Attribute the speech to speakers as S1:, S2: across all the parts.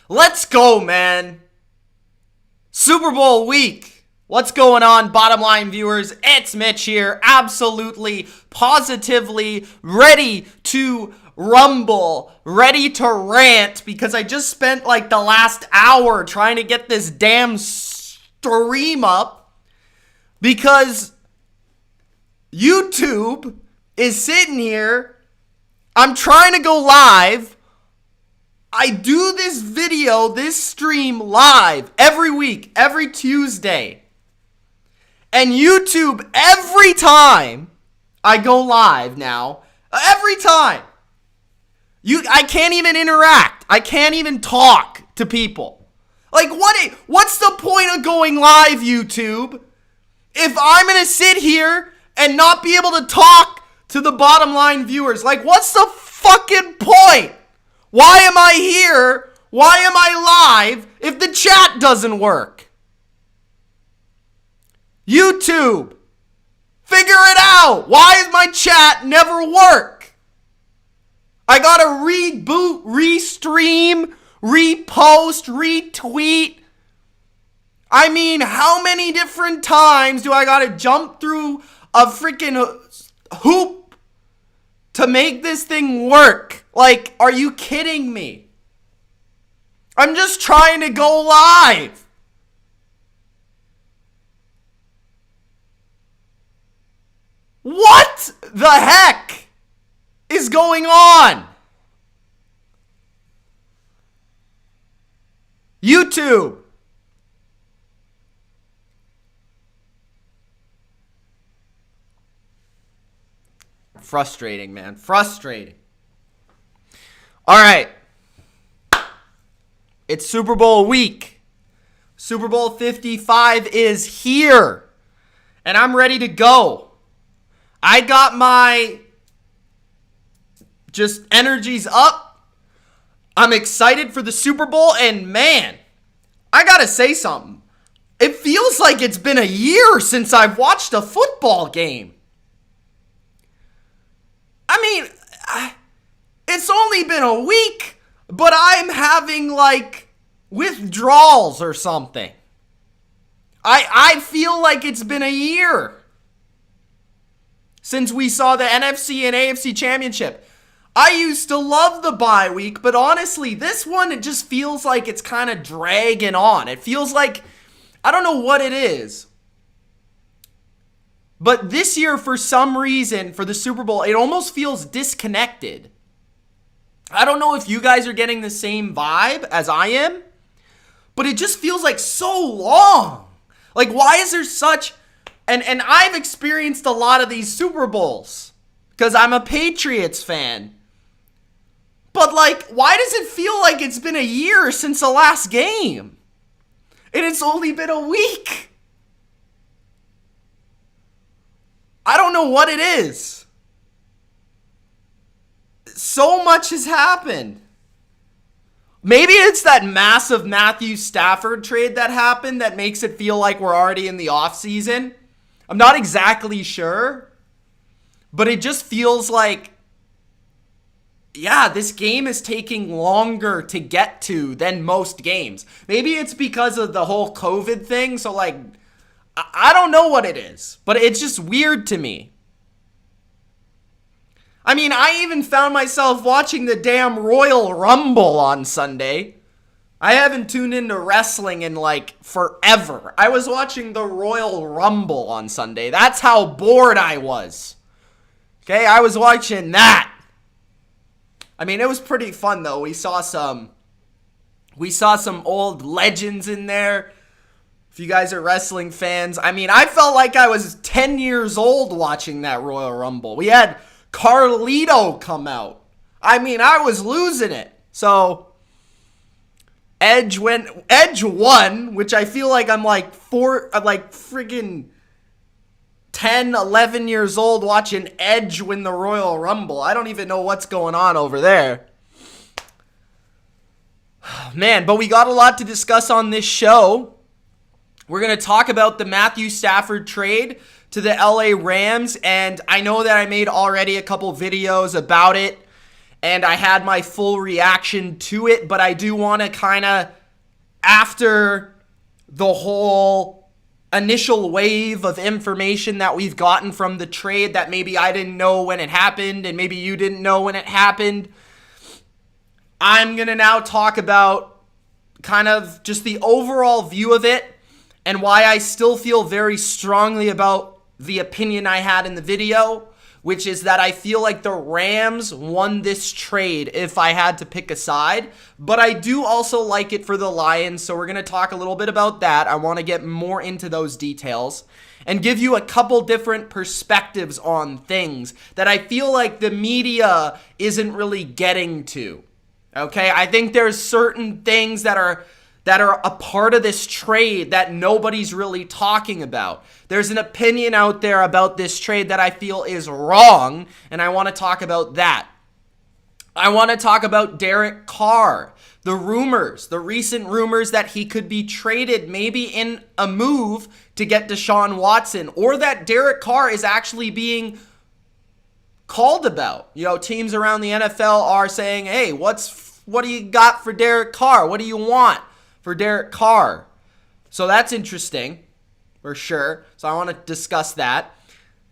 S1: Let's go, man. Super Bowl week. What's going on, bottom line viewers? It's Mitch here. Absolutely, positively ready to rumble, ready to rant because I just spent like the last hour trying to get this damn stream up because YouTube is sitting here. I'm trying to go live. I do this video, this stream live every week, every Tuesday. And YouTube, every time I go live now, every time, I can't even interact. I can't even talk to people. Like, what's the point of going live, YouTube, if I'm going to sit here and not be able to talk to the bottom line viewers? Like, what's the fucking point? Why am I here? Why am I live if the chat doesn't work? YouTube, figure it out. Why does my chat never work? I gotta reboot, restream, repost, retweet. I mean, how many different times do I gotta jump through a freaking hoop to make this thing work? Like, are you kidding me? I'm just trying to go live. What the heck is going on? YouTube. Frustrating, man. Frustrating. All right. It's Super Bowl week. Super Bowl 55 is here. And I'm ready to go. I got my just energies up. I'm excited for the Super Bowl. And man, I got to say something. It feels like it's been a year since I've watched a football game. I mean, it's only been a week, but I'm having like withdrawals or something. I feel like it's been a year since we saw the NFC and AFC championship. I used to love the bye week, but honestly, this one, it just feels like it's kind of dragging on. It feels like, I don't know what it is. But this year, for some reason, for the Super Bowl, it almost feels disconnected. I don't know if you guys are getting the same vibe as I am, but it just feels like so long. Like, why is there such... And I've experienced a lot of these Super Bowls because I'm a Patriots fan. But, like, why does it feel like it's been a year since the last game? And it's only been a week. I don't know what it is. So much has happened. Maybe it's that massive Matthew Stafford trade that happened that makes it feel like we're already in the offseason. I'm not exactly sure. But it just feels like, yeah, this game is taking longer to get to than most games. Maybe it's because of the whole COVID thing. So, like, I don't know what it is, but it's just weird to me. I mean, I even found myself watching the damn Royal Rumble on Sunday. I haven't tuned into wrestling in like forever. I was watching the Royal Rumble on Sunday. That's how bored I was. Okay, I was watching that. I mean, it was pretty fun though. We saw some old legends in there. If you guys are wrestling fans, I mean, I felt like I was 10 years old watching that Royal Rumble. We had Carlito come out. I mean, I was losing it. So, Edge won, which I feel like I'm like friggin' 10, 11 years old watching Edge win the Royal Rumble. I don't even know what's going on over there. Man, but we got a lot to discuss on this show. We're going to talk about the Matthew Stafford trade to the LA Rams, and I know that I made already a couple videos about it, and I had my full reaction to it, but I do want to kind of, after the whole initial wave of information that we've gotten from the trade that maybe I didn't know when it happened and maybe you didn't know when it happened, I'm going to now talk about kind of just the overall view of it and why I still feel very strongly about the opinion I had in the video, which is that I feel like the Rams won this trade if I had to pick a side. But I do also like it for the Lions, so we're going to talk a little bit about that. I want to get more into those details and give you a couple different perspectives on things that I feel like the media isn't really getting to. Okay, I think there's certain things that are a part of this trade that nobody's really talking about. There's an opinion out there about this trade that I feel is wrong, and I want to talk about that. I want to talk about Derek Carr, the recent rumors that he could be traded maybe in a move to get Deshaun Watson, or that Derek Carr is actually being called about. You know, teams around the NFL are saying, hey, what do you got for Derek Carr? What do you want for Derek Carr? So that's interesting, for sure. So I want to discuss that.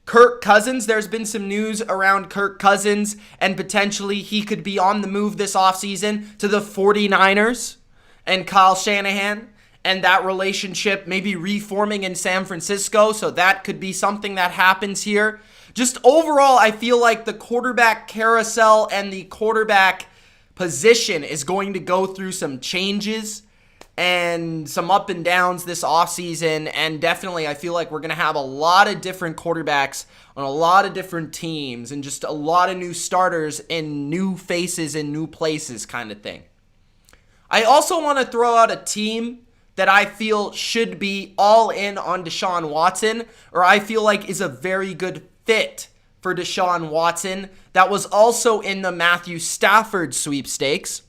S1: Kirk Cousins, there's been some news around Kirk Cousins, and potentially he could be on the move this offseason to the 49ers and Kyle Shanahan, and that relationship maybe reforming in San Francisco. So that could be something that happens here. Just overall, I feel like the quarterback carousel and the quarterback position is going to go through some changes and some up and downs this offseason, and definitely I feel like we're going to have a lot of different quarterbacks on a lot of different teams and just a lot of new starters and new faces in new places kind of thing. I also want to throw out a team that I feel should be all in on Deshaun Watson, or I feel like is a very good fit for Deshaun Watson, that was also in the Matthew Stafford sweepstakes.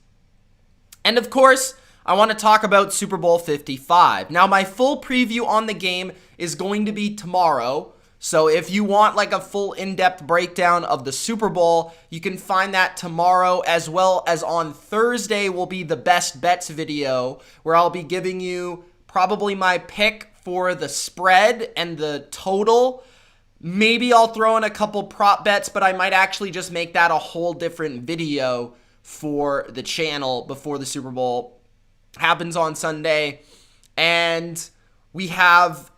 S1: And of course, I want to talk about Super Bowl 55. Now, my full preview on the game is going to be tomorrow. So if you want like a full in-depth breakdown of the Super Bowl, you can find that tomorrow, as well as on Thursday will be the best bets video, where I'll be giving you probably my pick for the spread and the total. Maybe I'll throw in a couple prop bets, but I might actually just make that a whole different video for the channel before the Super Bowl happens on Sunday. And we have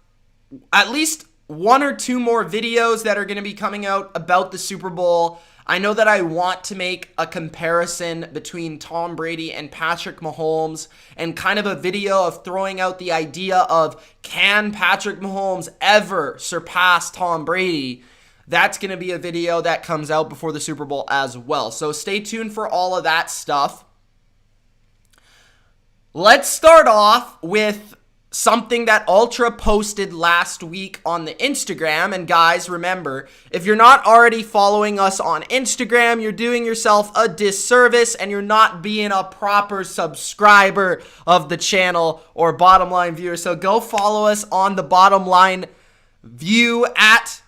S1: at least one or two more videos that are going to be coming out about the Super Bowl. I know that I want to make a comparison between Tom Brady and Patrick Mahomes, and kind of a video of throwing out the idea of, can Patrick Mahomes ever surpass Tom Brady? That's going to be a video that comes out before the Super Bowl as well. So stay tuned for all of that stuff. Let's start off with something that Ultra posted last week on the Instagram. And guys, remember, if you're not already following us on Instagram, you're doing yourself a disservice and you're not being a proper subscriber of the channel or bottom line viewer. So go follow us on the Bottom Line View at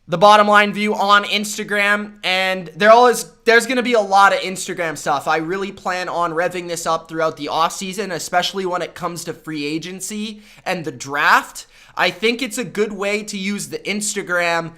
S1: The Bottom Line View on Instagram, and there's going to be a lot of Instagram stuff. I really plan on revving this up throughout the offseason, especially when it comes to free agency and the draft. I think it's a good way to use the Instagram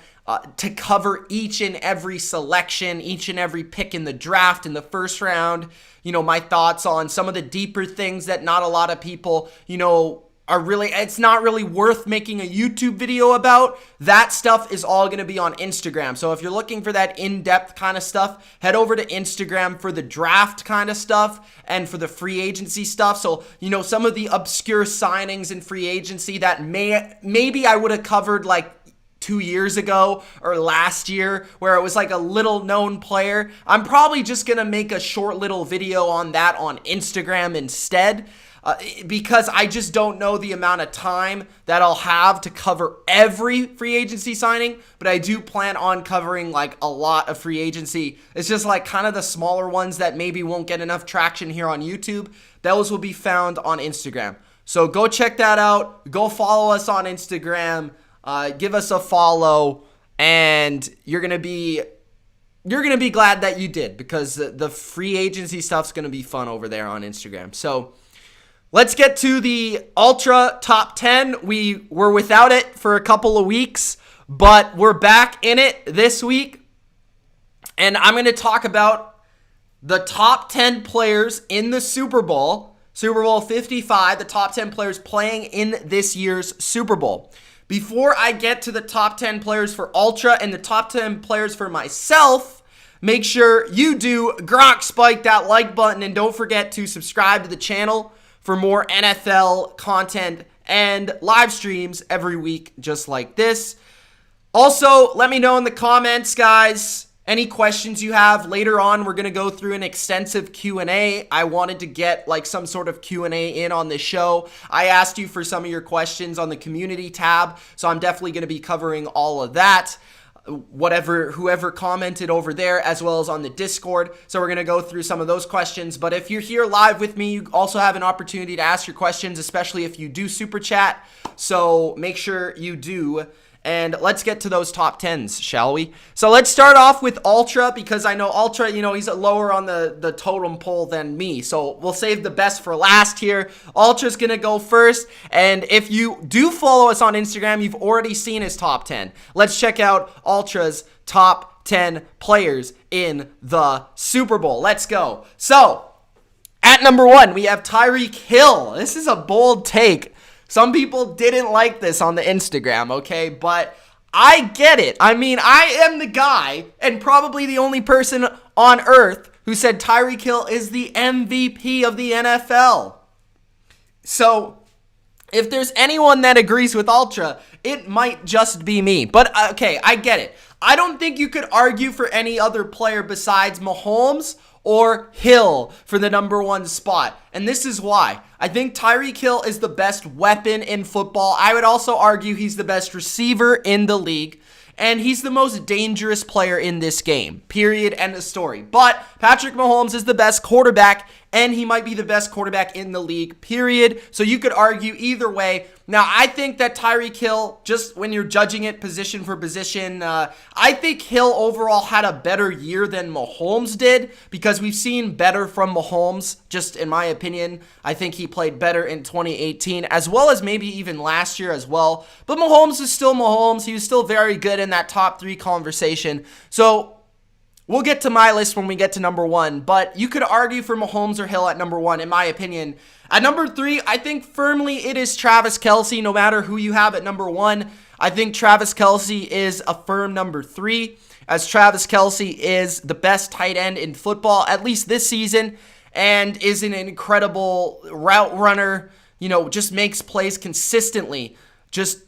S1: to cover each and every selection, each and every pick in the draft in the first round. You know, my thoughts on some of the deeper things that not a lot of people, it's not really worth making a YouTube video about. That stuff is all going to be on Instagram. So if you're looking for that in-depth kind of stuff, head over to Instagram for the draft kind of stuff and for the free agency stuff. So, some of the obscure signings in free agency that maybe I would have covered like 2 years ago or last year, where it was like a little known player. I'm probably just going to make a short little video on that on Instagram instead. Because I just don't know the amount of time that I'll have to cover every free agency signing, but I do plan on covering like a lot of free agency. It's just like kind of the smaller ones that maybe won't get enough traction here on YouTube. Those will be found on Instagram. So go check that out. Go follow us on Instagram. Give us a follow, and you're going to be you're going to be glad that you did, because the free agency stuff's going to be fun over there on Instagram. So let's get to the Ultra Top 10. We were without it for a couple of weeks, but we're back in it this week. And I'm going to talk about the top 10 players in the Super Bowl 55, the top 10 players playing in this year's Super Bowl. Before I get to the top 10 players for Ultra and the top 10 players for myself, make sure you do Gronk spike that like button, and don't forget to subscribe to the channel for more NFL content and live streams every week just like this. Also, let me know in the comments, guys, any questions you have. Later on, we're going to go through an extensive Q&A. I wanted to get like some sort of Q&A in on this show. I asked you for some of your questions on the community tab, so I'm definitely going to be covering all of that. Whoever commented over there, as well as on the Discord. So we're going to go through some of those questions. But if you're here live with me, you also have an opportunity to ask your questions, especially if you do super chat. So make sure you do. And let's get to those top 10s, shall we? So let's start off with Ultra, because I know Ultra, he's lower on the totem pole than me. So we'll save the best for last here. Ultra's going to go first. And if you do follow us on Instagram, you've already seen his top 10. Let's check out Ultra's top 10 players in the Super Bowl. Let's go. So at number 1, we have Tyreek Hill. This is a bold take. Some people didn't like this on the Instagram, okay? But I get it. I mean, I am the guy, and probably the only person on earth, who said Tyreek Hill is the MVP of the NFL. So if there's anyone that agrees with Ultra, it might just be me. But okay, I get it. I don't think you could argue for any other player besides Mahomes or Hill for the number 1 spot. And this is why. I think Tyreek Hill is the best weapon in football. I would also argue he's the best receiver in the league. And he's the most dangerous player in this game. Period. End of story. But Patrick Mahomes is the best quarterback, and he might be the best quarterback in the league. Period. So you could argue either way. Now, I think that Tyreek Hill, just when you're judging it position for position, I think Hill overall had a better year than Mahomes did, because we've seen better from Mahomes, just in my opinion. I think he played better in 2018, as well as maybe even last year as well. But Mahomes is still Mahomes. He was still very good in that top 3 conversation. So we'll get to my list when we get to number 1, but you could argue for Mahomes or Hill at number 1, in my opinion. At number 3, I think firmly it is Travis Kelce. No matter who you have at number 1, I think Travis Kelce is a firm number 3, as Travis Kelce is the best tight end in football, at least this season, and is an incredible route runner, just makes plays consistently, just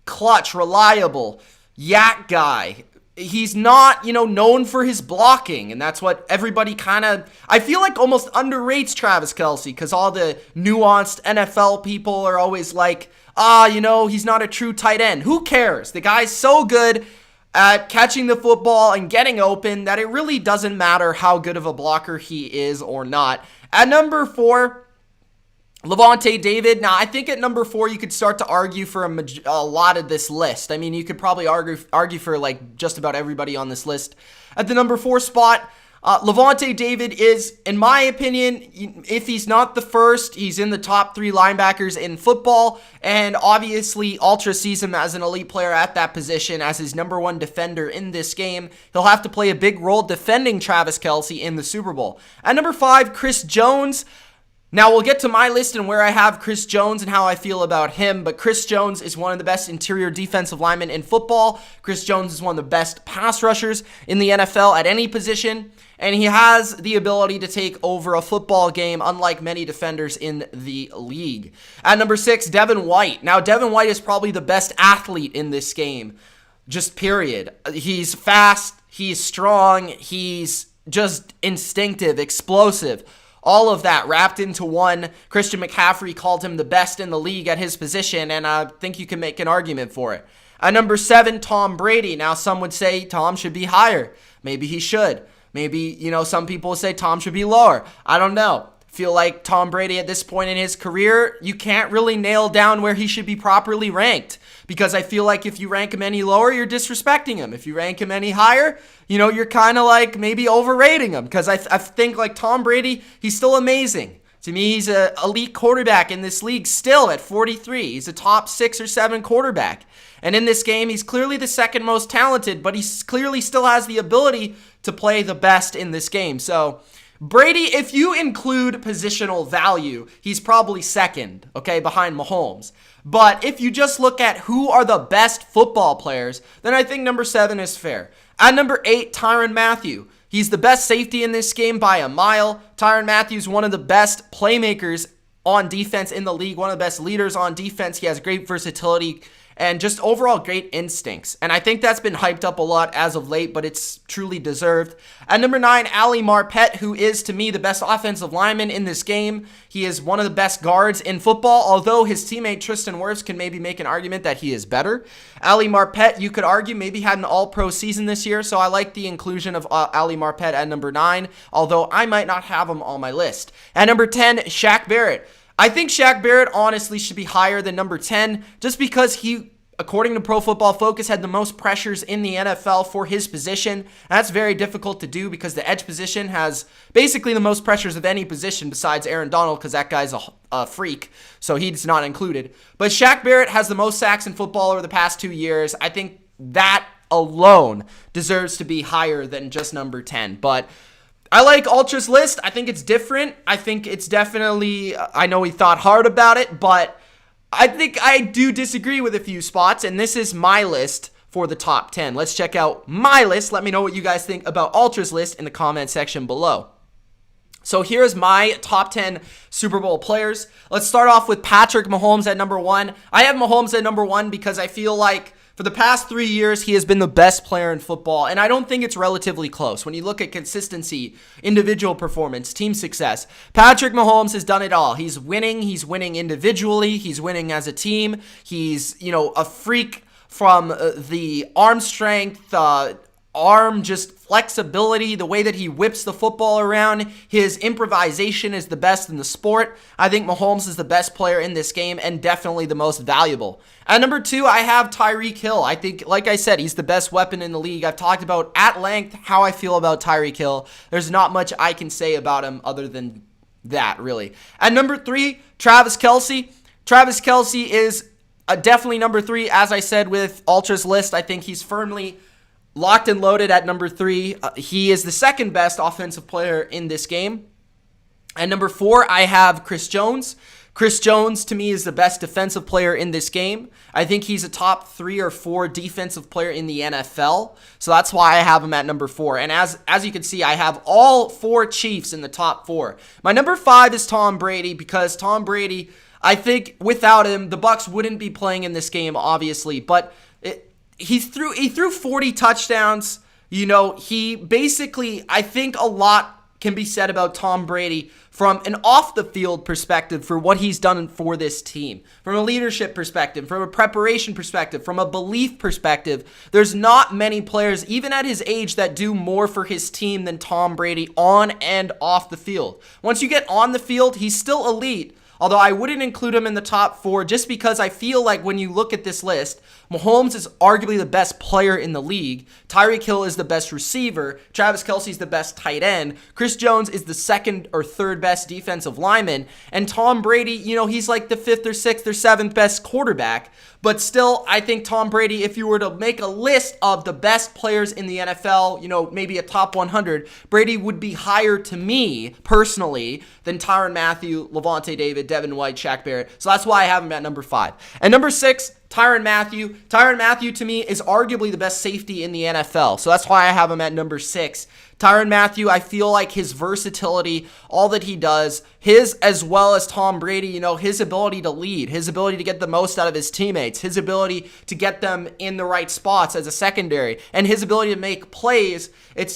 S1: clutch, reliable, yak guy. He's not, known for his blocking, and that's what everybody I feel like almost underrates Travis Kelce, because all the nuanced NFL people are always like, he's not a true tight end. Who cares? The guy's so good at catching the football and getting open that it really doesn't matter how good of a blocker he is or not. At number 4, Lavonte David. Now, I think at number 4, you could start to argue for a lot of this list. I mean, you could probably argue for like just about everybody on this list. At the number 4 spot, Lavonte David is, in my opinion, if he's not the first, he's in the top 3 linebackers in football. And obviously, Ultra sees him as an elite player at that position, as his number 1 defender in this game. He'll have to play a big role defending Travis Kelce in the Super Bowl. At number 5, Chris Jones. Now, we'll get to my list and where I have Chris Jones and how I feel about him, but Chris Jones is one of the best interior defensive linemen in football. Chris Jones is one of the best pass rushers in the NFL at any position, and he has the ability to take over a football game, unlike many defenders in the league. At number 6, Devin White. Now, Devin White is probably the best athlete in this game, just period. He's fast, he's strong, he's just instinctive, explosive. All of that wrapped into one. Christian McCaffrey called him the best in the league at his position, and I think you can make an argument for it. At number 7, Tom Brady. Now, some would say Tom should be higher. Maybe he should. Maybe, some people would say Tom should be lower. I don't know. Feel like Tom Brady at this point in his career, you can't really nail down where he should be properly ranked, because I feel like if you rank him any lower, you're disrespecting him. If you rank him any higher, you're kind of like maybe overrating him, because I think like Tom Brady, he's still amazing. To me, he's an elite quarterback in this league still at 43. He's a top 6 or 7 quarterback. And in this game, he's clearly the second most talented, but he clearly still has the ability to play the best in this game. So Brady, if you include positional value, he's probably second, okay, behind Mahomes. But if you just look at who are the best football players, then I think number 7 is fair. At number 8, Tyrann Mathieu. He's the best safety in this game by a mile. Tyrann Mathieu is one of the best playmakers on defense in the league, one of the best leaders on defense. He has great versatility and just overall great instincts. And I think that's been hyped up a lot as of late, but it's truly deserved. At number 9, Ali Marpet, who is, to me, the best offensive lineman in this game. He is one of the best guards in football, although his teammate Tristan Wirfs can maybe make an argument that he is better. Ali Marpet, you could argue, maybe had an all-pro season this year, so I like the inclusion of Ali Marpet at number 9, although I might not have him on my list. At number 10, Shaq Barrett. I think Shaq Barrett honestly should be higher than number 10 just because he, according to Pro Football Focus, had the most pressures in the NFL for his position. That's very difficult to do because the edge position has basically the most pressures of any position besides Aaron Donald, because that guy's a freak, so he's not included. But Shaq Barrett has the most sacks in football over the past 2 years. I think that alone deserves to be higher than just number 10. But I like Ultra's list. I think it's different. I think it's definitely, I know he thought hard about it, but I think I do disagree with a few spots, and this is my list for the top 10. Let's check out my list. Let me know what you guys think about Ultra's list in the comment section below. So here's my top 10 Super Bowl players. Let's start off with Patrick Mahomes at number 1. I have Mahomes at number 1 because I feel like for the past 3 years, he has been the best player in football, and I don't think it's relatively close. When you look at consistency, individual performance, team success, Patrick Mahomes has done it all. He's winning individually, he's winning as a team. He's, a freak from the arm strength, arm just flexibility, the way that he whips the football around. His improvisation is the best in the sport. I think Mahomes is the best player in this game and definitely the most valuable. At number 2, I have Tyreek Hill. I think, like I said, he's the best weapon in the league. I've talked about at length how I feel about Tyreek Hill. There's not much I can say about him other than that, really. At number 3, Travis Kelce. Travis Kelce is definitely number 3. As I said with Ultra's list, I think he's firmly locked and loaded at number 3. He is the second best offensive player in this game. At number 4, I have Chris Jones. Chris Jones, to me, is the best defensive player in this game. I think he's a top 3 or 4 defensive player in the NFL. So that's why I have him at number 4. And as you can see, I have all 4 Chiefs in the top 4. My number 5 is Tom Brady, because Tom Brady, I think without him, the Bucs wouldn't be playing in this game, obviously. But he threw 40 touchdowns. He basically, I think a lot can be said about Tom Brady from an off-the-field perspective for what he's done for this team. From a leadership perspective, from a preparation perspective, from a belief perspective, there's not many players, even at his age, that do more for his team than Tom Brady on and off the field. Once you get on the field, he's still elite, although I wouldn't include him in the top 4 just because I feel like when you look at this list, Mahomes is arguably the best player in the league. Tyreek Hill is the best receiver. Travis Kelce is the best tight end. Chris Jones is the second or third best defensive lineman. And Tom Brady, he's like the 5th or 6th or 7th best quarterback. But still, I think Tom Brady, if you were to make a list of the best players in the NFL, maybe a top 100, Brady would be higher to me, personally, than Tyrann Mathieu, Lavonte David, Devin White, Shaq Barrett. So that's why I have him at number 5. And number 6, Tyrann Mathieu. Tyrann Mathieu, to me, is arguably the best safety in the NFL. So that's why I have him at number 6. Tyrann Mathieu, I feel like his versatility, all that he does, his as well as Tom Brady, his ability to lead, his ability to get the most out of his teammates, his ability to get them in the right spots as a secondary, and his ability to make plays.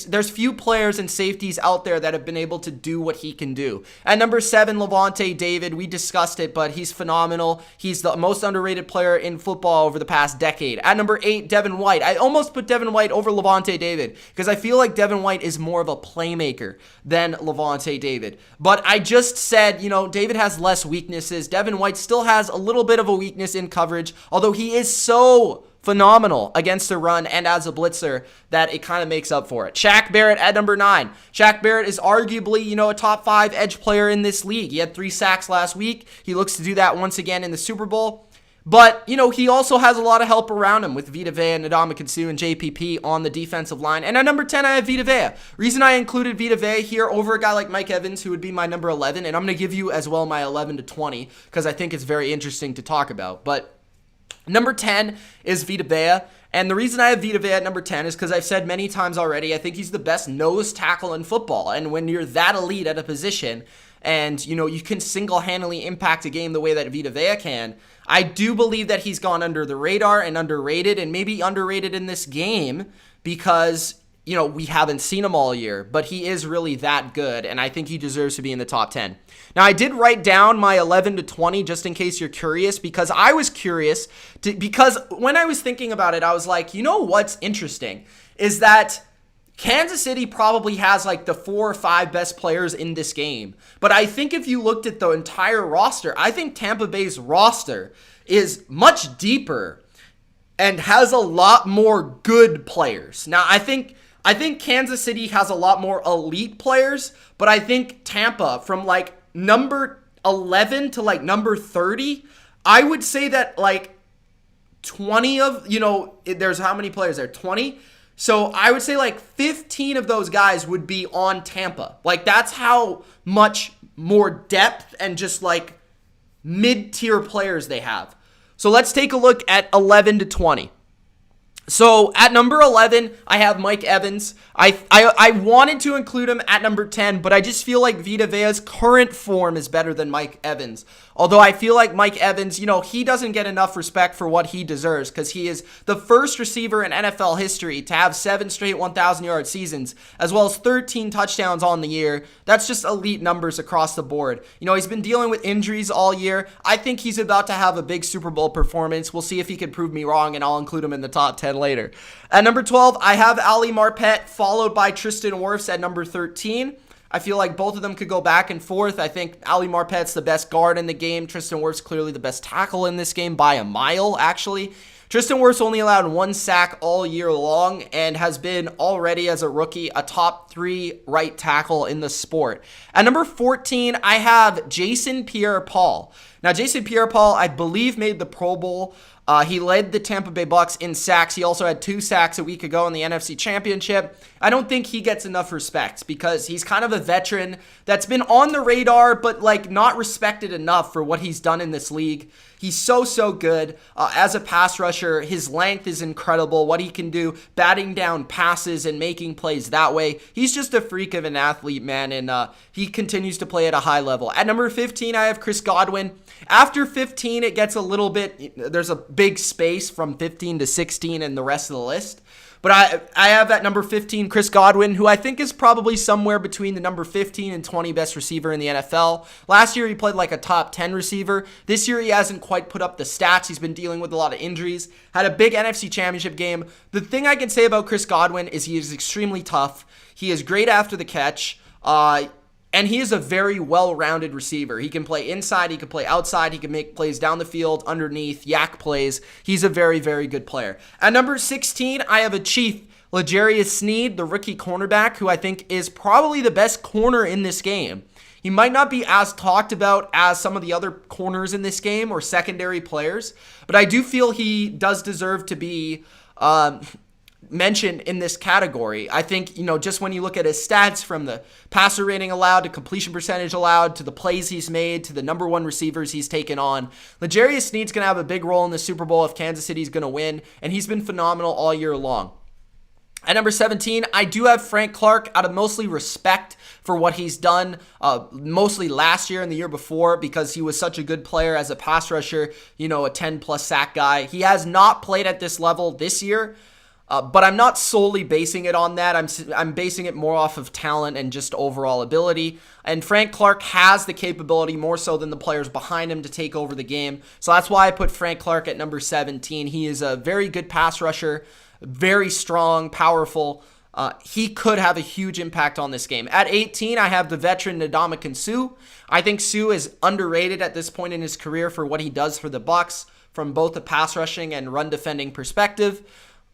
S1: There's few players and safeties out there that have been able to do what he can do. At number 7, Lavonte David, we discussed it, but he's phenomenal. He's the most underrated player in football over the past decade. At number 8, Devin White. I almost put Devin White over Levante David because I feel like Devin White is more of a playmaker than Levante David. But I just said, David has less weaknesses. Devin White still has a little bit of a weakness in coverage, although he is so phenomenal against the run and as a blitzer that it kind of makes up for it. Shaq Barrett at number 9. Shaq Barrett is arguably, a top 5 edge player in this league. He had 3 sacks last week. He looks to do that once again in the Super Bowl. But, he also has a lot of help around him with Vita Vea, Ndamukong Suh, and JPP on the defensive line. And at number 10, I have Vita Vea. Reason I included Vita Vea here over a guy like Mike Evans, who would be my number 11, and I'm going to give you as well my 11 to 20 because I think it's very interesting to talk about. But number 10 is Vita Vea, and the reason I have Vita Vea at number 10 is because I've said many times already, I think he's the best nose tackle in football, and when you're that elite at a position, and, you can single-handedly impact a game the way that Vita Vea can, I do believe that he's gone under the radar and underrated, and maybe underrated in this game because we haven't seen him all year, but he is really that good, and I think he deserves to be in the top 10. Now, I did write down my 11 to 20 just in case you're curious, because I was curious, because when I was thinking about it, I was like, what's interesting is that Kansas City probably has like the 4 or 5 best players in this game. But I think if you looked at the entire roster, I think Tampa Bay's roster is much deeper and has a lot more good players. Now, I think Kansas City has a lot more elite players, but I think Tampa from like number 11 to like number 30, I would say that like 20 of, there's how many players there? 20? So I would say like 15 of those guys would be on Tampa. Like that's how much more depth and just like mid-tier players they have. So let's take a look at 11 to 20. So at number 11, I have Mike Evans. I wanted to include him at number 10, but I just feel like Vita Vea's current form is better than Mike Evans. Although I feel like Mike Evans, he doesn't get enough respect for what he deserves because he is the first receiver in NFL history to have 7 straight 1,000-yard seasons, as well as 13 touchdowns on the year. That's just elite numbers across the board. He's been dealing with injuries all year. I think he's about to have a big Super Bowl performance. We'll see if he can prove me wrong, and I'll include him in the top 10 later. At number 12, I have Ali Marpet, followed by Tristan Wirfs at number 13. I feel like both of them could go back and forth. I think Ali Marpet's the best guard in the game. Tristan Wirfs clearly the best tackle in this game by a mile, actually. Tristan Wirfs only allowed 1 sack all year long and has been already as a rookie a top 3 right tackle in the sport. At number 14, I have Jason Pierre-Paul. Now, Jason Pierre-Paul, I believe, made the Pro Bowl. He led the Tampa Bay Bucs in sacks. He also had 2 sacks a week ago in the NFC Championship. I don't think he gets enough respect because he's kind of a veteran that's been on the radar, but like not respected enough for what he's done in this league. He's so good. As a pass rusher, his length is incredible. What he can do, batting down passes and making plays that way. He's just a freak of an athlete, man, and he continues to play at a high level. At number 15, I have Chris Godwin. After 15, it gets a little bit, there's a big space from 15 to 16 and the rest of the list. But I have at number 15, Chris Godwin, who I think is probably somewhere between the number 15 and 20 best receiver in the NFL. Last year, he played like a top 10 receiver. This year, he hasn't quite put up the stats. He's been dealing with a lot of injuries. Had a big NFC Championship game. The thing I can say about Chris Godwin is he is extremely tough. He is great after the catch. And he is a very well-rounded receiver. He can play inside, he can play outside, he can make plays down the field, underneath, yak plays. He's a very, very good player. At number 16, I have a Chief, L'Jarius Sneed, the rookie cornerback, who I think is probably the best corner in this game. He might not be as talked about as some of the other corners in this game or secondary players, but I do feel he does deserve to be mentioned in this category. I think, just when you look at his stats from the passer rating allowed to completion percentage allowed to the plays he's made to the number 1 receivers he's taken on, L'Jarius Sneed's going to have a big role in the Super Bowl if Kansas City's going to win, and he's been phenomenal all year long. At number 17, I do have Frank Clark out of mostly respect for what he's done, mostly last year and the year before because he was such a good player as a pass rusher, a 10-plus sack guy. He has not played at this level this year. But I'm not solely basing it on that. I'm basing it more off of talent and just overall ability. And Frank Clark has the capability more so than the players behind him to take over the game. So that's why I put Frank Clark at number 17. He is a very good pass rusher, very strong, powerful. He could have a huge impact on this game. At 18, I have the veteran Ndamukong Suh. I think Suh is underrated at this point in his career for what he does for the Bucs from both a pass rushing and run defending perspective.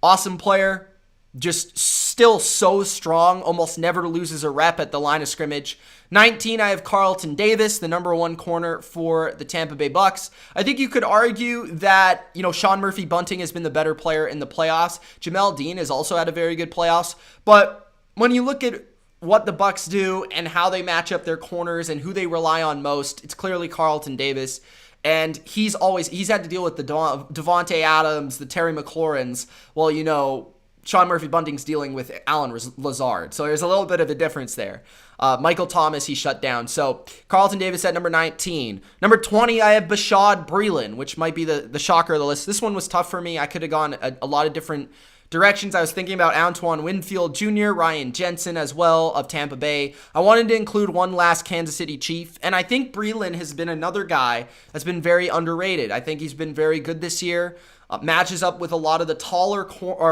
S1: Awesome player, just still so strong, almost never loses a rep at the line of scrimmage. 19, I have Carlton Davis, the number 1 corner for the Tampa Bay Bucs. I think you could argue that, Sean Murphy-Bunting has been the better player in the playoffs. Jamel Dean has also had a very good playoffs. But when you look at what the Bucs do and how they match up their corners and who they rely on most, it's clearly Carlton Davis. And he's had to deal with the Devontae Adams, the Terry McLaurins. Well, Sean Murphy-Bunting's dealing with Alan Lazard. So there's a little bit of a difference there. Michael Thomas, he shut down. So Carlton Davis at number 19. Number 20, I have Bashaud Breeland, which might be the shocker of the list. This one was tough for me. I could have gone a lot of different directions. I was thinking about Antoine Winfield Jr., Ryan Jensen as well of Tampa Bay. I wanted to include one last Kansas City Chief, and I think Breeland has been another guy that's been very underrated. I think he's been very good this year. Matches up with a lot of the taller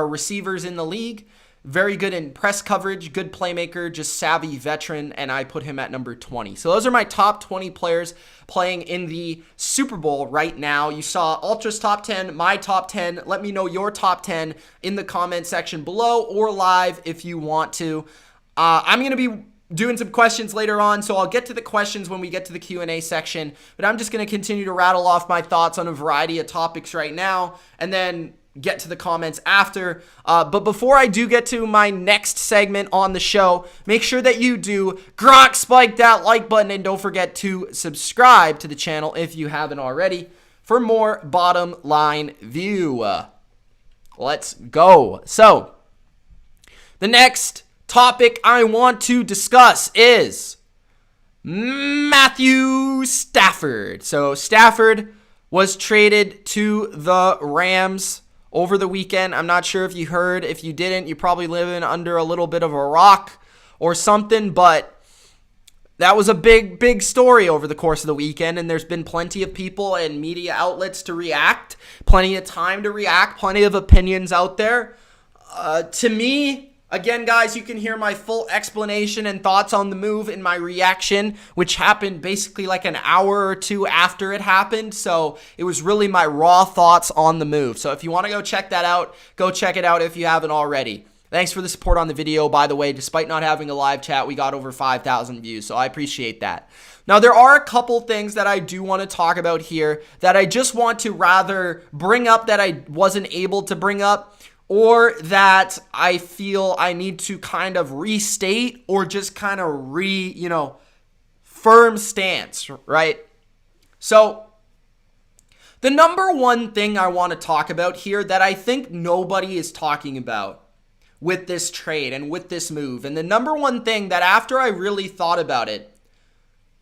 S1: receivers in the league. Very good in press coverage, good playmaker, just savvy veteran, and I put him at number 20. So those are my top 20 players playing in the Super Bowl right now. You saw Ultra's top 10, my top 10. Let me know your top 10 in the comment section below or live if you want to. I'm going to be doing some questions later on, so I'll get to the questions when we get to the Q&A section, but I'm just going to continue to rattle off my thoughts on a variety of topics right now, and then get to the comments after. But before I do get to my next segment on the show, make sure that you do spike that like button, and don't forget to subscribe to the channel if you haven't already for more Bottom Line View. Let's go. So, the next topic I want to discuss is Matthew Stafford. So, Stafford was traded to the Rams over the weekend. I'm not sure if you heard. If you didn't, you're probably living under a little bit of a rock or something, but that was a big story over the course of the weekend, and there's been plenty of people and media outlets to react, plenty of time to react, plenty of opinions out there. To me, again, guys, you can hear my full explanation and thoughts on the move in my reaction, which happened basically like an hour or two after it happened. So it was really my raw thoughts on the move. So if you want to go check that out, go check it out if you haven't already. Thanks for the support on the video, by the way. Despite not having a live chat, we got over 5,000 views, so I appreciate that. Now, there are a couple things that I do want to talk about here that I just want to rather bring up that I wasn't able to bring up, or that I feel I need to kind of restate or just kind of firm stance, right? So, the number one thing I want to talk about here that I think nobody is talking about with this trade and with this move, and the number one thing that after I really thought about it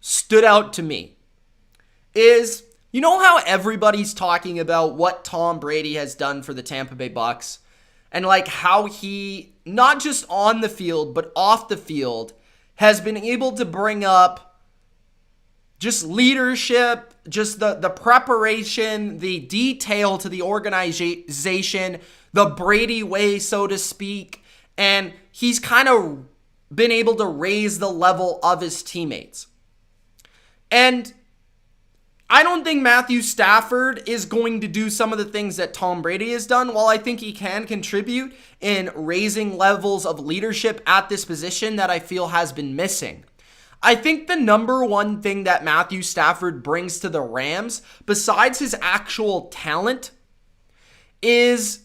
S1: stood out to me is, you know how everybody's talking about what Tom Brady has done for the Tampa Bay Bucs? And like how he, not just on the field, but off the field, has been able to bring up just leadership, just the preparation, the detail to the organization, the Brady way, so to speak. And he's kind of been able to raise the level of his teammates. And I don't think Matthew Stafford is going to do some of the things that Tom Brady has done. While I think he can contribute in raising levels of leadership at this position that I feel has been missing. I think the number one thing that Matthew Stafford brings to the Rams, besides his actual talent, is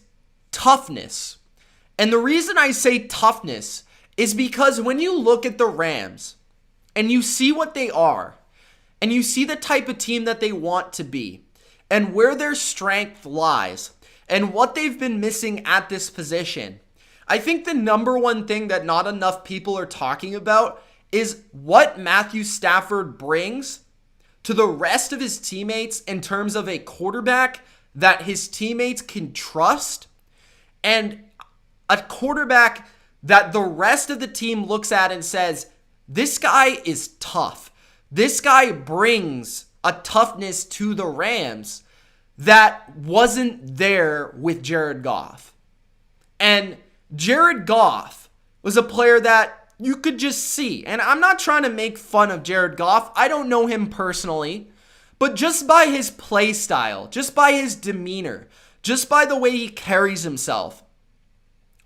S1: toughness. And the reason I say toughness is because when you look at the Rams and you see what they are, and you see the type of team that they want to be, and where their strength lies, and what they've been missing at this position, I think the number one thing that not enough people are talking about is what Matthew Stafford brings to the rest of his teammates in terms of a quarterback that his teammates can trust. And A quarterback that the rest of the team looks at and says, this guy is tough. This guy brings a toughness to the Rams that wasn't there with Jared Goff. And Jared Goff was a player that you could just see. And I'm not trying to make fun of Jared Goff. I don't know him personally. But just by his play style, just by his demeanor, just by the way he carries himself,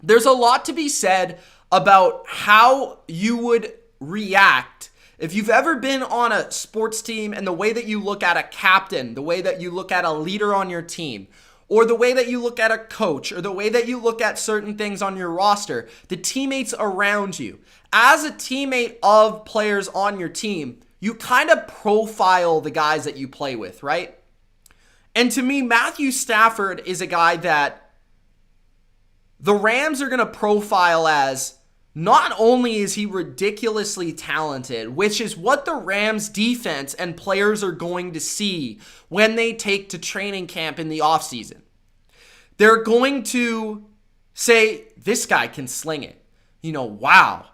S1: there's a lot to be said about how you would react if you've ever been on a sports team and the way that you look at a captain, the way that you look at a leader on your team, or the way that you look at a coach, or the way that you look at certain things on your roster, the teammates around you. As a teammate of players on your team, you kind of profile the guys that you play with, right? And to me, Matthew Stafford is a guy that the Rams are going to profile as not only is he ridiculously talented, which is what the Rams defense and players are going to see when they take to training camp in the offseason. They're going to say, this guy can sling it. Wow.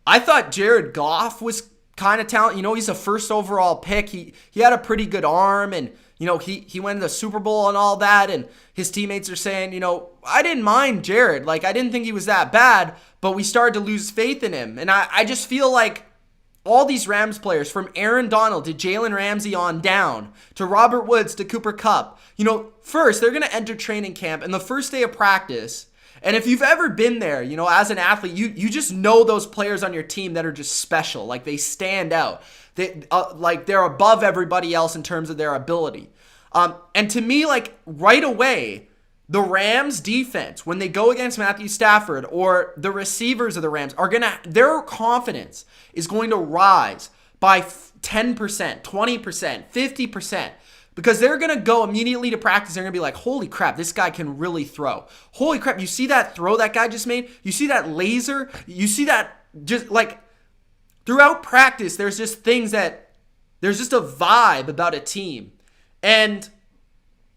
S1: I thought Jared Goff was kind of talented. He's a first overall pick. He had a pretty good arm, and he went to the Super Bowl and all that, and his teammates are saying, I didn't mind Jared. I didn't think he was that bad, but we started to lose faith in him. And I just feel like all these Rams players, from Aaron Donald to Jalen Ramsey on down, to Robert Woods to Cooper Kupp, first they're going to enter training camp, and the first day of practice, and if you've ever been there, as an athlete, you just know those players on your team that are just special. They stand out. They're above everybody else in terms of their ability. And to me, right away, the Rams defense, when they go against Matthew Stafford or the receivers of the Rams, their confidence is going to rise by 10%, 20%, 50%. Because they're going to go immediately to practice. They're going to be like, holy crap, this guy can really throw. Holy crap, you see that throw that guy just made? You see that laser? You see that just throughout practice, there's just there's just a vibe about a team. And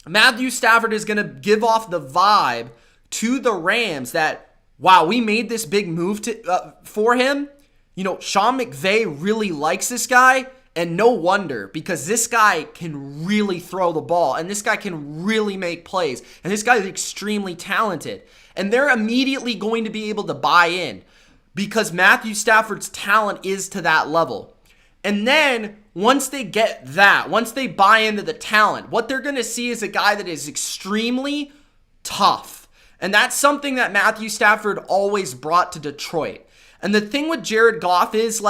S1: Matthew Stafford is going to give off the vibe to the Rams that, wow, we made this big move for him. Sean McVay really likes this guy. And no wonder, because this guy can really throw the ball, and this guy can really make plays, and this guy is extremely talented. And they're immediately going to be able to buy in because Matthew Stafford's talent is to that level. And then once they get that, once they buy into the talent, what they're going to see is a guy that is extremely tough. And that's something that Matthew Stafford always brought to Detroit. And the thing with Jared Goff is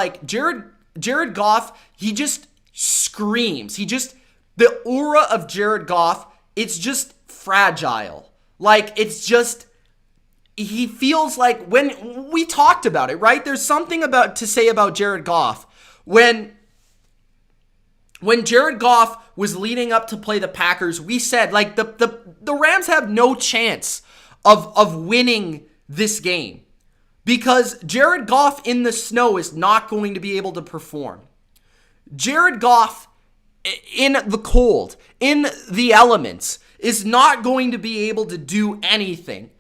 S1: Jared Goff, he just screams. The aura of Jared Goff, it's just fragile. He feels like, when we talked about it, right? There's something to say about Jared Goff. When Jared Goff was leading up to play the Packers, we said, the Rams have no chance of winning this game. Because Jared Goff in the snow is not going to be able to perform. Jared Goff in the cold, in the elements, is not going to be able to do anything.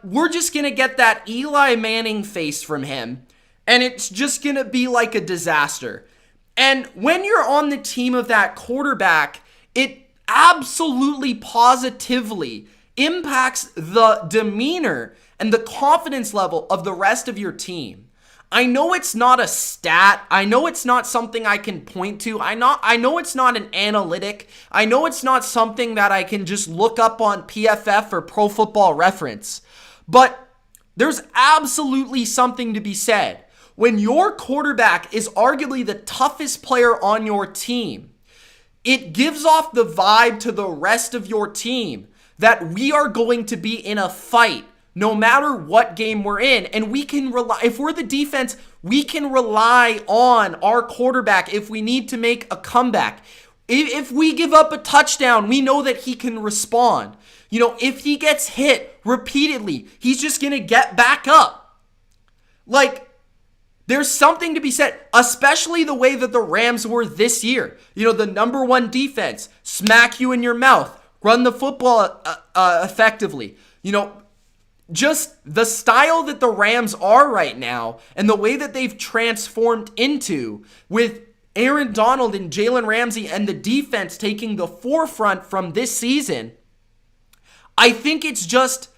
S1: We're just going to get that Eli Manning face from him, and it's just going to be like a disaster. And when you're on the team of that quarterback, it absolutely positively impacts the demeanor and the confidence level of the rest of your team. I know it's not a stat. I know it's not something I can point to. I know it's not an analytic. I know it's not something that I can just look up on PFF or Pro Football Reference. But there's absolutely something to be said. When your quarterback is arguably the toughest player on your team, it gives off the vibe to the rest of your team that we are going to be in a fight no matter what game we're in. And we can rely, if we're the defense, we can rely on our quarterback if we need to make a comeback. If we give up a touchdown, we know that he can respond. If he gets hit repeatedly, he's just going to get back up. There's something to be said, especially the way that the Rams were this year. The number one defense, smack you in your mouth, run the football effectively. just the style that the Rams are right now and the way that they've transformed into with Aaron Donald and Jalen Ramsey and the defense taking the forefront from this season, I think it's just,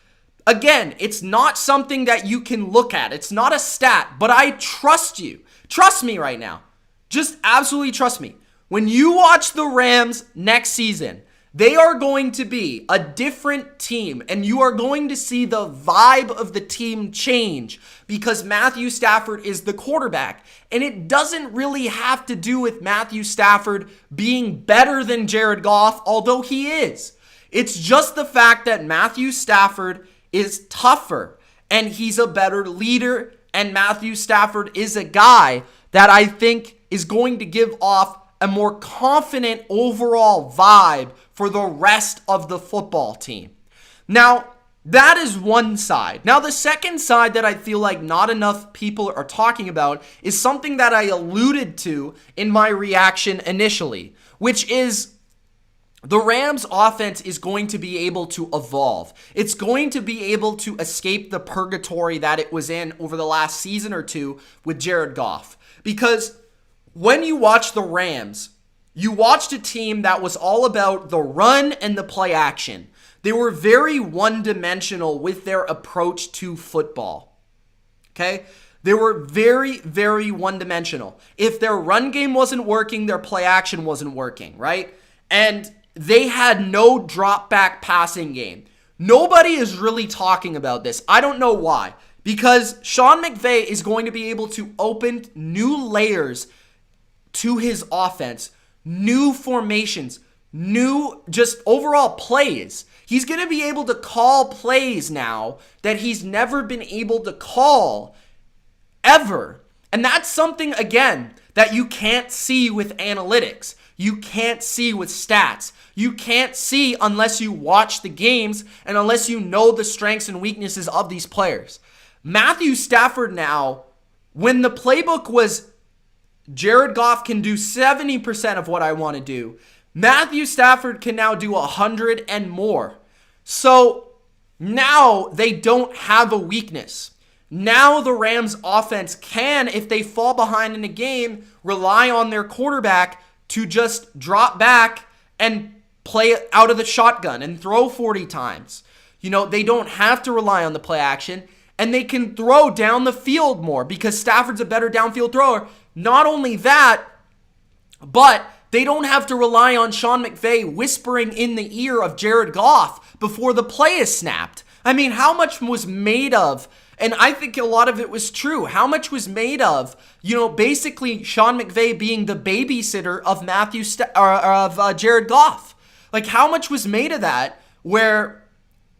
S1: again, it's not something that you can look at. It's not a stat, but I trust you. Trust me right now. Just absolutely trust me. When you watch the Rams next season, they are going to be a different team, and you are going to see the vibe of the team change because Matthew Stafford is the quarterback. And it doesn't really have to do with Matthew Stafford being better than Jared Goff, although he is. It's just the fact that Matthew Stafford is tougher, and he's a better leader, and Matthew Stafford is a guy that I think is going to give off a more confident overall vibe for the rest of the football team. Now, that is one side. Now, the second side that I feel like not enough people are talking about is something that I alluded to in my reaction initially, which is the Rams offense is going to be able to evolve. It's going to be able to escape the purgatory that it was in over the last season or two with Jared Goff. Because when you watch the Rams, you watched a team that was all about the run and the play action. They were very one-dimensional with their approach to football. Okay? They were very, very one-dimensional. If their run game wasn't working, their play action wasn't working, right? And they had no drop-back passing game. Nobody is really talking about this. I don't know why. Because Sean McVay is going to be able to open new layers to his offense, new formations, new just overall plays. He's going to be able to call plays now that he's never been able to call ever. And that's something, again, that you can't see with analytics. You can't see with stats. You can't see unless you watch the games and unless you know the strengths and weaknesses of these players. Matthew Stafford now, when the playbook was Jared Goff can do 70% of what I want to do, Matthew Stafford can now do 100 and more. So now they don't have a weakness. Now the Rams offense can, if they fall behind in a game, rely on their quarterback to just drop back and play out of the shotgun and throw 40 times. You know, they don't have to rely on the play action, and they can throw down the field more because Stafford's a better downfield thrower. Not only that, but they don't have to rely on Sean McVay whispering in the ear of Jared Goff before the play is snapped. I mean, how much was made of, and I think a lot of it was true, how much was made of, basically Sean McVay being the babysitter of Jared Goff. Like, how much was made of that where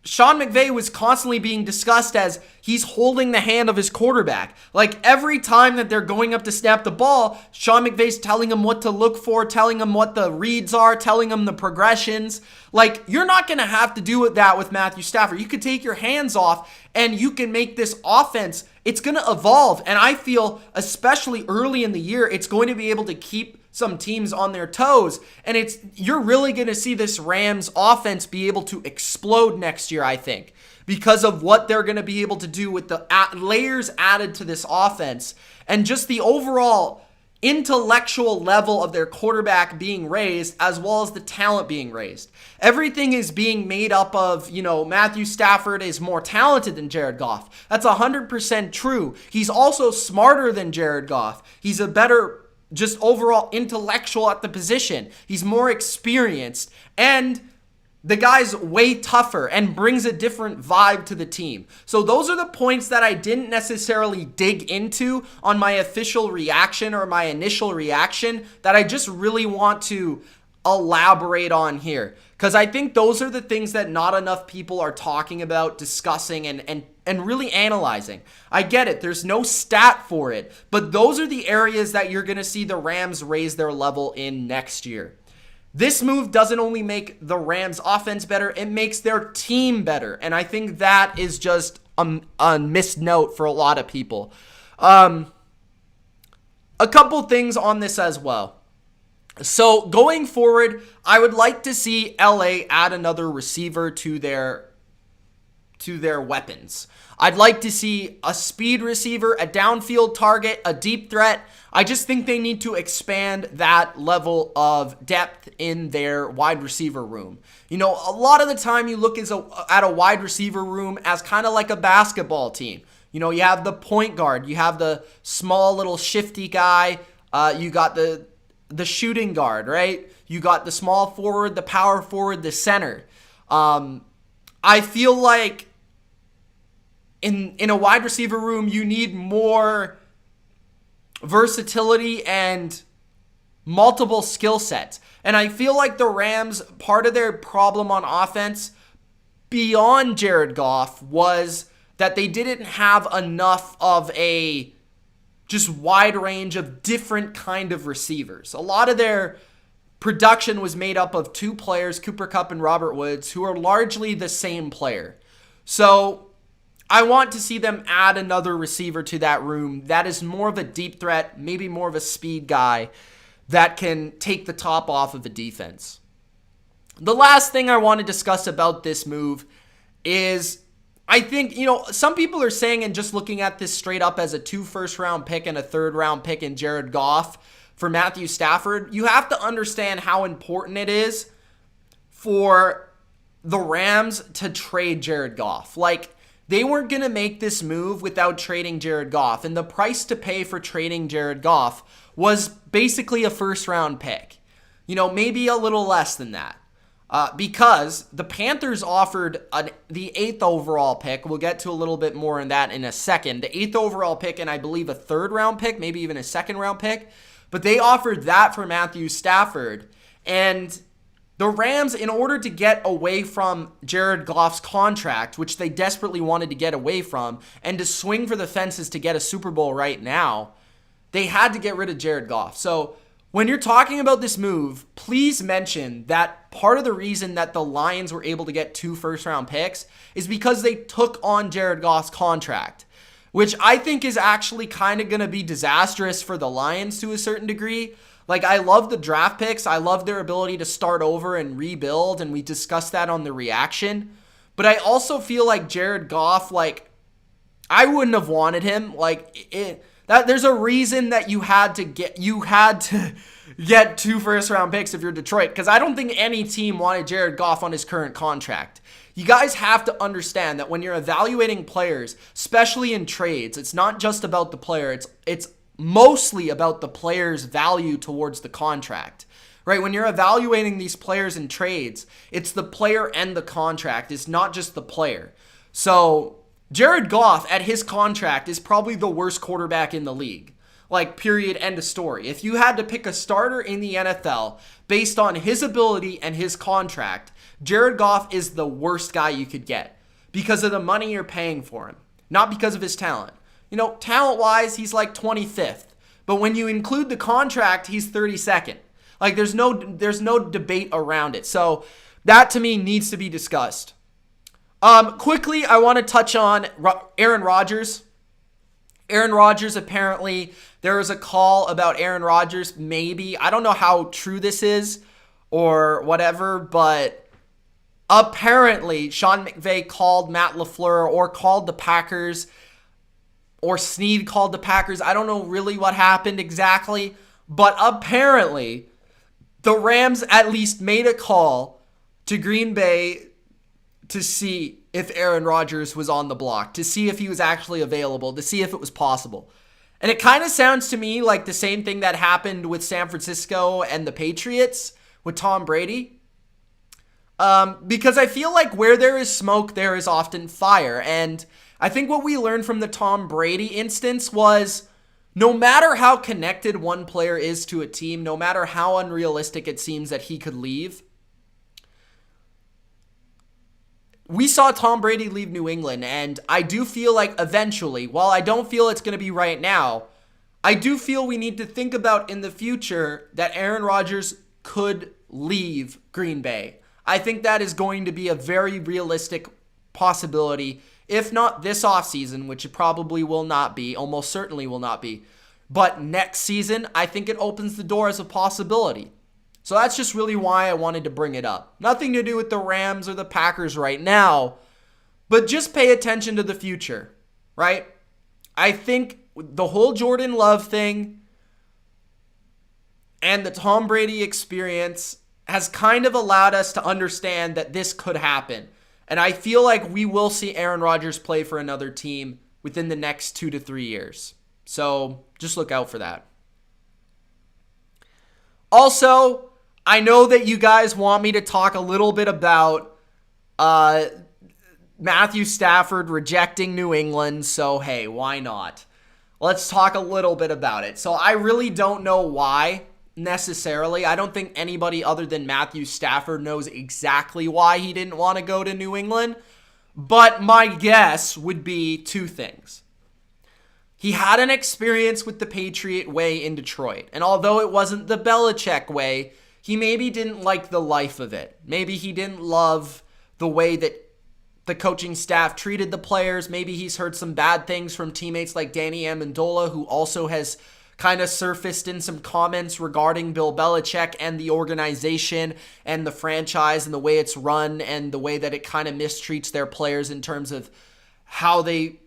S1: Sean McVay was constantly being discussed as he's holding the hand of his quarterback. Like, every time that they're going up to snap the ball, Sean McVay's telling him what to look for, telling him what the reads are, telling him the progressions. Like, you're not going to have to do that with Matthew Stafford. You could take your hands off and you can make this offense, it's going to evolve. And I feel, especially early in the year, it's going to be able to keep some teams on their toes, and you're really going to see this Rams offense be able to explode next year, I think, because of what they're going to be able to do with the layers added to this offense and just the overall intellectual level of their quarterback being raised as well as the talent being raised. Everything is being made up of, Matthew Stafford is more talented than Jared Goff. That's 100% true. He's also smarter than Jared Goff. He's a better just overall intellectual at the position. He's more experienced, and the guy's way tougher and brings a different vibe to the team. So those are the points that I didn't necessarily dig into on my official reaction or my initial reaction that I just really want to elaborate on here, because I think those are the things that not enough people are talking about, discussing, and really analyzing. I get it. There's no stat for it, but those are the areas that you're going to see the Rams raise their level in next year. This move doesn't only make the Rams offense better, it makes their team better. And I think that is just a missed note for a lot of people. A couple things on this as well. So going forward, I would like to see LA add another receiver to their to their weapons. I'd like to see a speed receiver, a downfield target, a deep threat. I just think they need to expand that level of depth in their wide receiver room. You know, a lot of the time you look at a wide receiver room as kind of like a basketball team. You know, you have the point guard, you have the small little shifty guy, you got the shooting guard, right? You got the small forward, the power forward, the center. I feel like in a wide receiver room, you need more versatility and multiple skill sets. And I feel like the Rams, part of their problem on offense beyond Jared Goff was that they didn't have enough of a just wide range of different kind of receivers. A lot of their production was made up of two players, Cooper Kupp and Robert Woods, who are largely the same player. So I want to see them add another receiver to that room that is more of a deep threat, maybe more of a speed guy that can take the top off of the defense. The last thing I want to discuss about this move is I think, you know, some people are saying, and just looking at this straight up as a 2 first-round pick and a 3rd-round pick in Jared Goff for Matthew Stafford, you have to understand how important it is for the Rams to trade Jared Goff. Like, they weren't going to make this move without trading Jared Goff, and the price to pay for trading Jared Goff was basically a 1st-round pick. You know, maybe a little less than that. Because the Panthers offered the 8th overall pick. We'll get to a little bit more in that in a second. The 8th overall pick and I believe a 3rd-round pick, maybe even a 2nd-round pick. But they offered that for Matthew Stafford. And the Rams, in order to get away from Jared Goff's contract, which they desperately wanted to get away from, and to swing for the fences to get a Super Bowl right now, they had to get rid of Jared Goff. So when you're talking about this move, please mention that part of the reason that the Lions were able to get 2 first-round picks is because they took on Jared Goff's contract, which I think is actually kind of going to be disastrous for the Lions to a certain degree. Like, I love the draft picks. I love their ability to start over and rebuild, and we discussed that on the reaction. But I also feel like Jared Goff, like, I wouldn't have wanted him. Like, there's a reason that you had to get 2 first-round picks if you're Detroit, because I don't think any team wanted Jared Goff on his current contract. You guys have to understand that when you're evaluating players, especially in trades, it's not just about the player. It's mostly about the player's value towards the contract, right? When you're evaluating these players in trades, it's the player and the contract. It's not just the player. So Jared Goff at his contract is probably the worst quarterback in the league. Like, period, end of story. If you had to pick a starter in the NFL based on his ability and his contract, Jared Goff is the worst guy you could get because of the money you're paying for him, not because of his talent. You know, talent-wise, he's like 25th. But when you include the contract, he's 32nd. Like, there's no debate around it. So that, to me, needs to be discussed. Quickly, I want to touch on Aaron Rodgers. Aaron Rodgers, apparently, there was a call about Aaron Rodgers, maybe. I don't know how true this is or whatever, but apparently Sean McVay called Matt LaFleur or called the Packers, or Snead called the Packers. I don't know really what happened exactly, but apparently the Rams at least made a call to Green Bay to see if Aaron Rodgers was on the block, to see if he was actually available, to see if it was possible. And it kind of sounds to me like the same thing that happened with San Francisco and the Patriots with Tom Brady. Because I feel like where there is smoke, there is often fire. And I think what we learned from the Tom Brady instance was no matter how connected one player is to a team, no matter how unrealistic it seems that he could leave, we saw Tom Brady leave New England, and I do feel like eventually, while I don't feel it's going to be right now, I do feel we need to think about in the future that Aaron Rodgers could leave Green Bay. I think that is going to be a very realistic possibility, if not this offseason, which it probably will not be, almost certainly will not be, but next season, I think it opens the door as a possibility. So that's just really why I wanted to bring it up. Nothing to do with the Rams or the Packers right now, But just pay attention to the future, right? I think the whole Jordan Love thing and the Tom Brady experience has kind of allowed us to understand that this could happen. And I feel like we will see Aaron Rodgers play for another team within the next 2 to 3 years. So just look out for that. Also, I know that you guys want me to talk a little bit about Matthew Stafford rejecting New England. So, hey, why not? Let's talk a little bit about it. So I really don't know why necessarily. I don't think anybody other than Matthew Stafford knows exactly why he didn't want to go to New England. But my guess would be two things. He had an experience with the Patriot way in Detroit. And although it wasn't the Belichick way, he maybe didn't like the life of it. Maybe he didn't love the way that the coaching staff treated the players. Maybe he's heard some bad things from teammates like Danny Amendola, who also has kind of surfaced in some comments regarding Bill Belichick and the organization and the franchise and the way it's run and the way that it kind of mistreats their players in terms of how they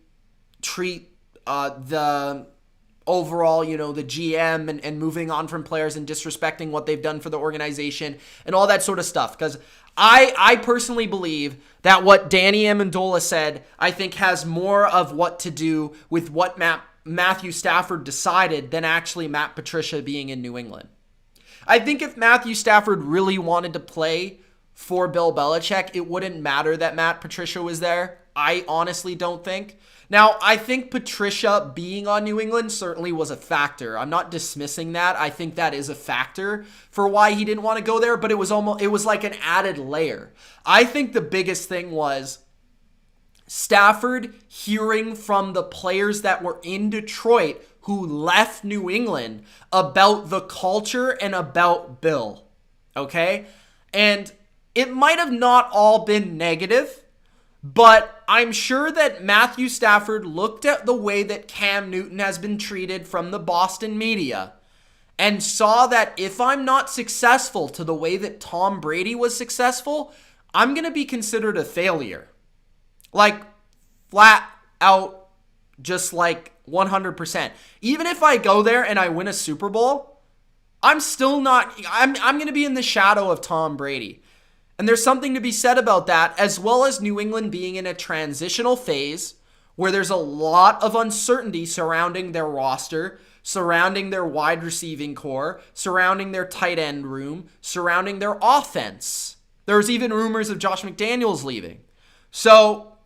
S1: treat the overall, the GM and moving on from players and disrespecting what they've done for the organization and all that sort of stuff. Because I personally believe that what Danny Amendola said, I think has more of what to do with what Matthew Stafford decided than actually Matt Patricia being in New England. I think if Matthew Stafford really wanted to play for Bill Belichick, it wouldn't matter that Matt Patricia was there. I honestly don't think. Now, I think Patricia being on New England certainly was a factor. I'm not dismissing that. I think that is a factor for why he didn't want to go there, but it was like an added layer. I think the biggest thing was Stafford hearing from the players that were in Detroit who left New England about the culture and about Bill. Okay? And it might have not all been negative, but I'm sure that Matthew Stafford looked at the way that Cam Newton has been treated from the Boston media and saw that if I'm not successful to the way that Tom Brady was successful, I'm going to be considered a failure. Like, flat out, just like 100%. Even if I go there and I win a Super Bowl, I'm going to be in the shadow of Tom Brady. And there's something to be said about that, as well as New England being in a transitional phase where there's a lot of uncertainty surrounding their roster, surrounding their wide receiving core, surrounding their tight end room, surrounding their offense. There's even rumors of Josh McDaniels leaving. So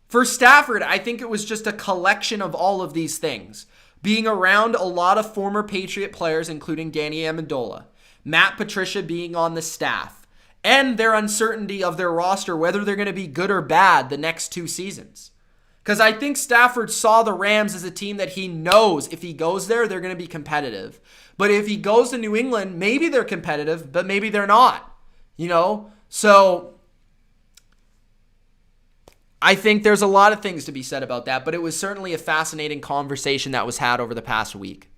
S1: for Stafford, I think it was just a collection of all of these things. Being around a lot of former Patriot players, including Danny Amendola, Matt Patricia being on the staff, and their uncertainty of their roster, whether they're going to be good or bad the next 2 seasons. Because I think Stafford saw the Rams as a team that he knows if he goes there, they're going to be competitive. But if he goes to New England, maybe they're competitive, but maybe they're not. So I think there's a lot of things to be said about that, but it was certainly a fascinating conversation that was had over the past week.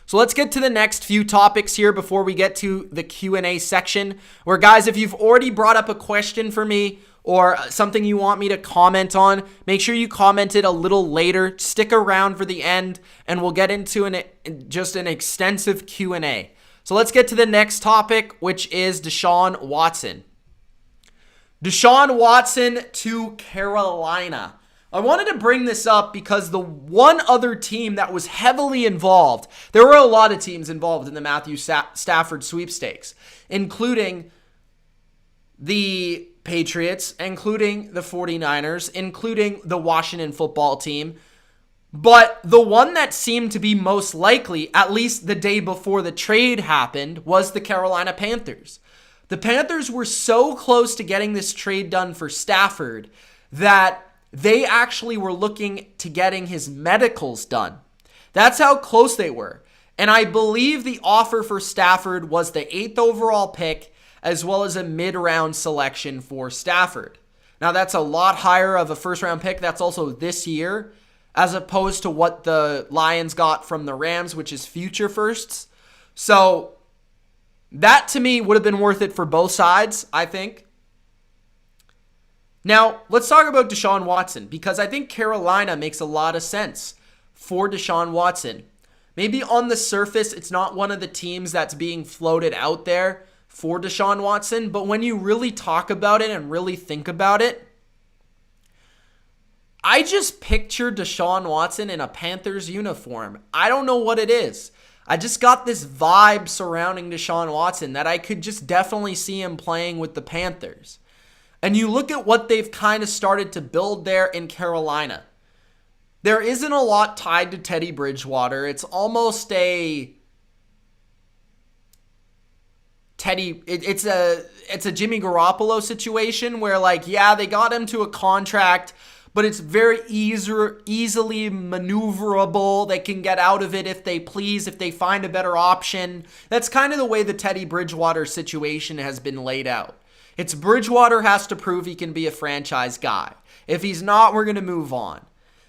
S1: So let's get to the next few topics here before we get to the Q&A section, where, guys, if you've already brought up a question for me or something you want me to comment on, make sure you comment it a little later. Stick around for the end, and we'll get into an extensive Q&A. So let's get to the next topic, which is Deshaun Watson. Deshaun Watson to Carolina. I wanted to bring this up because the one other team that was heavily involved, there were a lot of teams involved in the Matthew Stafford sweepstakes, including the Patriots, including the 49ers, including the Washington football team. But the one that seemed to be most likely, at least the day before the trade happened, was the Carolina Panthers. The Panthers were so close to getting this trade done for Stafford that they actually were looking to getting his medicals done. That's how close they were. And I believe the offer for Stafford was the 8th overall pick, as well as a mid-round selection for Stafford. Now, that's a lot higher of a first-round pick. That's also this year, as opposed to what the Lions got from the Rams, which is future firsts. So that, to me, would have been worth it for both sides, I think. Now, let's talk about Deshaun Watson, because I think Carolina makes a lot of sense for Deshaun Watson. Maybe on the surface, it's not one of the teams that's being floated out there for Deshaun Watson, but when you really talk about it and really think about it, I just picture Deshaun Watson in a Panthers uniform. I don't know what it is. I just got this vibe surrounding Deshaun Watson that I could just definitely see him playing with the Panthers. And you look at what they've kind of started to build there in Carolina. There isn't a lot tied to Teddy Bridgewater. It's almost a it's a Jimmy Garoppolo situation where, like, yeah, they got him to a contract, but it's very easily maneuverable. They can get out of it if they please, if they find a better option. That's kind of the way the Teddy Bridgewater situation has been laid out. It's Bridgewater has to prove he can be a franchise guy. If he's not, we're going to move on.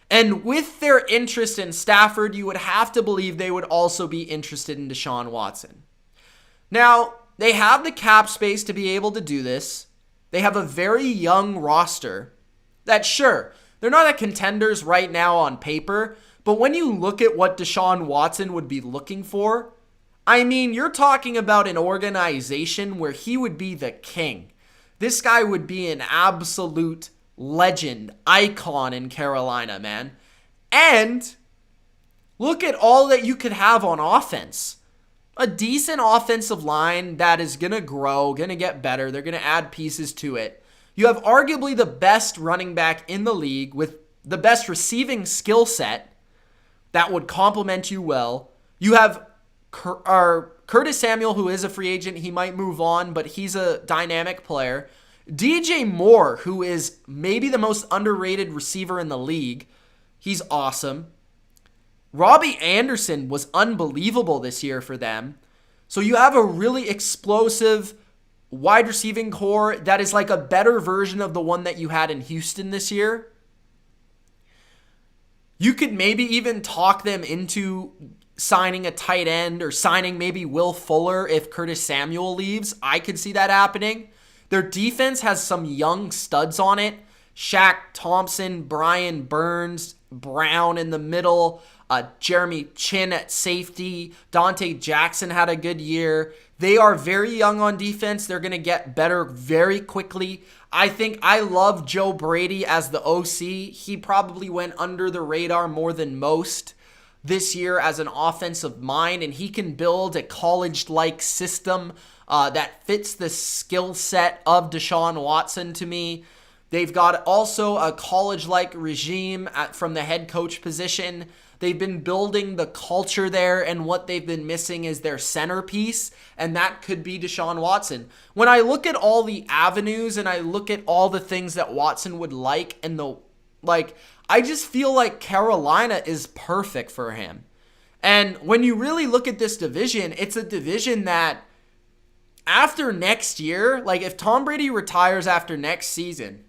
S1: And with their interest in Stafford, you would have to believe they would also be interested in Deshaun Watson. Now, they have the cap space to be able to do this. They have a very young roster that, sure, they're not a contenders right now on paper, but when you look at what Deshaun Watson would be looking for, I mean, you're talking about an organization where he would be the king. This guy would be an absolute legend, icon in Carolina, man. And look at all that you could have on offense. A decent offensive line that is going to grow, going to get better. They're going to add pieces to it. You have arguably the best running back in the league with the best receiving skill set that would complement you well. You have Curtis Samuel, who is a free agent. He might move on, but he's a dynamic player. DJ Moore, who is maybe the most underrated receiver in the league. He's awesome. Robbie Anderson was unbelievable this year for them. So you have a really explosive wide receiving core that is like a better version of the one that you had in Houston this year. You could maybe even talk them into signing a tight end or signing maybe Will Fuller if Curtis Samuel leaves. I could see that happening. Their defense has some young studs on it. Shaq Thompson, Brian Burns, Brown in the middle, Jeremy Chin at safety. Dante Jackson had a good year. They are very young on defense. They're going to get better very quickly. I love Joe Brady as the OC. He probably went under the radar more than most this year as an offensive mind, and he can build a college-like system that fits the skill set of Deshaun Watson to me. They've got also a college-like regime from the head coach position. They've been building the culture there, and what they've been missing is their centerpiece, and that could be Deshaun Watson. When I look at all the avenues and I look at all the things that Watson would like, I just feel like Carolina is perfect for him. And when you really look at this division, it's a division that after next year, like if Tom Brady retires after next season,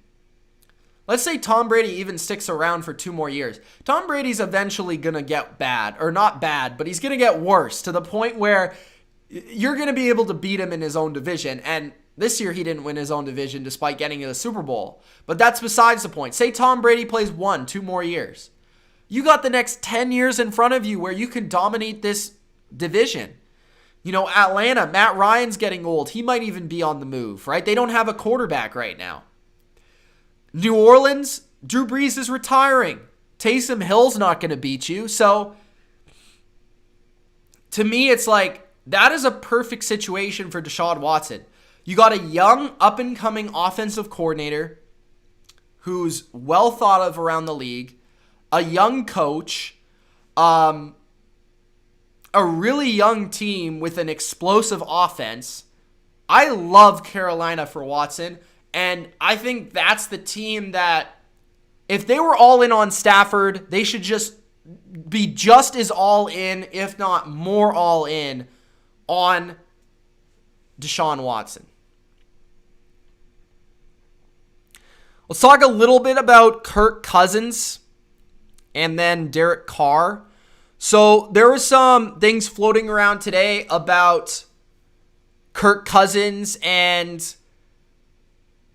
S1: let's say Tom Brady even sticks around for 2 more years. Tom Brady's eventually going to get bad, or not bad, but he's going to get worse to the point where you're going to be able to beat him in his own division. And this year he didn't win his own division despite getting to the Super Bowl. But that's besides the point. Say Tom Brady plays 2 more years. You got the next 10 years in front of you where you can dominate this division. You know, Atlanta, Matt Ryan's getting old. He might even be on the move, right? They don't have a quarterback right now. New Orleans, Drew Brees is retiring. Taysom Hill's not going to beat you. So, to me, it's like, that is a perfect situation for Deshaun Watson. You got a young, up-and-coming offensive coordinator who's well thought of around the league, a young coach, a really young team with an explosive offense. I love Carolina for Watson. And I think that's the team that, if they were all in on Stafford, they should just be just as all in, if not more all in, on Deshaun Watson. Let's talk a little bit about Kirk Cousins and then Derek Carr. So there were some things floating around today about Kirk Cousins and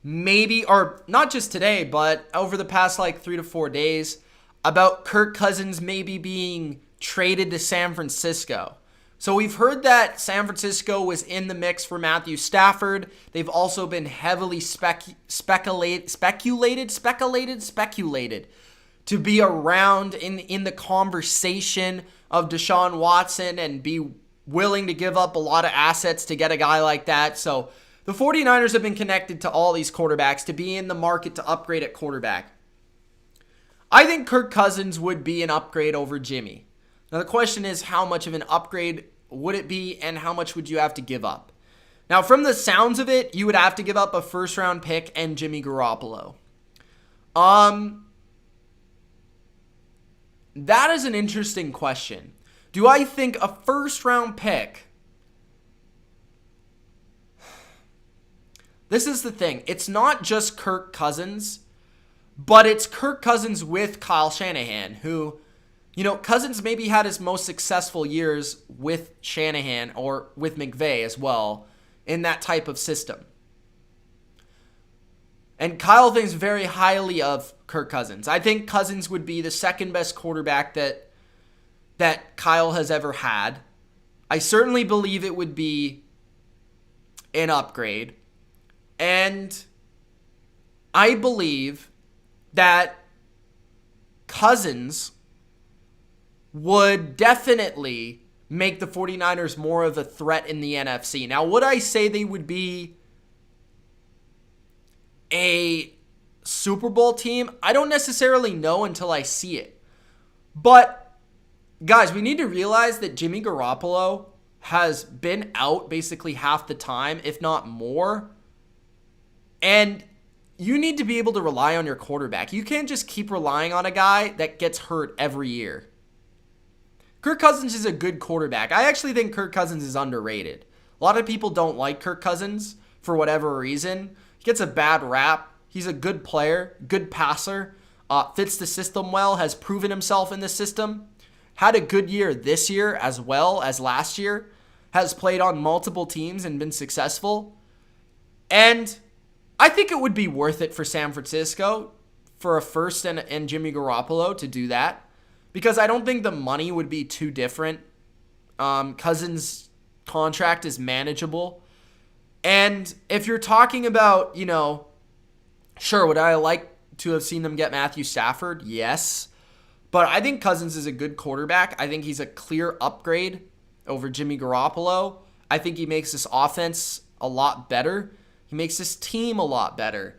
S1: maybe, or not just today, but over the past like 3 to 4 days, about Kirk Cousins maybe being traded to San Francisco. So we've heard that San Francisco was in the mix for Matthew Stafford. They've also been heavily speculated to be around in the conversation of Deshaun Watson and be willing to give up a lot of assets to get a guy like that. So the 49ers have been connected to all these quarterbacks to be in the market to upgrade at quarterback. I think Kirk Cousins would be an upgrade over Jimmy. Now the question is, how much of an upgrade would it be and how much would you have to give up? Now from the sounds of it, you would have to give up a first round pick and Jimmy Garoppolo. That is an interesting question. Do I think a first round pick? This is the thing. It's not just Kirk Cousins, but it's Kirk Cousins with Kyle Shanahan, who, Cousins maybe had his most successful years with Shanahan or with McVay as well in that type of system. And Kyle thinks very highly of Kirk Cousins. I think Cousins would be the second best quarterback that Kyle has ever had. I certainly believe it would be an upgrade. And I believe that Cousins would definitely make the 49ers more of a threat in the NFC. Now, would I say they would be a Super Bowl team? I don't necessarily know until I see it. But, guys, we need to realize that Jimmy Garoppolo has been out basically half the time, if not more. And you need to be able to rely on your quarterback. You can't just keep relying on a guy that gets hurt every year. Kirk Cousins is a good quarterback. I actually think Kirk Cousins is underrated. A lot of people don't like Kirk Cousins for whatever reason. He gets a bad rap. He's a good player, good passer, fits the system well, has proven himself in the system. Had a good year this year as well as last year. Has played on multiple teams and been successful. And I think it would be worth it for San Francisco for a first and Jimmy Garoppolo to do that. Because I don't think the money would be too different. Cousins' contract is manageable. And if you're talking about, sure, would I like to have seen them get Matthew Stafford? Yes. But I think Cousins is a good quarterback. I think he's a clear upgrade over Jimmy Garoppolo. I think he makes this offense a lot better. He makes this team a lot better.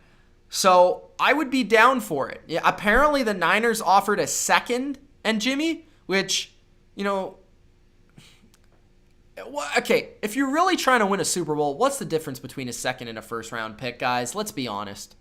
S1: So I would be down for it. Yeah, apparently the Niners offered a second and Jimmy, which, okay, if you're really trying to win a Super Bowl, what's the difference between a second and a first round pick, guys? Let's be honest.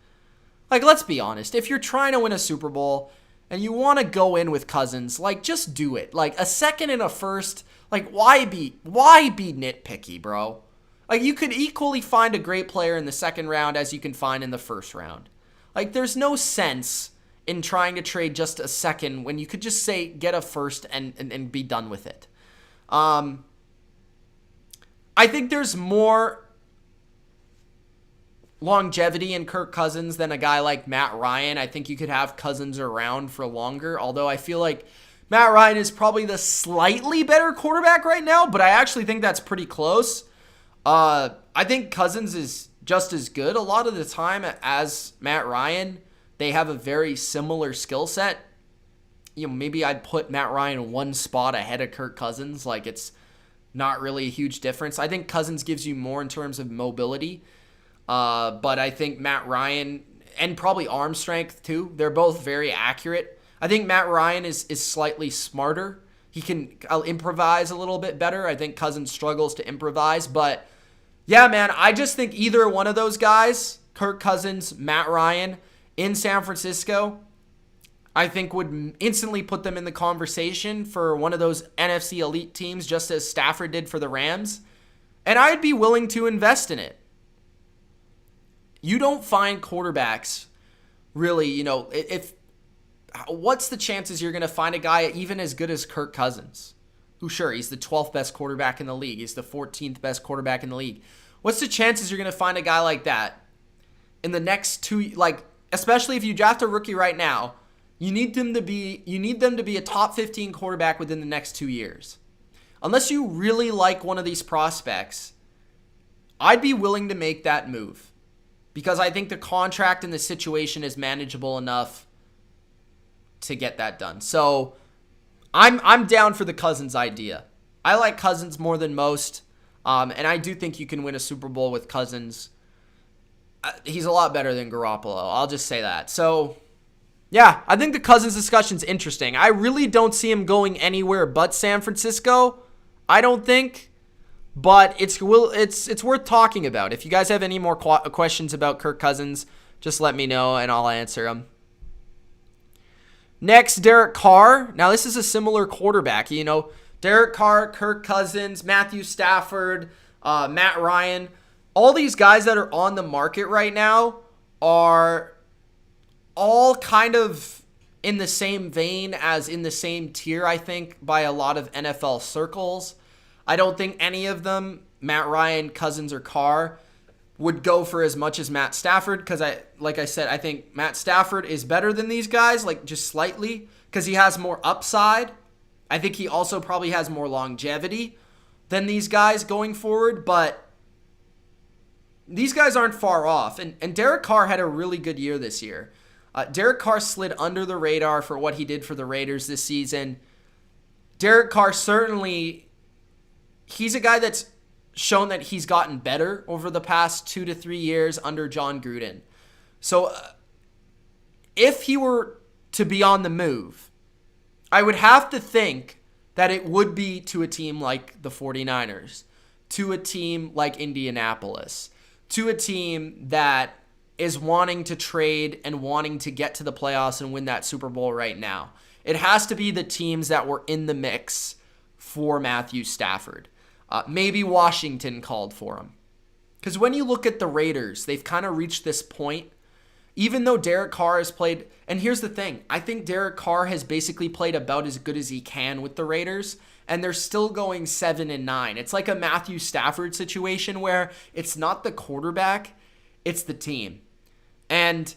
S1: Let's be honest. If you're trying to win a Super Bowl and you want to go in with Cousins, just do it. A second and a first, why be nitpicky, bro? You could equally find a great player in the second round as you can find in the first round. There's no sense in trying to trade just a second when you could just say get a first and be done with it. I think there's more longevity in Kirk Cousins than a guy like Matt Ryan. I think you could have Cousins around for longer, although I feel like Matt Ryan is probably the slightly better quarterback right now, but I actually think that's pretty close. I think Cousins is just as good a lot of the time as Matt Ryan. They have a very similar skill set. Maybe I'd put Matt Ryan one spot ahead of Kirk Cousins. It's not really a huge difference. I think Cousins gives you more in terms of mobility. But I think Matt Ryan, and probably arm strength too, they're both very accurate. I think Matt Ryan is slightly smarter. He can improvise a little bit better. I think Cousins struggles to improvise. But yeah, man, I just think either one of those guys, Kirk Cousins, Matt Ryan, in San Francisco, I think would instantly put them in the conversation for one of those NFC elite teams, just as Stafford did for the Rams. And I'd be willing to invest in it. You don't find quarterbacks really, what's the chances you're going to find a guy even as good as Kirk Cousins? Who, sure, he's the 12th best quarterback in the league. He's the 14th best quarterback in the league. What's the chances you're going to find a guy like that in the next especially if you draft a rookie right now, you need them to be a top 15 quarterback within the next 2 years. Unless you really like one of these prospects, I'd be willing to make that move because I think the contract and the situation is manageable enough to get that done. So I'm down for the Cousins idea. I like Cousins more than most, and I do think you can win a Super Bowl with Cousins. He's a lot better than Garoppolo. I'll just say that. So, yeah, I think the Cousins discussion's interesting. I really don't see him going anywhere but San Francisco. I don't think, but it's worth talking about. If you guys have any more questions about Kirk Cousins, just let me know and I'll answer them. Next, Derek Carr. Now, this is a similar quarterback. Derek Carr, Kirk Cousins, Matthew Stafford, Matt Ryan. All these guys that are on the market right now are all kind of in the same vein as in the same tier, I think, by a lot of NFL circles. I don't think any of them, Matt Ryan, Cousins, or Carr, would go for as much as Matt Stafford because, like I said, I think Matt Stafford is better than these guys, just slightly, because he has more upside. I think he also probably has more longevity than these guys going forward, but these guys aren't far off. And Derek Carr had a really good year this year. Derek Carr slid under the radar for what he did for the Raiders this season. Derek Carr certainly, he's a guy that's shown that he's gotten better over the past 2 to 3 years under John Gruden. So if he were to be on the move, I would have to think that it would be to a team like the 49ers, to a team like Indianapolis, to a team that is wanting to trade and wanting to get to the playoffs and win that Super Bowl right now. It has to be the teams that were in the mix for Matthew Stafford. Maybe Washington called for him. Because when you look at the Raiders, they've kind of reached this point. Even though Derek Carr has played, and here's the thing, I think Derek Carr has basically played about as good as he can with the Raiders, and they're still going 7-9. It's like a Matthew Stafford situation where it's not the quarterback, it's the team. And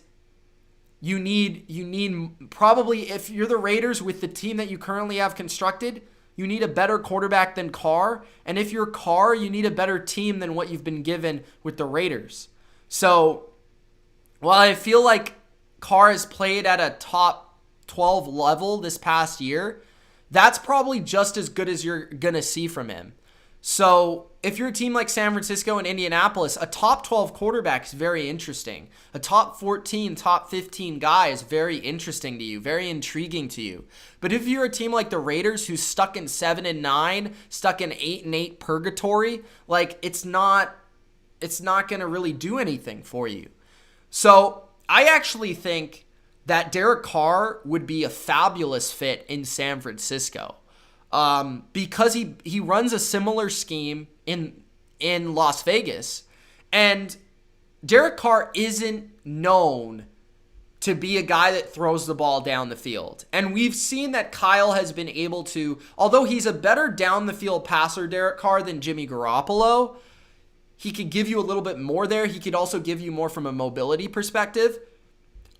S1: you need probably, if you're the Raiders with the team that you currently have constructed, you need a better quarterback than Carr. And if you're Carr, you need a better team than what you've been given with the Raiders. So, while I feel like Carr has played at a top 12 level this past year, that's probably just as good as you're going to see from him. So, if you're a team like San Francisco and Indianapolis, a top 12 quarterback is very interesting. A top 14, top 15 guy is very interesting to you, very intriguing to you. But if you're a team like the Raiders who's stuck in 7-9, stuck in 8-8 purgatory, it's not going to really do anything for you. So, I actually think that Derek Carr would be a fabulous fit in San Francisco. Because he runs a similar scheme in Las Vegas, and Derek Carr isn't known to be a guy that throws the ball down the field. And we've seen that Kyle has been able to, although he's a better down the field passer, Derek Carr, than Jimmy Garoppolo, he could give you a little bit more there. He could also give you more from a mobility perspective.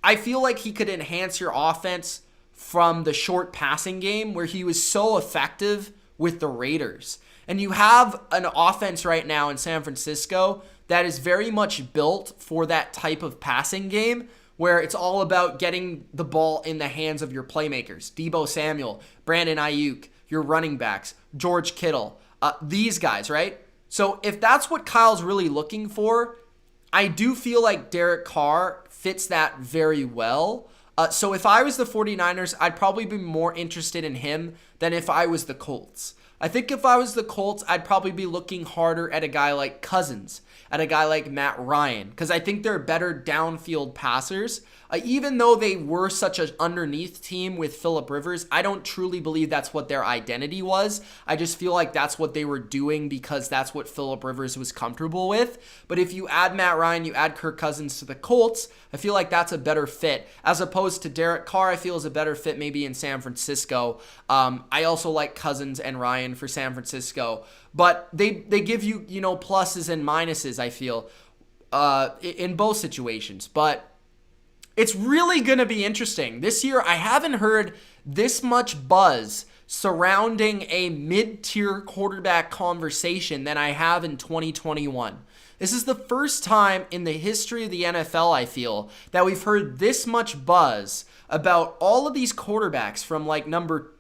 S1: I feel like he could enhance your offense from the short passing game where he was so effective with the Raiders. And you have an offense right now in San Francisco that is very much built for that type of passing game where it's all about getting the ball in the hands of your playmakers. Deebo Samuel, Brandon Ayuk, your running backs, George Kittle, these guys, right? So if that's what Kyle's really looking for, I do feel like Derek Carr fits that very well. So if I was the 49ers, I'd probably be more interested in him than if I was the Colts. I think if I was the Colts, I'd probably be looking harder at a guy like Cousins, at a guy like Matt Ryan, because I think they're better downfield passers. Even though they were such an underneath team with Phillip Rivers, I don't truly believe that's what their identity was. I just feel like that's what they were doing because that's what Phillip Rivers was comfortable with. But if you add Matt Ryan, you add Kirk Cousins to the Colts, I feel like that's a better fit. As opposed to Derek Carr, I feel is a better fit maybe in San Francisco. I also like Cousins and Ryan for San Francisco. But they give you, pluses and minuses, I feel. in both situations. But it's really going to be interesting. This year, I haven't heard this much buzz surrounding a mid-tier quarterback conversation than I have in 2021. This is the first time in the history of the NFL, I feel, that we've heard this much buzz about all of these quarterbacks from like number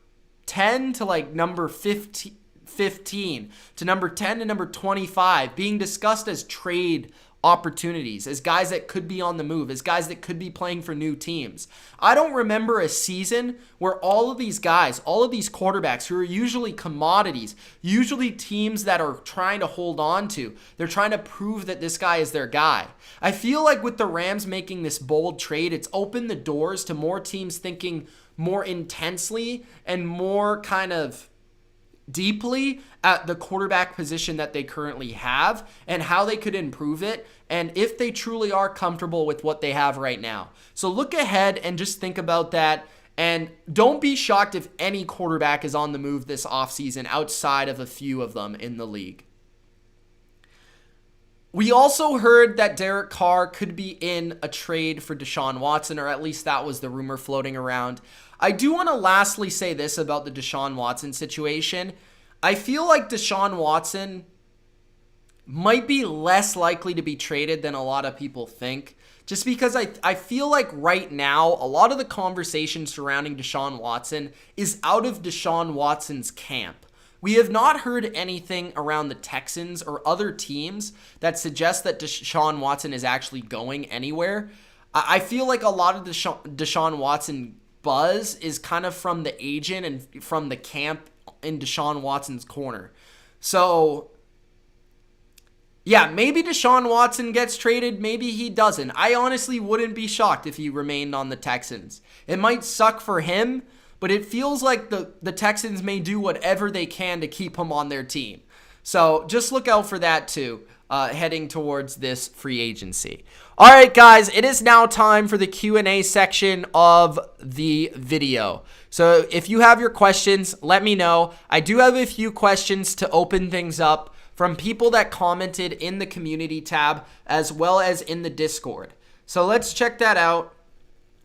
S1: 10 to like number 15 to number 10 to number 25 being discussed as trade opportunities, as guys that could be on the move, as guys that could be playing for new teams. I don't remember a season where all of these guys, all of these quarterbacks who are usually commodities, usually teams that are trying to hold on to, they're trying to prove that this guy is their guy. I feel like with the Rams making this bold trade, it's opened the doors to more teams thinking more intensely and more kind of deeply at the quarterback position that they currently have and how they could improve it, and if they truly are comfortable with what they have right now. So look ahead and just think about that, and don't be shocked if any quarterback is on the move this offseason outside of a few of them in the league. We also heard that Derek Carr could be in a trade for Deshaun Watson, or at least that was the rumor floating around. I do want to lastly say this about the Deshaun Watson situation. I feel like Deshaun Watson might be less likely to be traded than a lot of people think, just because I feel like right now a lot of the conversation surrounding Deshaun Watson is out of Deshaun Watson's camp. We have not heard anything around the Texans or other teams that suggest that Deshaun Watson is actually going anywhere. I feel like a lot of Deshaun Watson buzz is kind of from the agent and from the camp in Deshaun Watson's corner. So, yeah, maybe Deshaun Watson gets traded, maybe he doesn't. I honestly wouldn't be shocked if he remained on the Texans. It might suck for him, but it feels like the Texans may do whatever they can to keep him on their team. So just look out for that too, heading towards this free agency. All right, guys, it is now time for the Q&A section of the video. So if you have your questions, let me know. I do have a few questions to open things up from people that commented in the community tab as well as in the Discord. So let's check that out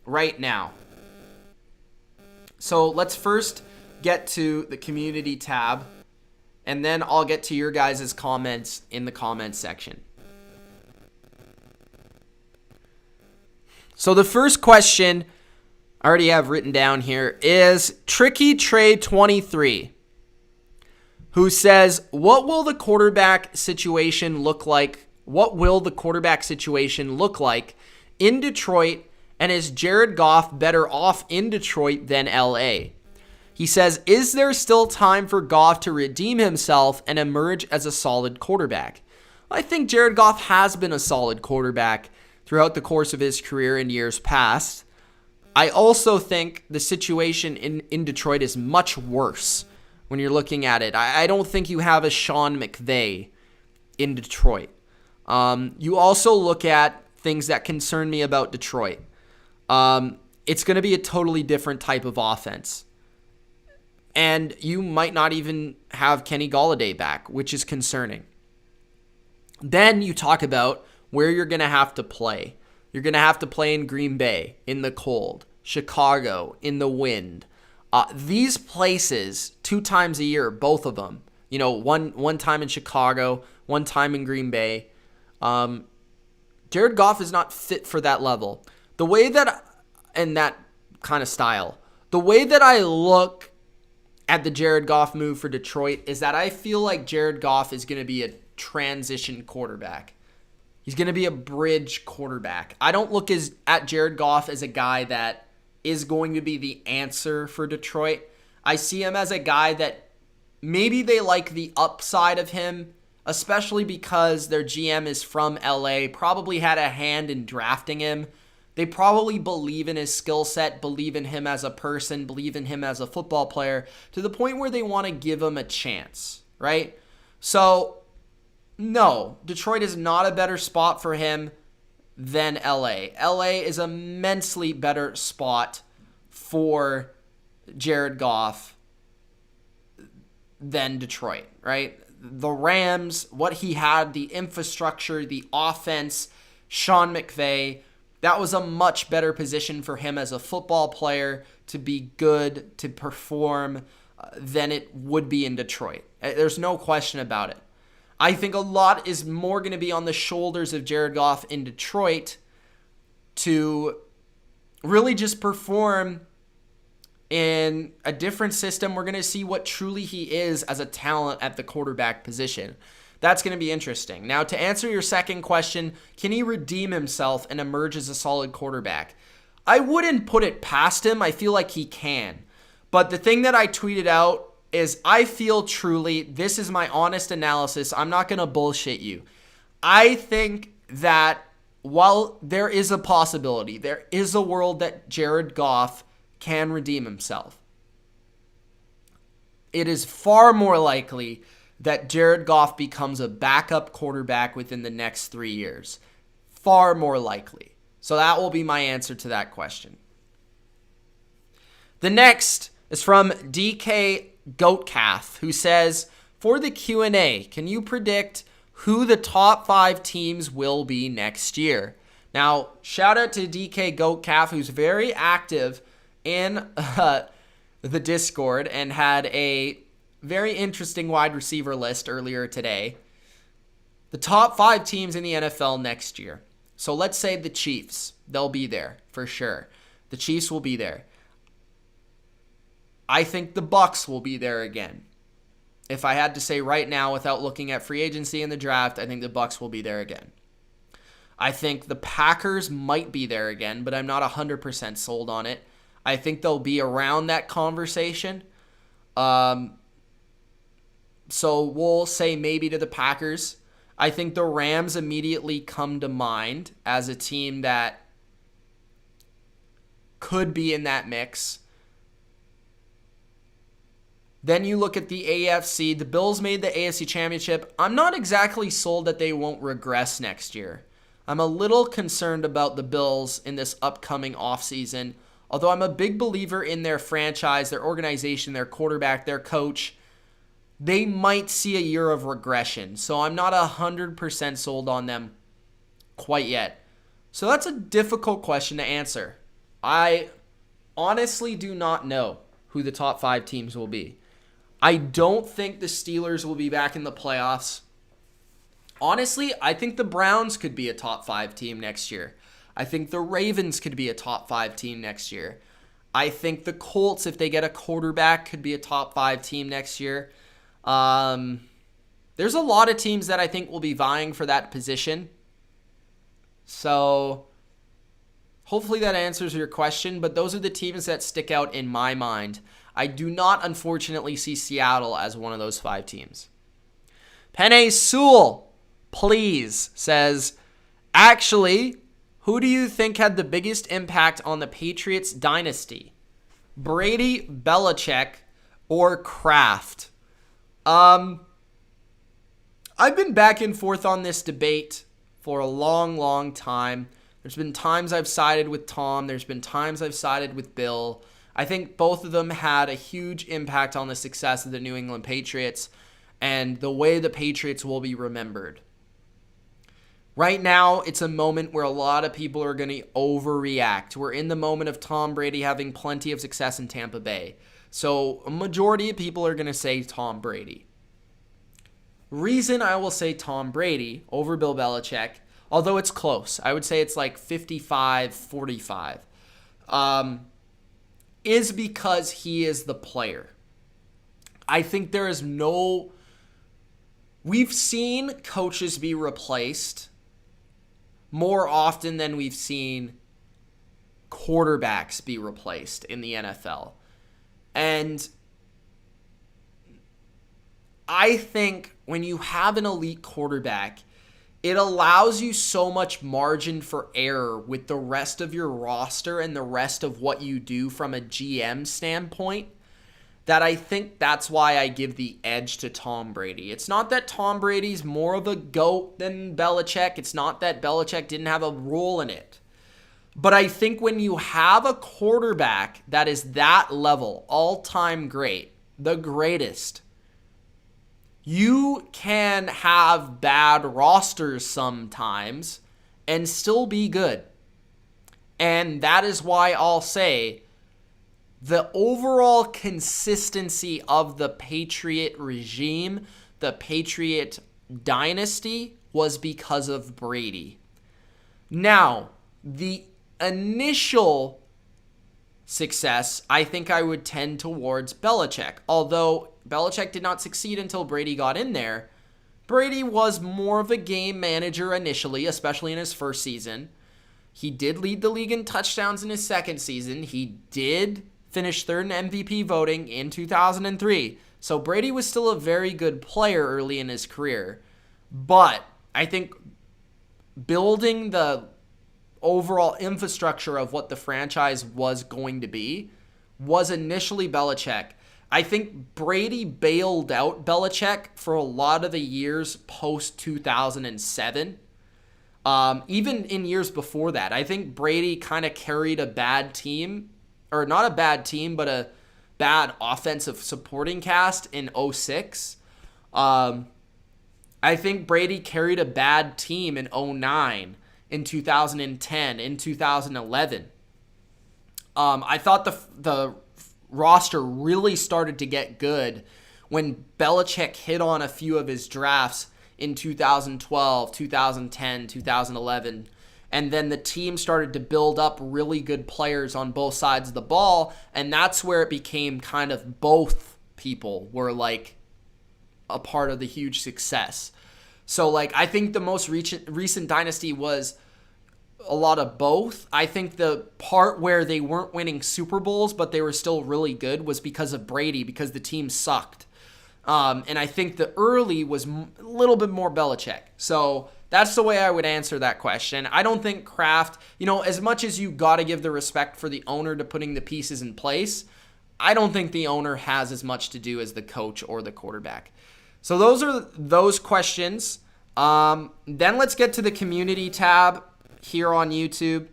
S1: right now. So let's first get to the community tab, and then I'll get to your guys' comments in the comments section. So the first question I already have written down here is Tricky Trade 23, who says, what will the quarterback situation look like? What will the quarterback situation look like in Detroit? And is Jared Goff better off in Detroit than LA? He says, is there still time for Goff to redeem himself and emerge as a solid quarterback? I think Jared Goff has been a solid quarterback throughout the course of his career in years past. I also think the situation in Detroit is much worse when you're looking at it. I don't think you have a Sean McVay in Detroit. You also look at things that concern me about Detroit. It's going to be a totally different type of offense. And you might not even have Kenny Golladay back, which is concerning. Then you talk about where you're going to have to play. You're going to have to play in Green Bay, in the cold, Chicago, in the wind. These places, 2 times a year, both of them, one time in Chicago, one time in Green Bay. Jared Goff is not fit for that level. The way that, and that kind of style, the way that I look at the Jared Goff move for Detroit is that I feel like Jared Goff is going to be a transition quarterback. He's going to be a bridge quarterback. I don't look at Jared Goff as a guy that is going to be the answer for Detroit. I see him as a guy that maybe they like the upside of him, especially because their GM is from LA, probably had a hand in drafting him. They probably believe in his skill set, believe in him as a person, believe in him as a football player, to the point where they want to give him a chance, right? So, no, Detroit is not a better spot for him than LA. LA is an immensely better spot for Jared Goff than Detroit, right? the Rams, what he had, the infrastructure, the offense, Sean McVay, that was a much better position for him as a football player to be good, to perform, than it would be in Detroit. There's no question about it. I think a lot is more going to be on the shoulders of Jared Goff in Detroit to really just perform in a different system. We're going to see what truly he is as a talent at the quarterback position. That's going to be interesting. Now, to answer your second question, can he redeem himself and emerge as a solid quarterback? I wouldn't put it past him. I feel like he can. But the thing that I tweeted out is I feel truly, this is my honest analysis, I'm not going to bullshit you. I think that while there is a possibility, there is a world that Jared Goff can redeem himself, it is far more likely that Jared Goff becomes a backup quarterback within the next 3 years. Far more likely. So that will be my answer to that question. The next is from DK Goatcalf, who says, for the Q&A, can you predict who the top 5 teams will be next year? Now, shout out to DK Goatcalf, who's very active in the Discord and had a very interesting wide receiver list earlier today. The top 5 teams in the NFL next year. So let's say the Chiefs. They'll be there for sure. The Chiefs will be there. I think the Bucs will be there again. If I had to say right now without looking at free agency in the draft, I think the Bucs will be there again. I think the Packers might be there again, but I'm not 100% sold on it. I think they'll be around that conversation. So we'll say maybe to the Packers. I think the Rams immediately come to mind as a team that could be in that mix. Then you look at the AFC. The Bills made the AFC Championship. I'm not exactly sold that they won't regress next year. I'm a little concerned about the Bills in this upcoming offseason. Although I'm a big believer in their franchise, their organization, their quarterback, their coach, they might see a year of regression. So I'm not 100% sold on them quite yet. So that's a difficult question to answer. I honestly do not know who the top 5 teams will be. I don't think the Steelers will be back in the playoffs. Honestly, I think the Browns could be a top 5 team next year. I think the Ravens could be a top 5 team next year. I think the Colts, if they get a quarterback, could be a top 5 team next year. There's a lot of teams that I think will be vying for that position. So hopefully that answers your question, but those are the teams that stick out in my mind. I do not, unfortunately, see Seattle as one of those 5 teams. Penny Sewell, please, says, actually, who do you think had the biggest impact on the Patriots dynasty? Brady, Belichick, or Kraft? I've been back and forth on this debate for a long, long time. There's been times I've sided with Tom. There's been times I've sided with Bill. I think both of them had a huge impact on the success of the New England Patriots and the way the Patriots will be remembered. Right now, it's a moment where a lot of people are going to overreact. We're in the moment of Tom Brady having plenty of success in Tampa Bay. So a majority of people are going to say Tom Brady. Reason I will say Tom Brady over Bill Belichick, although it's close, I would say it's like 55-45, is because he is the player. I think there is no... We've seen coaches be replaced more often than we've seen quarterbacks be replaced in the NFL. And I think when you have an elite quarterback, it allows you so much margin for error with the rest of your roster and the rest of what you do from a GM standpoint that I think that's why I give the edge to Tom Brady. It's not that Tom Brady's more of a GOAT than Belichick. It's not that Belichick didn't have a role in it. But I think when you have a quarterback that is that level, all-time great, the greatest, You can have bad rosters sometimes and still be good. And that is why I'll say the overall consistency of the Patriot regime, the Patriot dynasty, was because of Brady. Now, the initial success, I think I would tend towards Belichick. Although Belichick did not succeed until Brady got in there, Brady was more of a game manager initially, especially in his first season. He did lead the league in touchdowns in his second season. He did finish third in MVP voting in 2003. So Brady was still a very good player early in his career. But I think building the overall infrastructure of what the franchise was going to be was initially Belichick. I think Brady bailed out Belichick for a lot of the years post-2007. Even in years before that, I think Brady kind of carried a bad team, or not a bad team, but a bad offensive supporting cast in 2006. I think Brady carried a bad team in 2009, in 2010, in 2011. I thought the roster really started to get good when Belichick hit on a few of his drafts in 2012, 2010, 2011. And then the team started to build up really good players on both sides of the ball. And that's where it became kind of both people were like a part of the huge success. So like I think the most recent dynasty was a lot of both. I think the part where they weren't winning Super Bowls, but they were still really good was because of Brady, because the team sucked. And I think the early was a little bit more Belichick. So that's the way I would answer that question. I don't think Kraft, as much as you got to give the respect for the owner to putting the pieces in place, I don't think the owner has as much to do as the coach or the quarterback. So those are those questions. Then let's get to the community tab here on YouTube.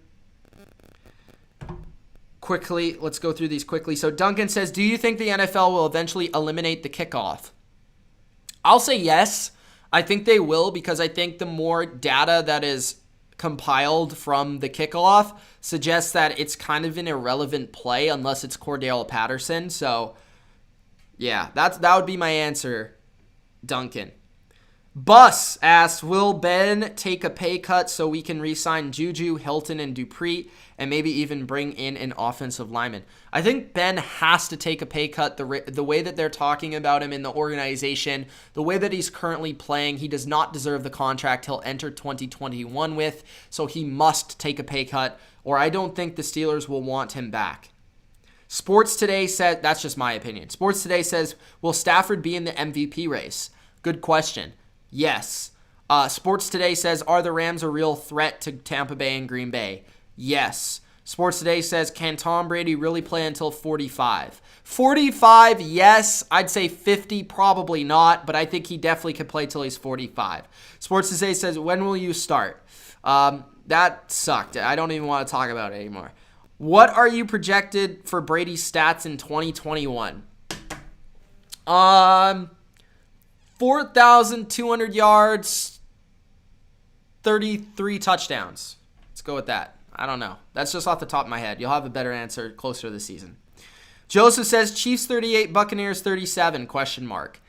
S1: Quickly, let's go through these quickly. So Duncan says, do you think the NFL will eventually eliminate the kickoff? I'll say yes. I think they will, because I think the more data that is compiled from the kickoff suggests that it's kind of an irrelevant play unless it's Cordell Patterson. So yeah, that would be my answer, Duncan. Bus asks, will Ben take a pay cut so we can re-sign Juju, Hilton, and Dupree, and maybe even bring in an offensive lineman? I think Ben has to take a pay cut. The way that they're talking about him in the organization, the way that he's currently playing, he does not deserve the contract he'll enter 2021 with, so he must take a pay cut, or I don't think the Steelers will want him back. Sports Today said, that's just my opinion. Sports Today says, will Stafford be in the MVP race? Good question. Yes. Sports Today says, are the Rams a real threat to Tampa Bay and Green Bay? Yes. Sports Today says, can Tom Brady really play until 45? 45, yes. I'd say 50, probably not, but I think he definitely could play till he's 45. Sports Today says, when will you start? That sucked. I don't even want to talk about it anymore. What are you projected for Brady's stats in 2021? 4,200 yards, 33 touchdowns. Let's go with that. I don't know. That's just off the top of my head. You'll have a better answer closer to the season. Joseph says Chiefs 38, Buccaneers 37, question mark.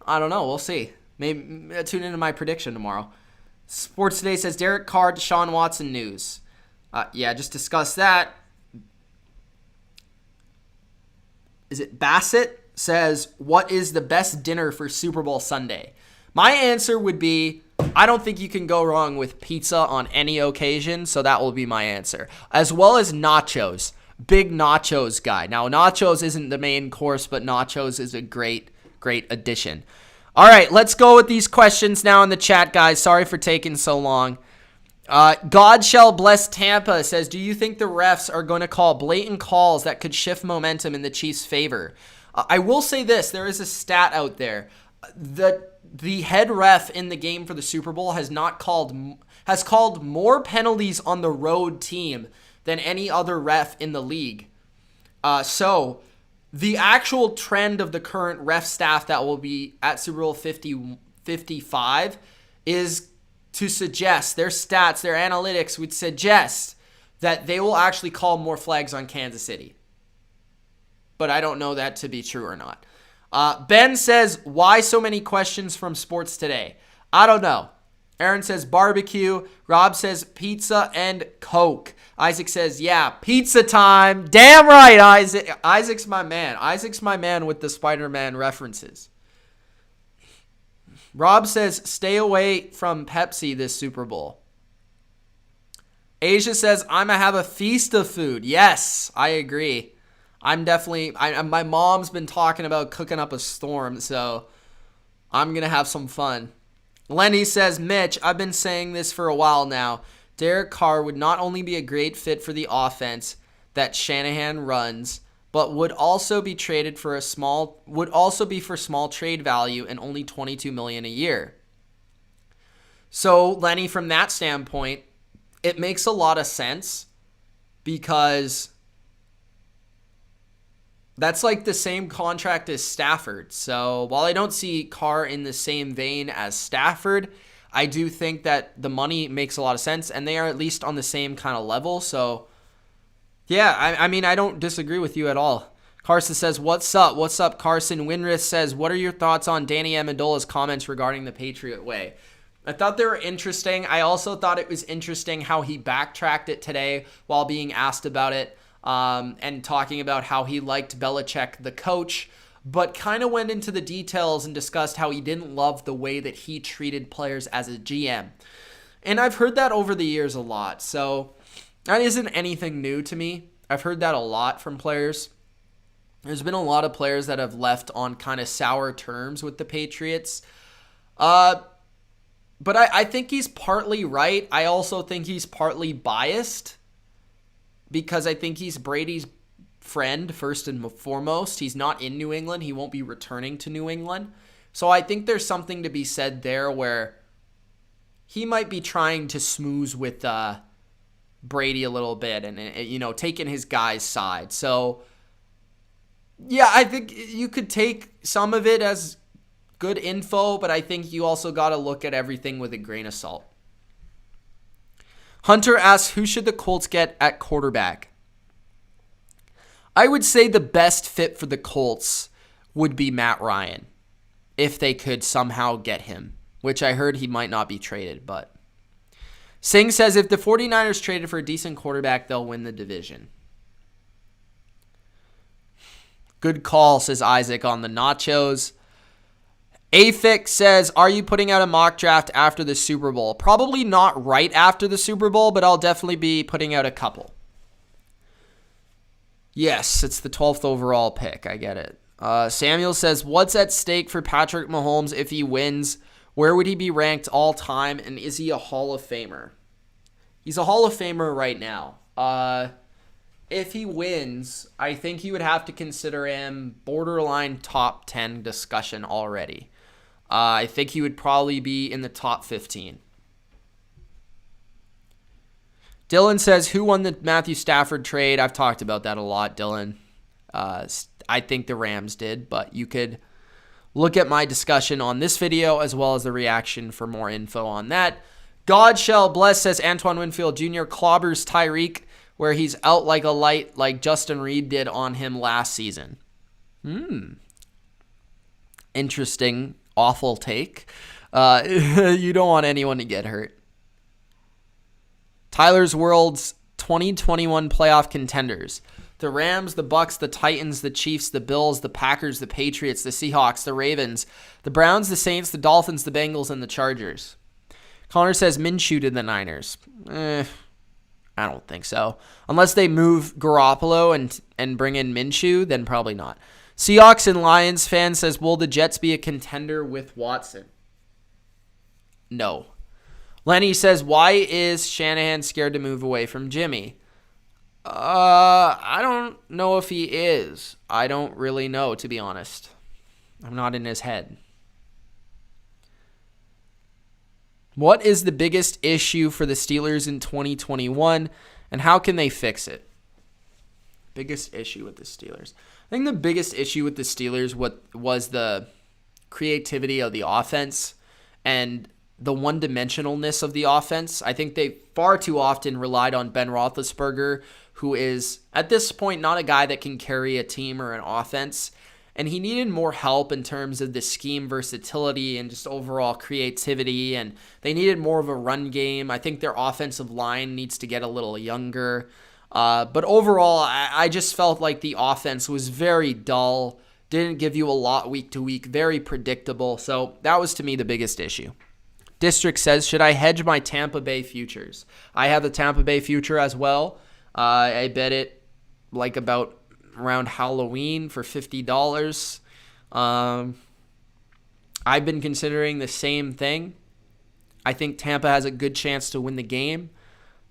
S1: I don't know. We'll see. Maybe tune into my prediction tomorrow. Sports Today says Derek Carr, Deshaun Watson news. Yeah, just discuss that. Is it Bassett? Says, what is the best dinner for Super Bowl Sunday? My answer would be, I don't think you can go wrong with pizza on any occasion, so that will be my answer. As well as nachos. Big nachos guy. Now, nachos isn't the main course, but nachos is a great addition. All right, let's go with these questions now in the chat, guys. Sorry for taking so long. God Shall Bless Tampa says, do you think the refs are going to call blatant calls that could shift momentum in the Chiefs' favor? I will say this, there is a stat out there. The head ref in the game for the Super Bowl has called more penalties on the road team than any other ref in the league. So the actual trend of the current ref staff that will be at Super Bowl 55 is to suggest their stats, their analytics would suggest that they will actually call more flags on Kansas City. But I don't know that to be true or not. Ben says, why so many questions from sports today? I don't know. Aaron says barbecue. Rob says pizza and Coke. Isaac says, yeah, pizza time. Damn right, Isaac. Isaac's my man. Isaac's my man with the Spider-Man references. Rob says, stay away from Pepsi this Super Bowl. Asia says, I'm going to have a feast of food. Yes, I agree. My mom's been talking about cooking up a storm, so I'm going to have some fun. Lenny says, Mitch, I've been saying this for a while now. Derek Carr would not only be a great fit for the offense that Shanahan runs, but would also be for small trade value and only $22 million a year. So, Lenny, from that standpoint, it makes a lot of sense because that's like the same contract as Stafford. So while I don't see Carr in the same vein as Stafford, I do think that the money makes a lot of sense, and they are at least on the same kind of level. So, yeah, I mean, I don't disagree with you at all. Carson says, what's up? What's up, Carson? Winrith says, what are your thoughts on Danny Amendola's comments regarding the Patriot way? I thought they were interesting. I also thought it was interesting how he backtracked it today while being asked about it. And talking about how he liked Belichick, the coach, but kind of went into the details and discussed how he didn't love the way that he treated players as a GM. And I've heard that over the years a lot, so that isn't anything new to me. I've heard that a lot from players. There's been a lot of players that have left on kind of sour terms with the Patriots. But I think he's partly right. I also think he's partly biased, because I think he's Brady's friend first and foremost. He's not in New England. He won't be returning to New England. So I think there's something to be said there where he might be trying to smooth with Brady a little bit and taking his guy's side. So, yeah, I think you could take some of it as good info, but I think you also got to look at everything with a grain of salt. Hunter asks, who should the Colts get at quarterback? I would say the best fit for the Colts would be Matt Ryan, if they could somehow get him, which I heard he might not be traded. But Singh says, if the 49ers traded for a decent quarterback, they'll win the division. Good call, says Isaac on the nachos. Afik says, are you putting out a mock draft after the Super Bowl? Probably not right after the Super Bowl, but I'll definitely be putting out a couple. Yes, it's the 12th overall pick. I get it. Samuel says, what's at stake for Patrick Mahomes if he wins? Where would he be ranked all time? And is he a Hall of Famer? He's a Hall of Famer right now. If he wins, I think you would have to consider him borderline top 10 discussion already. I think he would probably be in the top 15. Dylan says, who won the Matthew Stafford trade? I've talked about that a lot, Dylan. I think the Rams did, but you could look at my discussion on this video as well as the reaction for more info on that. God shall bless, says Antoine Winfield Jr. clobbers Tyreek where he's out like a light like Justin Reed did on him last season. Interesting, awful take. You don't want anyone to get hurt. Tyler's World's 2021 playoff contenders. The Rams, the Bucs, the Titans, the Chiefs, the Bills, the Packers, the Patriots, the Seahawks, the Ravens, the Browns, the Saints, the Dolphins, the Bengals, and the Chargers. Connor says Minshew to the Niners. I don't think so. Unless they move Garoppolo and bring in Minshew, then probably not. Seahawks and Lions fan says, will the Jets be a contender with Watson? No. Lenny says, why is Shanahan scared to move away from Jimmy? I don't know if he is. I don't really know, to be honest. I'm not in his head. What is the biggest issue for the Steelers in 2021, and how can they fix it? Biggest issue with the Steelers. I think the biggest issue with the Steelers was the creativity of the offense and the one-dimensionalness of the offense. I think they far too often relied on Ben Roethlisberger, who is, at this point, not a guy that can carry a team or an offense. And he needed more help in terms of the scheme versatility and just overall creativity. And they needed more of a run game. I think their offensive line needs to get a little younger. But overall, I just felt like the offense was very dull. Didn't give you a lot week to week. Very predictable. So that was, to me, the biggest issue. District says, should I hedge my Tampa Bay futures? I have the Tampa Bay future as well. I bet it like about around Halloween for $50. I've been considering the same thing. I think Tampa has a good chance to win the game.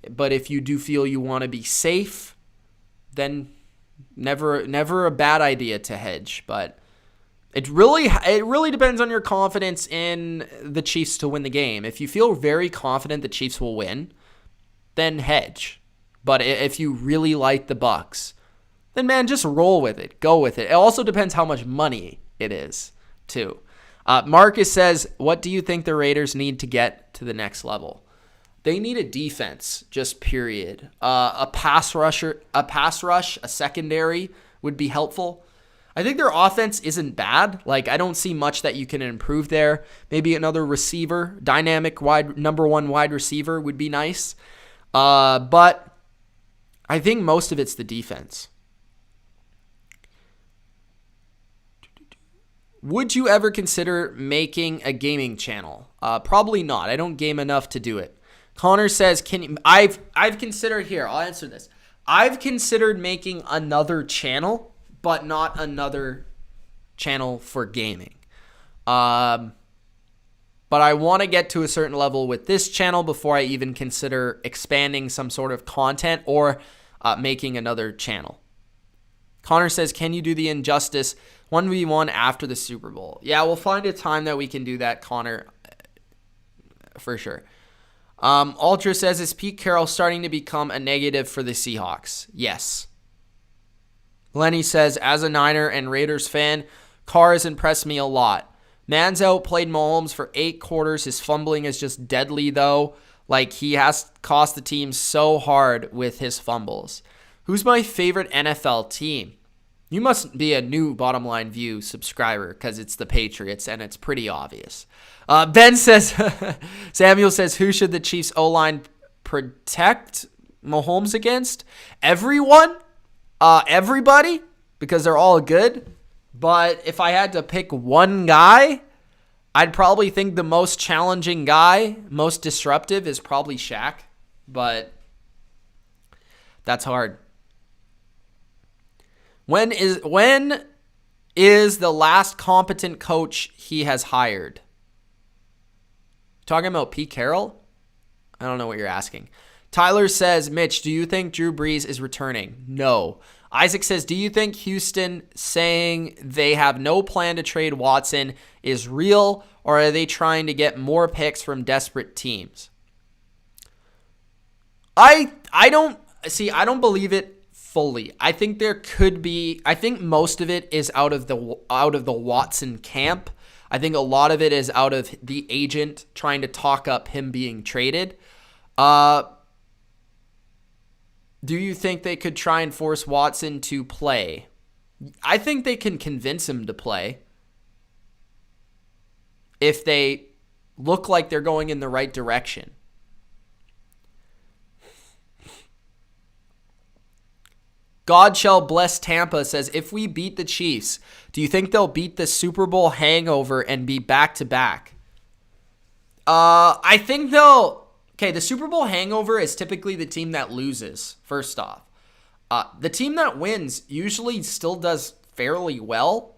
S1: But if you do feel you want to be safe, then never a bad idea to hedge. But it really depends on your confidence in the Chiefs to win the game. If you feel very confident the Chiefs will win, then hedge. But if you really like the Bucs, then man, just roll with it. Go with it. It also depends how much money it is, too. Marcus says, what do you think the Raiders need to get to the next level? They need a defense, just period. A pass rush, a secondary would be helpful. I think their offense isn't bad. Like, I don't see much that you can improve there. Maybe another receiver, dynamic number one wide receiver would be nice. But I think most of it's the defense. Would you ever consider making a gaming channel? Probably not. I don't game enough to do it. Connor says, I've considered, here, I'll answer this. I've considered making another channel, but not another channel for gaming. But I want to get to a certain level with this channel before I even consider expanding some sort of content or making another channel. Connor says, can you do the Injustice 1v1 after the Super Bowl? Yeah, we'll find a time that we can do that, Connor, for sure. Ultra says, is Pete Carroll starting to become a negative for the Seahawks? Yes. Lenny says, as a Niner and Raiders fan, Carr has impressed me a lot. Man's outplayed Mahomes for 8 quarters. His fumbling is just deadly, though. Like, he has cost the team so hard with his fumbles. Who's my favorite NFL team? You must be a new Bottom Line View subscriber because it's the Patriots, and it's pretty obvious. Ben says, Samuel says, who should the Chiefs O-line protect Mahomes against? Everyone? Everybody? Because they're all good. But if I had to pick one guy, I'd probably think the most challenging guy, most disruptive, is probably Shaq. But that's hard. When is the last competent coach he has hired? Talking about Pete Carroll? I don't know what you're asking. Tyler says, Mitch, do you think Drew Brees is returning? No. Isaac says, do you think Houston saying they have no plan to trade Watson is real, or are they trying to get more picks from desperate teams? I don't believe it fully. I think there could be, I think most of it is out of the Watson camp. I think a lot of it is out of the agent trying to talk up him being traded. Do you think they could try and force Watson to play? I think they can convince him to play if they look like they're going in the right direction. God shall bless Tampa says, if we beat the Chiefs, do you think they'll beat the Super Bowl hangover and be back-to-back? I think they'll... Okay, the Super Bowl hangover is typically the team that loses, first off. The team that wins usually still does fairly well.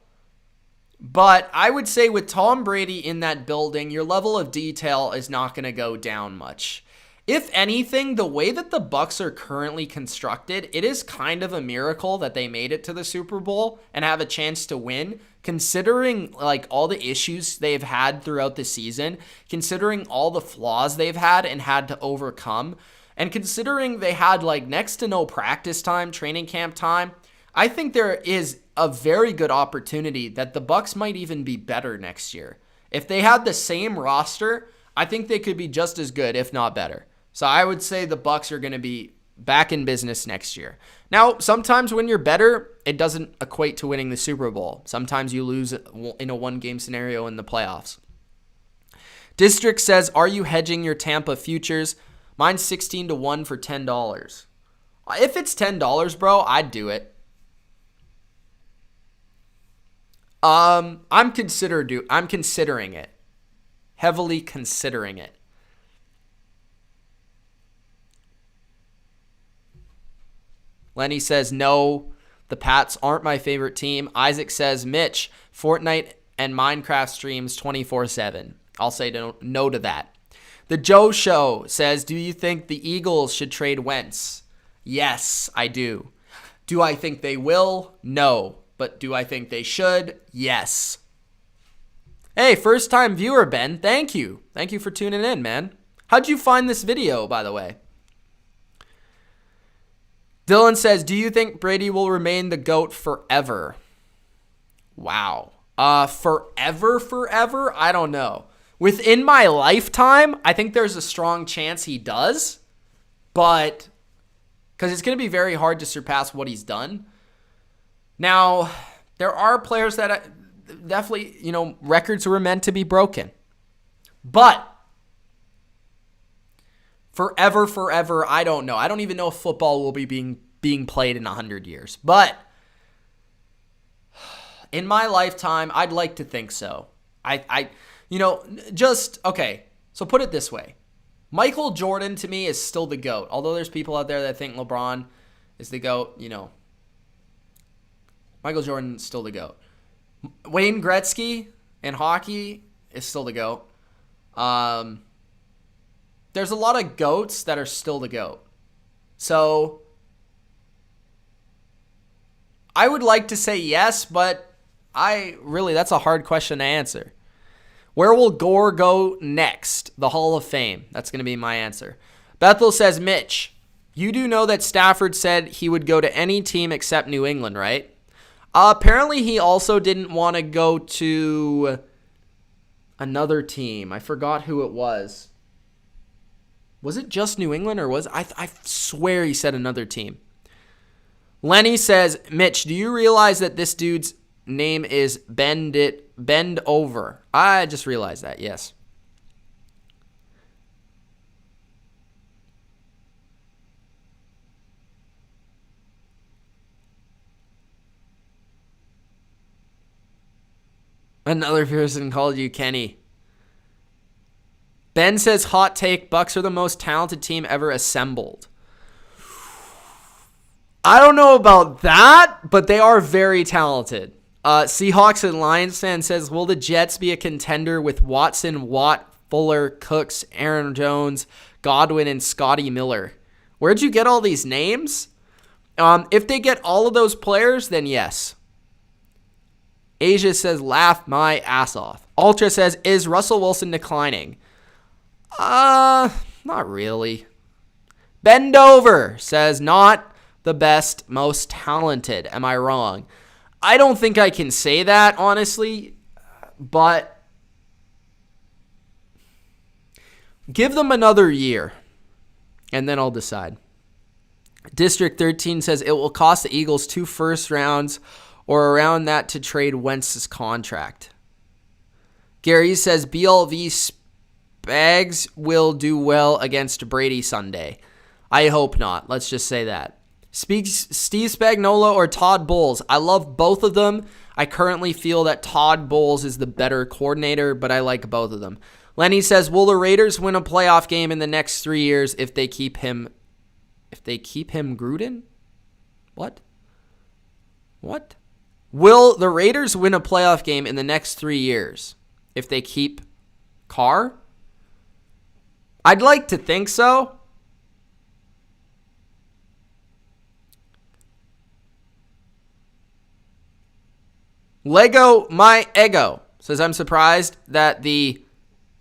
S1: But I would say with Tom Brady in that building, your level of detail is not going to go down much. If anything, the way that the Bucs are currently constructed, it is kind of a miracle that they made it to the Super Bowl and have a chance to win, considering like all the issues they've had throughout the season, considering all the flaws they've had and had to overcome, and considering they had like next to no practice time, training camp time. I think there is a very good opportunity that the Bucs might even be better next year. If they had the same roster, I think they could be just as good, if not better. So I would say the Bucs are going to be back in business next year. Now, sometimes when you're better, it doesn't equate to winning the Super Bowl. Sometimes you lose in a one-game scenario in the playoffs. District says, are you hedging your Tampa futures? Mine's 16-1 for $10. If it's $10, bro, I'd do it. I'm considering it. Heavily considering it. Lenny says, no, the Pats aren't my favorite team. Isaac says, Mitch, Fortnite and Minecraft streams 24/7. I'll say no to that. The Joe Show says, do you think the Eagles should trade Wentz? Yes, I do. Do I think they will? No. But do I think they should? Yes. Hey, first time viewer, Ben. Thank you. Thank you for tuning in, man. How'd you find this video, by the way? Dylan says, do you think Brady will remain the GOAT forever? Wow. Forever? I don't know. Within my lifetime, I think there's a strong chance he does. But, because it's going to be very hard to surpass what he's done. Now, there are players that definitely, records were meant to be broken. But forever, I don't know. I don't even know if football will be being played in 100 years. But in my lifetime, I'd like to think so. Okay. So put it this way. Michael Jordan, to me, is still the GOAT. Although there's people out there that think LeBron is the GOAT, Michael Jordan is still the GOAT. Wayne Gretzky in hockey is still the GOAT. There's a lot of GOATs that are still the GOAT. So I would like to say yes, but that's a hard question to answer. Where will Gore go next? The Hall of Fame. That's going to be my answer. Bethel says, Mitch, you do know that Stafford said he would go to any team except New England, right? Apparently, he also didn't want to go to another team. I forgot who it was. Was it just New England or was I swear he said another team. Lenny says, Mitch, do you realize that this dude's name is Bend Over? I just realized that, yes. Another person called you Kenny. Ben says, hot take, Bucs are the most talented team ever assembled. I don't know about that, but they are very talented. Seahawks and Lions fan says, will the Jets be a contender with Watson, Watt, Fuller, Cooks, Aaron Jones, Godwin, and Scotty Miller? Where'd you get all these names? If they get all of those players, then yes. Asia says, laugh my ass off. Ultra says, is Russell Wilson declining? Not really. Bend Over says, not the best, most talented. Am I wrong? I don't think I can say that, honestly, but give them another year, and then I'll decide. District 13 says, it will cost the Eagles 2 first rounds or around that to trade Wentz's contract. Gary says, BLV Spags will do well against Brady Sunday. I hope not. Let's just say that. Steve Spagnuolo or Todd Bowles. I love both of them. I currently feel that Todd Bowles is the better coordinator, but I like both of them. Lenny says, will the Raiders win a playoff game in the next 3 years if they keep him Gruden? What? Will the Raiders win a playoff game in the next 3 years if they keep Carr? I'd like to think so. Lego My Ego says, I'm surprised that the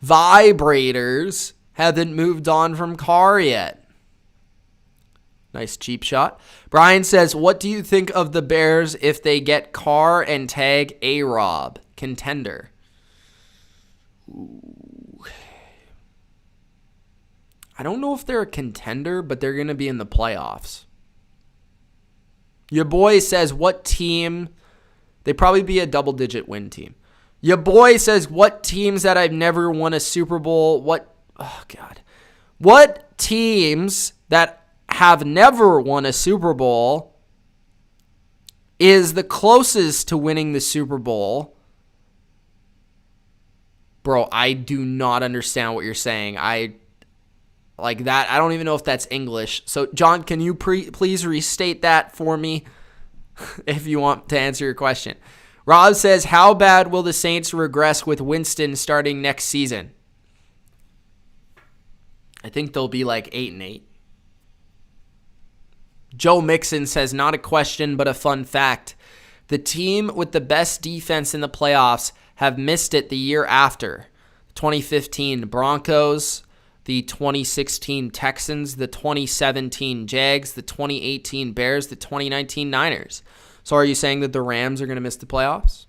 S1: Vibrators haven't moved on from Carr yet. Nice cheap shot. Brian says, what do you think of the Bears if they get Carr and tag A-Rob? Contender. Ooh. I don't know if they're a contender, but they're going to be in the playoffs. Your boy says, what team? They'd probably be a double-digit win team. Your boy says, what teams that I've never won a Super Bowl? What teams that have never won a Super Bowl is the closest to winning the Super Bowl? Bro, I do not understand what you're saying. I don't even know if that's English. So, John, can you please restate that for me if you want to answer your question? Rob says, how bad will the Saints regress with Winston starting next season? I think they'll be like 8-8. Joe Mixon says, not a question, but a fun fact. The team with the best defense in the playoffs have missed it the year after. 2015 Broncos, the 2016 Texans, the 2017 Jags, the 2018 Bears, the 2019 Niners. So are you saying that the Rams are going to miss the playoffs?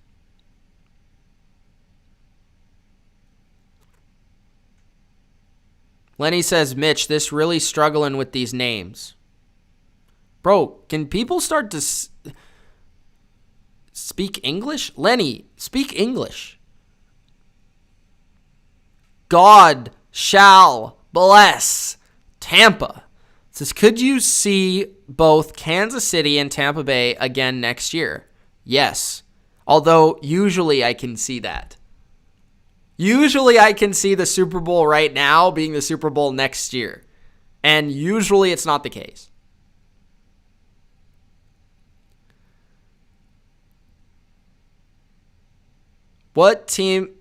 S1: Lenny says, Mitch, this really struggling with these names. Bro, can people start to speak English? Lenny, speak English. God shall bless Tampa. It says, could you see both Kansas City and Tampa Bay again next year? Yes. Although usually I can see that. Usually I can see the Super Bowl right now being the Super Bowl next year. And usually it's not the case. What team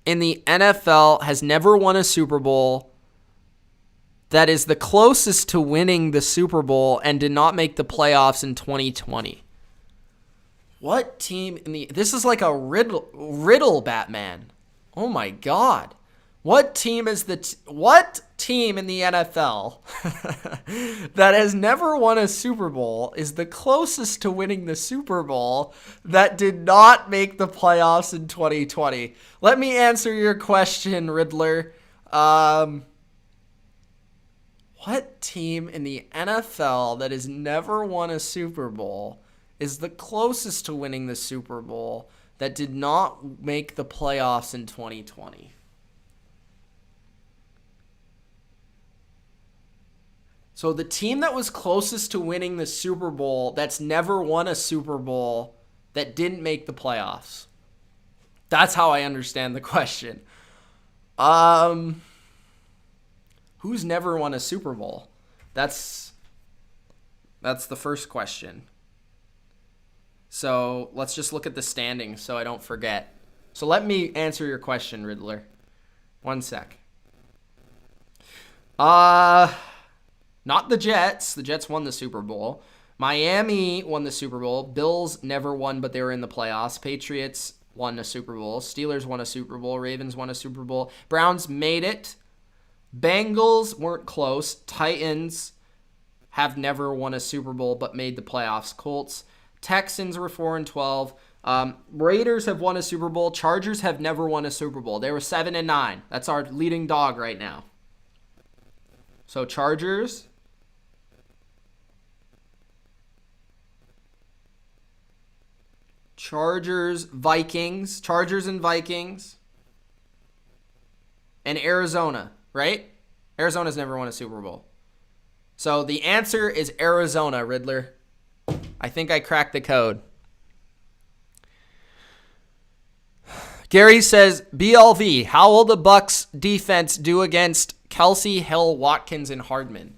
S1: in the NFL has never won a Super Bowl that is the closest to winning the Super Bowl and did not make the playoffs in 2020? What team in the... This is like a riddle, Batman. Oh my God. What team is what team in the NFL that has never won a Super Bowl is the closest to winning the Super Bowl that did not make the playoffs in 2020? Let me answer your question, Riddler. What team in the NFL that has never won a Super Bowl is the closest to winning the Super Bowl that did not make the playoffs in 2020? So the team that was closest to winning the Super Bowl that's never won a Super Bowl that didn't make the playoffs. That's how I understand the question. Who's never won a Super Bowl? That's the first question. So let's just look at the standings so I don't forget. So let me answer your question, Riddler. One sec. Not the Jets. The Jets won the Super Bowl. Miami won the Super Bowl. Bills never won, but they were in the playoffs. Patriots won a Super Bowl. Steelers won a Super Bowl. Ravens won a Super Bowl. Browns made it. Bengals weren't close. Titans have never won a Super Bowl, but made the playoffs. Colts. Texans were 4-12. Raiders have won a Super Bowl. Chargers have never won a Super Bowl. They were 7-9. That's our leading dog right now. So Chargers. Vikings. Chargers and Vikings. And Arizona, right? Arizona's never won a Super Bowl. So the answer is Arizona, Riddler. I think I cracked the code. Gary says, BLV, how will the Bucs defense do against Kelsey, Hill, Watkins, and Hardman?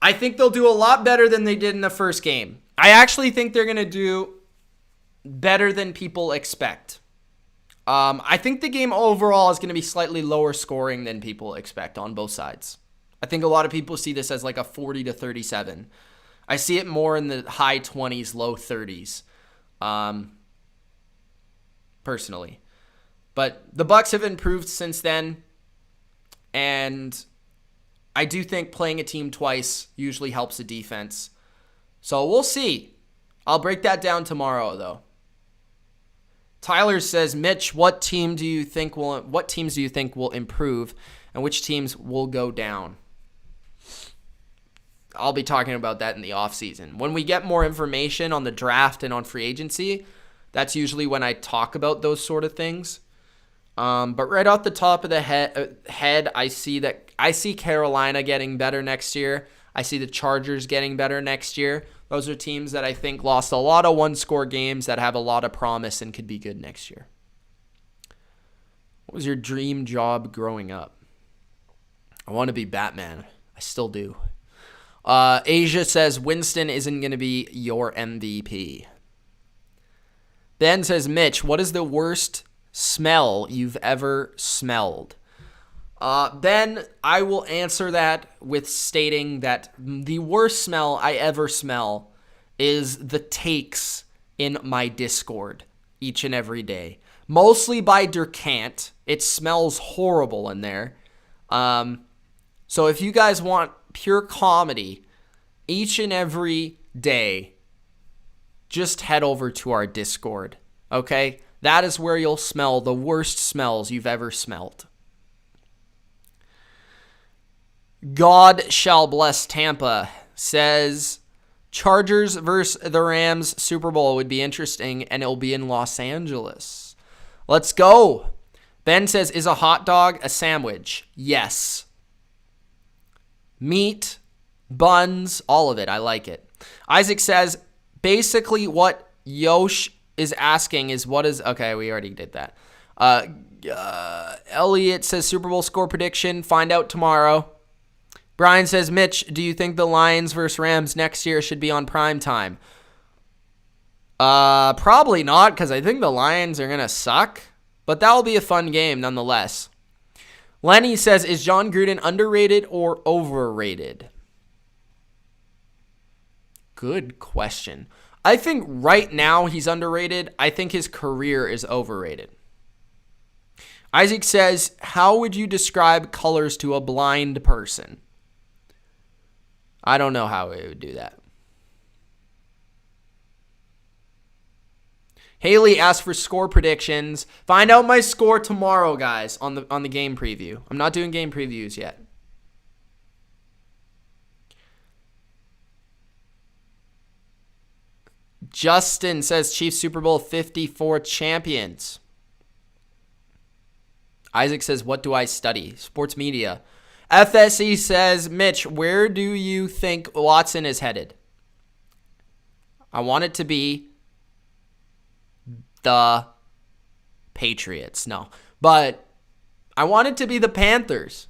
S1: I think they'll do a lot better than they did in the first game. I actually think they're going to do better than people expect. I think the game overall is going to be slightly lower scoring than people expect on both sides. I think a lot of people see this as like a 40-37. I see it more in the high 20s, low 30s, personally. But the Bucs have improved since then, and I do think playing a team twice usually helps the defense. So we'll see. I'll break that down tomorrow, though. Tyler says, Mitch, what teams do you think will improve, and which teams will go down? I'll be talking about that in the offseason. When we get more information on the draft and on free agency, that's usually when I talk about those sort of things. But right off the top of the head, I see Carolina getting better next year. I see the Chargers getting better next year. Those are teams that I think lost a lot of one-score games that have a lot of promise and could be good next year. What was your dream job growing up? I want to be Batman. I still do. Asia says Winston isn't going to be your MVP. Ben says, Mitch, what is the worst smell you've ever smelled? Ben, I will answer that with stating that the worst smell I ever smell is the takes in my Discord each and every day. Mostly by Durkant. It smells horrible in there. So if you guys want pure comedy each and every day, just head over to our Discord, okay? That is where you'll smell the worst smells you've ever smelled. God shall bless Tampa says Chargers versus the Rams Super Bowl would be interesting, and it'll be in Los Angeles. Let's go. Ben says, is a hot dog a sandwich? Yes. Meat, buns, all of it. I like it. Isaac says, basically what Yosh is asking is okay, we already did that. Elliot says Super Bowl score prediction. Find out tomorrow. Brian says, Mitch, do you think the Lions versus Rams next year should be on prime time? Probably not, because I think the Lions are going to suck. But that will be a fun game nonetheless. Lenny says, is John Gruden underrated or overrated? Good question. I think right now he's underrated. I think his career is overrated. Isaac says, how would you describe colors to a blind person? I don't know how we would do that. Haley asked for score predictions. Find out my score tomorrow, guys, on the game preview. I'm not doing game previews yet. Justin says Chiefs Super Bowl 54 champions. Isaac says, what do I study? Sports media. FSE says, Mitch, where do you think Watson is headed? I want it to be the Patriots. No, but I want it to be the Panthers.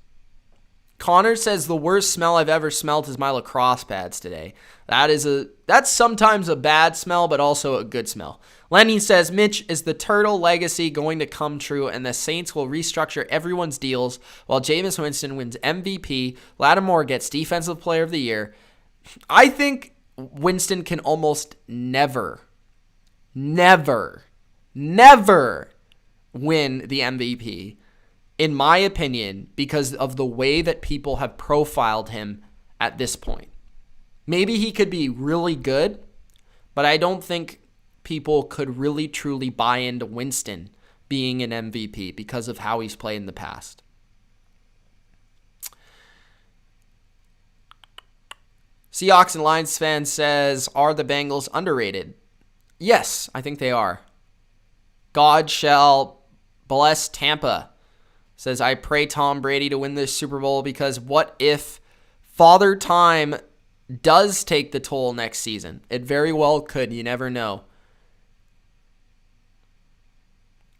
S1: Connor says the worst smell I've ever smelled is my lacrosse pads today. That's sometimes a bad smell, but also a good smell. Lenny says, Mitch, is the Turtle legacy going to come true and the Saints will restructure everyone's deals while Jameis Winston wins MVP, Lattimore gets Defensive Player of the Year? I think Winston can almost never win the MVP, in my opinion, because of the way that people have profiled him at this point. Maybe he could be really good, but I don't think people could really truly buy into Winston being an MVP because of how he's played in the past. Seahawks and Lions fan says, are the Bengals underrated? Yes, I think they are. God shall bless Tampa says, I pray Tom Brady to win this Super Bowl because what if Father Time does take the toll next season? It very well could. You never know.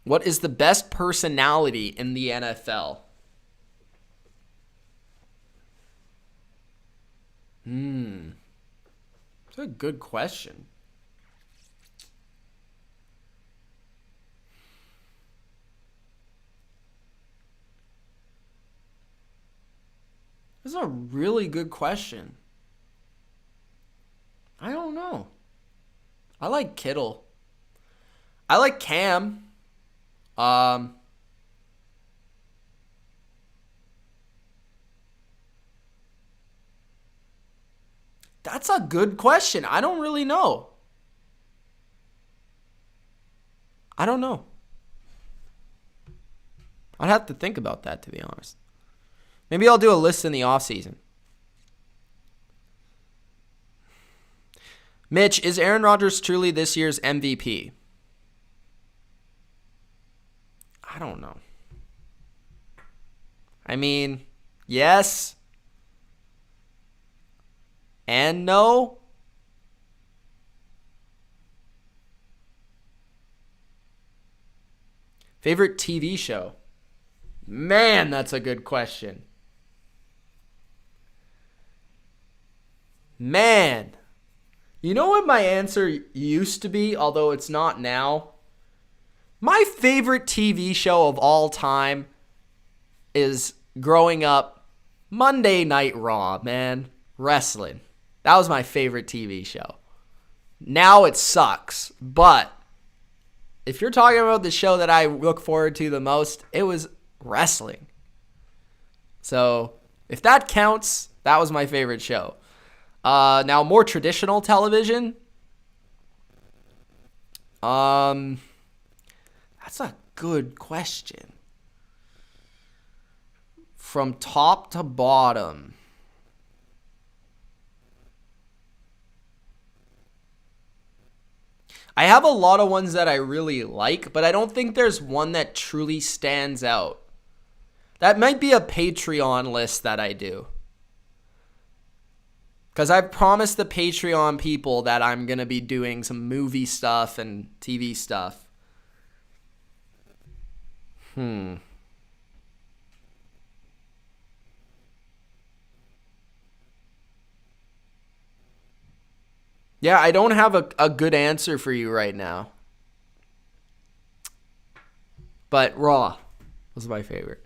S1: What is the best personality in the NFL? That's a good question. This is a really good question. I don't know. I like Kittle. I like Cam. That's a good question. I don't really know. I don't know. I'd have to think about that, to be honest. Maybe I'll do a list in the offseason. Mitch, is Aaron Rodgers truly this year's MVP? I don't know. I mean, yes and no. Favorite TV show? Man, that's a good question. Man. You know what my answer used to be, although it's not now? My favorite TV show of all time is, growing up, Monday Night Raw, man. Wrestling. That was my favorite TV show. Now it sucks, but if you're talking about the show that I look forward to the most, it was wrestling. So if that counts, that was my favorite show. Now, more traditional television. That's a good question. From top to bottom. I have a lot of ones that I really like, but I don't think there's one that truly stands out. That might be a Patreon list that I do. Because I've promised the Patreon people that I'm going to be doing some movie stuff and TV stuff. Yeah, I don't have a good answer for you right now. But Raw was my favorite.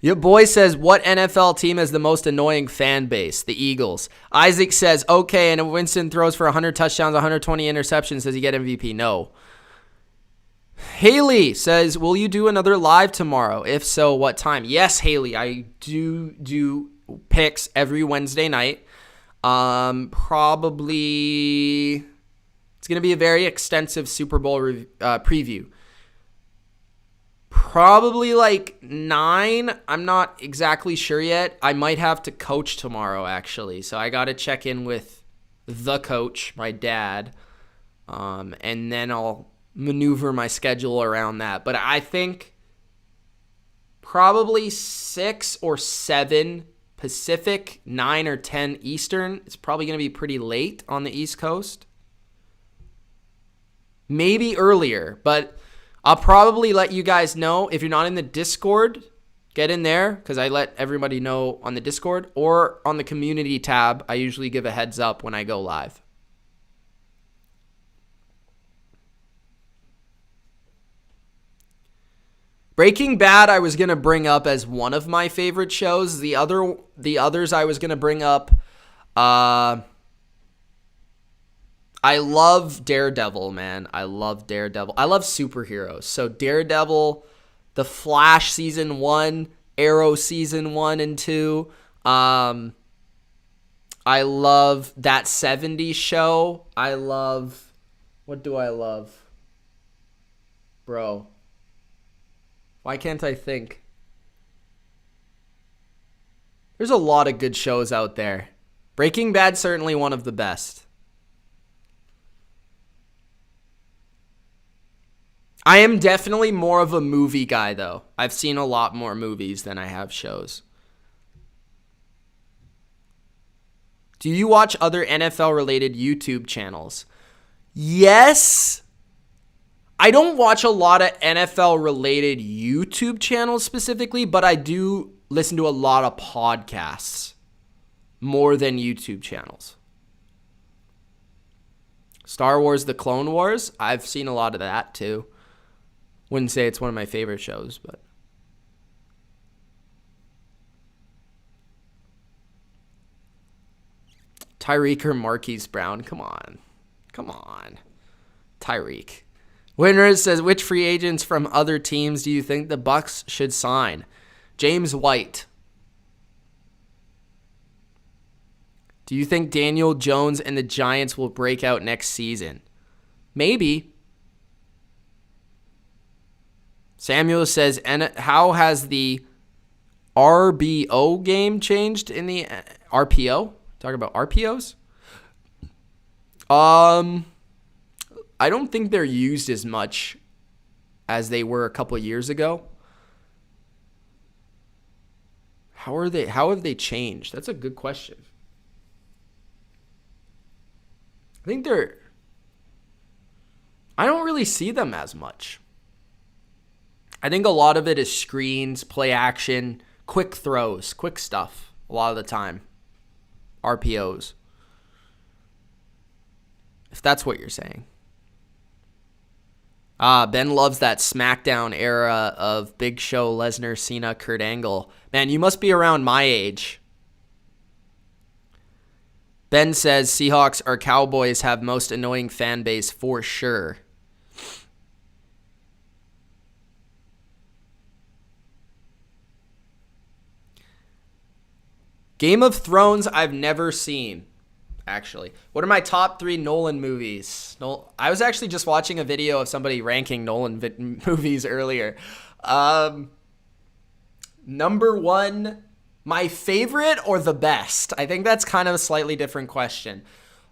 S1: Your boy says, what NFL team has the most annoying fan base? The Eagles. Isaac says, okay, and if Winston throws for 100 touchdowns, 120 interceptions, does he get MVP? No. Haley says, will you do another live tomorrow? If so, what time? Yes, Haley, I do picks every Wednesday night. Probably it's going to be a very extensive Super Bowl preview. Probably like 9. I'm not exactly sure yet. I might have to coach tomorrow, actually. So I got to check in with the coach, my dad, and then I'll maneuver my schedule around that. But I think probably 6 or 7 Pacific, 9 or 10 Eastern. It's probably going to be pretty late on the East Coast. Maybe earlier, but I'll probably let you guys know. If you're not in the Discord, get in there, because I let everybody know on the Discord, or on the community tab. I usually give a heads up when I go live. Breaking Bad I was going to bring up as one of my favorite shows. The others I was going to bring up, I love Daredevil, man. I love Daredevil. I love superheroes. So Daredevil, The Flash Season 1, Arrow Season 1 and 2. I love That 70s Show. I love... What do I love? Bro. Why can't I think? There's a lot of good shows out there. Breaking Bad, certainly one of the best. I am definitely more of a movie guy, though. I've seen a lot more movies than I have shows. Do you watch other NFL-related YouTube channels? Yes. I don't watch a lot of NFL-related YouTube channels specifically, but I do listen to a lot of podcasts more than YouTube channels. Star Wars: The Clone Wars, I've seen a lot of that too. Wouldn't say it's one of my favorite shows, but... Tyreek or Marquise Brown? Come on. Tyreek. Winner says, which free agents from other teams do you think the Bucs should sign? James White. Do you think Daniel Jones and the Giants will break out next season? Maybe. Samuel says, how has the RBO game changed in the RPO? Talking about RPOs? I don't think they're used as much as they were a couple of years ago. How have they changed? That's a good question. I don't really see them as much. I think a lot of it is screens, play action, quick throws, quick stuff a lot of the time. RPOs. If that's what you're saying. Ben loves that SmackDown era of Big Show, Lesnar, Cena, Kurt Angle. Man, you must be around my age. Ben says Seahawks or Cowboys have most annoying fan base for sure. Game of Thrones I've never seen. Actually, what are my top 3 Nolan movies? I was actually just watching a video of somebody ranking Nolan movies earlier. Number 1, my favorite or the best? I think that's kind of a slightly different question.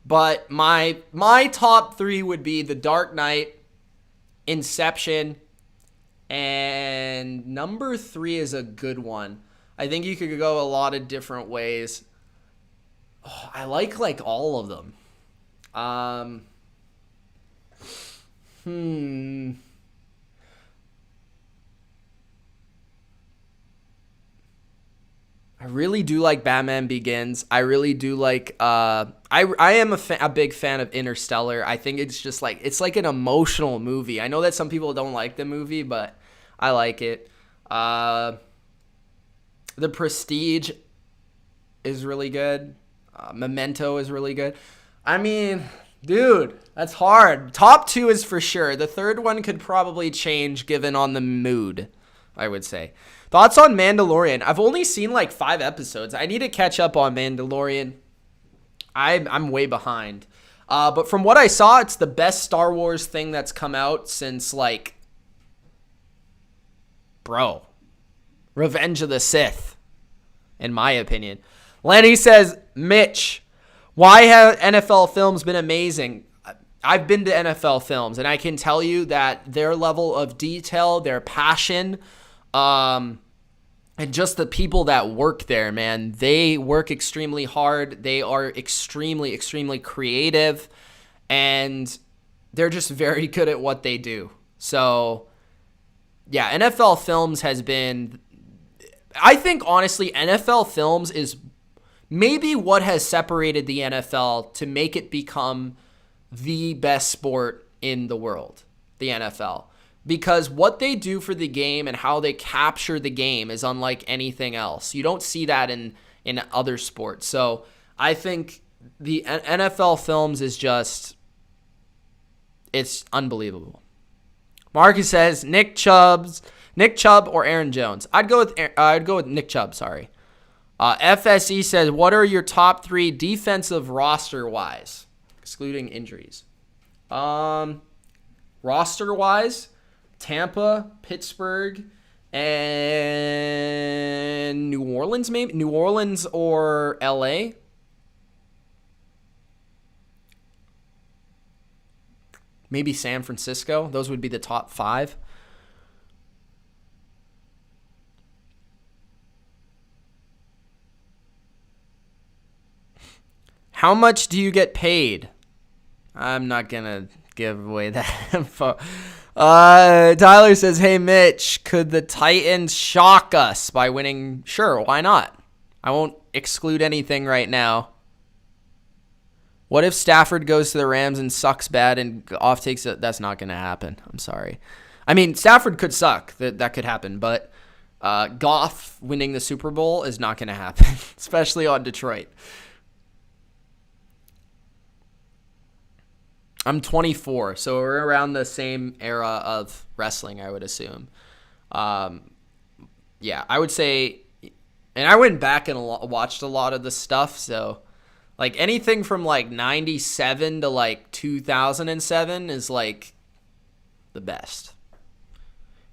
S1: But my top 3 would be The Dark Knight, Inception, and number 3 is a good one. I think you could go a lot of different ways. Oh, I like all of them. I really do like Batman Begins. I really do like I am a big fan of Interstellar. I think it's just it's like an emotional movie. I know that some people don't like the movie, but I like it. The Prestige is really good. Memento is really good. I mean, dude, that's hard. Top 2 is for sure. The third one could probably change given on the mood, I would say. Thoughts on Mandalorian? I've only seen 5 episodes. I need to catch up on Mandalorian. I'm way behind. But from what I saw, it's the best Star Wars thing that's come out since Revenge of the Sith, in my opinion. Lenny says, Mitch, why have NFL films been amazing? I've been to NFL films, and I can tell you that their level of detail, their passion, and just the people that work there, man, they work extremely hard. They are extremely, extremely creative, and they're just very good at what they do. So, yeah, NFL films has been, I think, honestly, NFL films is maybe what has separated the NFL to make it become the best sport in the world, the NFL. Because what they do for the game and how they capture the game is unlike anything else. You don't see that in other sports. So I think the NFL films is just, it's unbelievable. Marcus says Nick Chubb or Aaron Jones. I'd go with Nick Chubb, sorry. FSE says, what are your top 3 defensive roster-wise, excluding injuries? Roster-wise, Tampa, Pittsburgh, and New Orleans, maybe? New Orleans or LA? Maybe San Francisco. Those would be the top 5. How much do you get paid? I'm not going to give away that info. Tyler says, hey, Mitch, could the Titans shock us by winning? Sure, why not? I won't exclude anything right now. What if Stafford goes to the Rams and sucks bad and Goff takes it? That's not going to happen. I'm sorry. I mean, Stafford could suck. That could happen. But Goff winning the Super Bowl is not going to happen, especially on Detroit. I'm 24, so we're around the same era of wrestling, I would assume. Yeah, I would say, and I went back and watched a lot of the stuff, so Like anything from like 97 to like 2007 is like the best.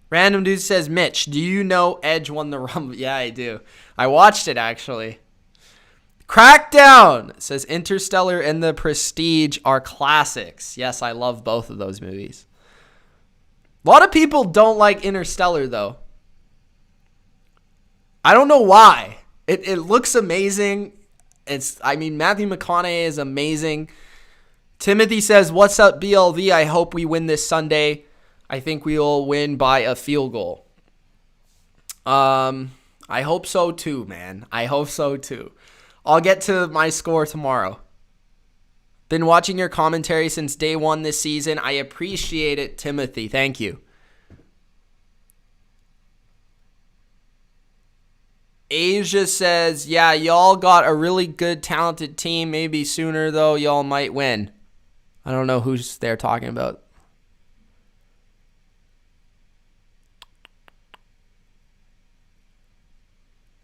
S1: Random dude says, Mitch, do you know Edge won the Rumble? Yeah, I do. I watched it actually. Crackdown says Interstellar and The Prestige are classics. Yes, I love both of those movies. A lot of people don't like Interstellar though. I don't know why. It looks amazing. Matthew McConaughey is amazing. Timothy says, what's up, BLV? I hope we win this Sunday. I think we'll win by a field goal. I hope so too, man. I hope so too. I'll get to my score tomorrow. Been watching your commentary since day one this season. I appreciate it, Timothy. Thank you. Asia says, yeah, y'all got a really good, talented team. Maybe sooner, though, y'all might win. I don't know who's they're talking about.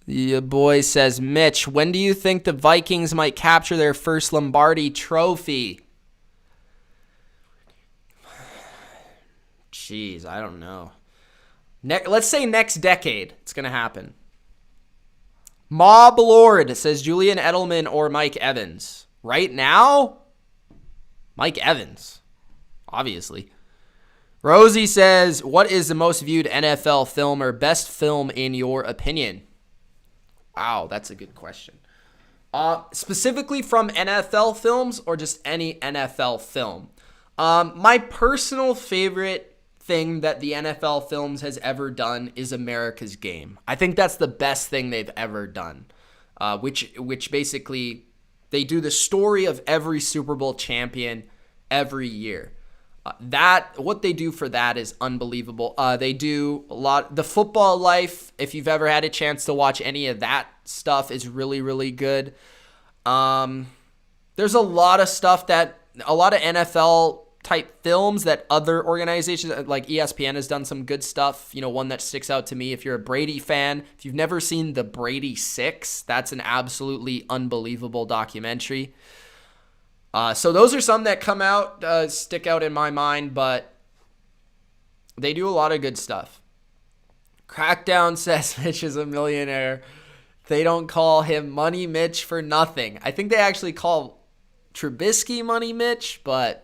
S1: The boy says, Mitch, when do you think the Vikings might capture their first Lombardi trophy? Jeez, I don't know. Let's say next decade it's going to happen. Mob Lord says Julian Edelman or Mike Evans. Right now, Mike Evans, obviously. Rosie says, what is the most viewed NFL film or best film in your opinion? Wow, that's a good question. Specifically from NFL films or just any NFL film? My personal favorite thing that the NFL films has ever done is America's Game. I think that's the best thing they've ever done, which basically they do the story of every Super Bowl champion every year. What they do for that is unbelievable. They do a lot. The Football Life, if you've ever had a chance to watch any of that stuff, is really, really good. There's a lot of stuff a lot of NFL type films that other organizations like ESPN has done some good stuff. One that sticks out to me, if you're a Brady fan, if you've never seen The Brady Six, that's an absolutely unbelievable documentary. So those are some that come out, stick out in my mind, but they do a lot of good stuff. Crackdown says Mitch is a millionaire. They don't call him Money Mitch for nothing. I think they actually call Trubisky Money Mitch, but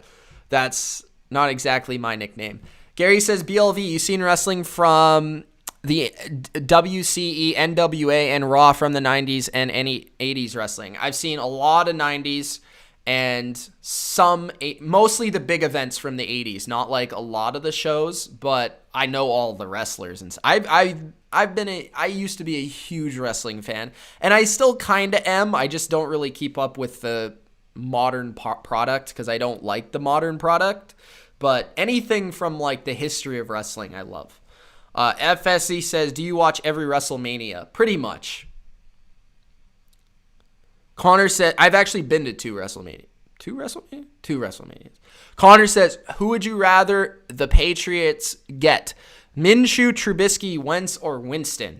S1: that's not exactly my nickname. Gary says, BLV, you seen wrestling from the WCE, NWA, and Raw from the 90s and any 80s wrestling. I've seen a lot of 90s and mostly the big events from the 80s, not like a lot of the shows, but I know all the wrestlers. And I used to be a huge wrestling fan, and I still kind of am. I just don't really keep up with the modern product because I don't like the modern product. But anything from like the history of wrestling, I love. FSC says, do you watch every WrestleMania? Pretty much. Connor said, I've actually been to two WrestleManias. Two WrestleManias. Connor says, who would you rather the Patriots get? Minshew, Trubisky, Wentz, or Winston?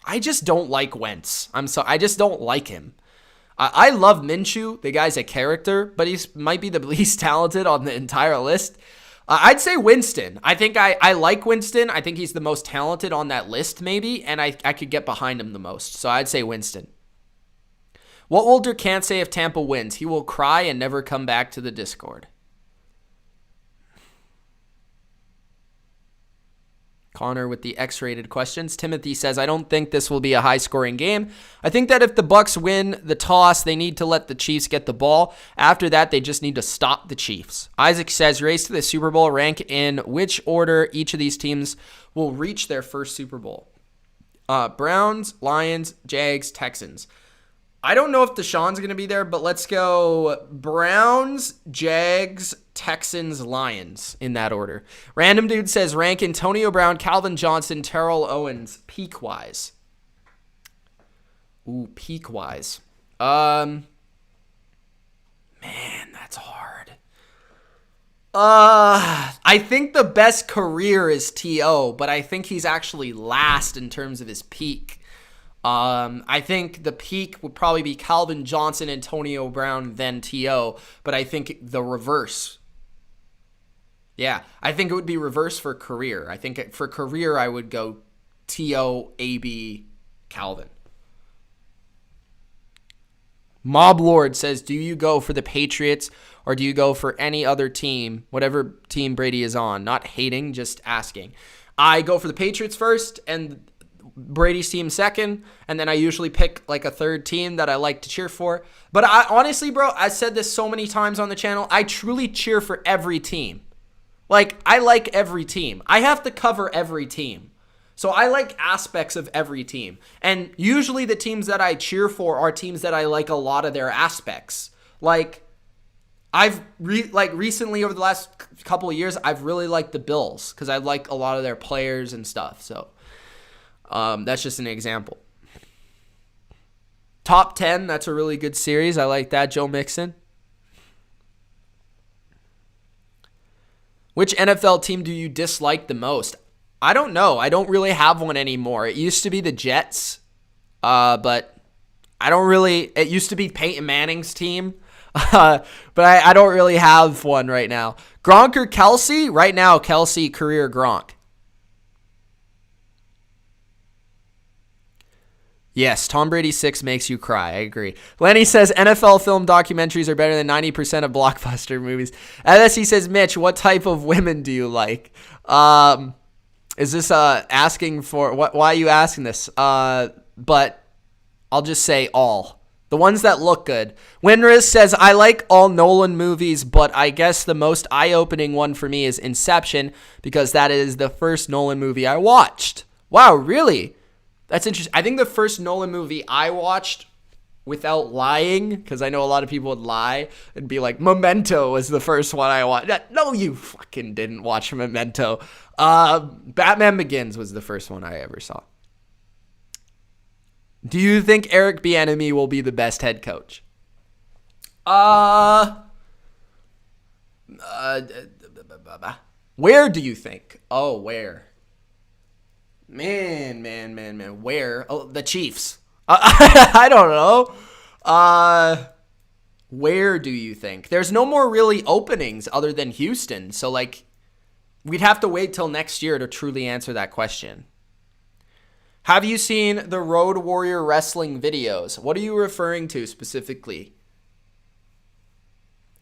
S1: I just don't like Wentz. I'm sorry. I just don't like him. I love Minshew. The guy's a character, but he might be the least talented on the entire list. I'd say Winston. I think I like Winston. I think he's the most talented on that list, maybe, and I could get behind him the most. So I'd say Winston. What will Durkant say if Tampa wins? He will cry and never come back to the Discord. Connor with the X-rated questions. Timothy says, I don't think this will be a high-scoring game. I think that if the Bucs win the toss, they need to let the Chiefs get the ball. After that, they just need to stop the Chiefs. Isaac says, race to the Super Bowl. Rank in which order each of these teams will reach their first Super Bowl. Browns, Lions, Jags, Texans. I don't know if Deshaun's going to be there, but let's go Browns, Jags, Texans, Lions in that order. Random dude says rank Antonio Brown, Calvin Johnson, Terrell Owens peak-wise. Ooh, peak-wise. Man, that's hard. I think the best career is T.O., but I think he's actually last in terms of his peak. I think the peak would probably be Calvin Johnson, Antonio Brown, then T.O., but I think the reverse. Yeah, I think it would be reverse for career. I think for career, I would go T.O., A.B., Calvin. Mob Lord says, do you go for the Patriots or do you go for any other team, whatever team Brady is on? Not hating, just asking. I go for the Patriots first and Brady's team second, and then I usually pick like a third team that I like to cheer for. But I honestly, bro, I said this so many times on the channel, I truly cheer for every team. Like, I like every team. I have to cover every team. So I like aspects of every team. And usually the teams that I cheer for are teams that I like a lot of their aspects. Like, recently over the last couple of years, I've really liked the Bills because I like a lot of their players and stuff. So that's just an example. Top 10, that's a really good series. I like that, Joe Mixon. Which NFL team do you dislike the most? I don't know. I don't really have one anymore. It used to be the Jets, but I don't really. It used to be Peyton Manning's team, but I don't really have one right now. Gronk or Kelsey? Right now, Kelsey, career Gronk. Yes, Tom Brady 6 makes you cry. I agree. Lenny says NFL film documentaries are better than 90% of blockbuster movies. LSE says, Mitch, what type of women do you like? Is this asking for what? Why are you asking this? But I'll just say all. The ones that look good. Winriz says, I like all Nolan movies, but I guess the most eye-opening one for me is Inception because that is the first Nolan movie I watched. Wow, really? That's interesting. I think the first Nolan movie I watched, without lying, because I know a lot of people would lie and be like, Memento was the first one I watched. No, you fucking didn't watch Memento. Batman Begins was the first one I ever saw. Do you think Eric Bieniemy will be the best head coach? Where do you think? Oh, where? Man. Where? Oh, the Chiefs. I don't know. Where do you think? There's no more really openings other than Houston. So, like, we'd have to wait till next year to truly answer that question. Have you seen the Road Warrior wrestling videos? What are you referring to specifically?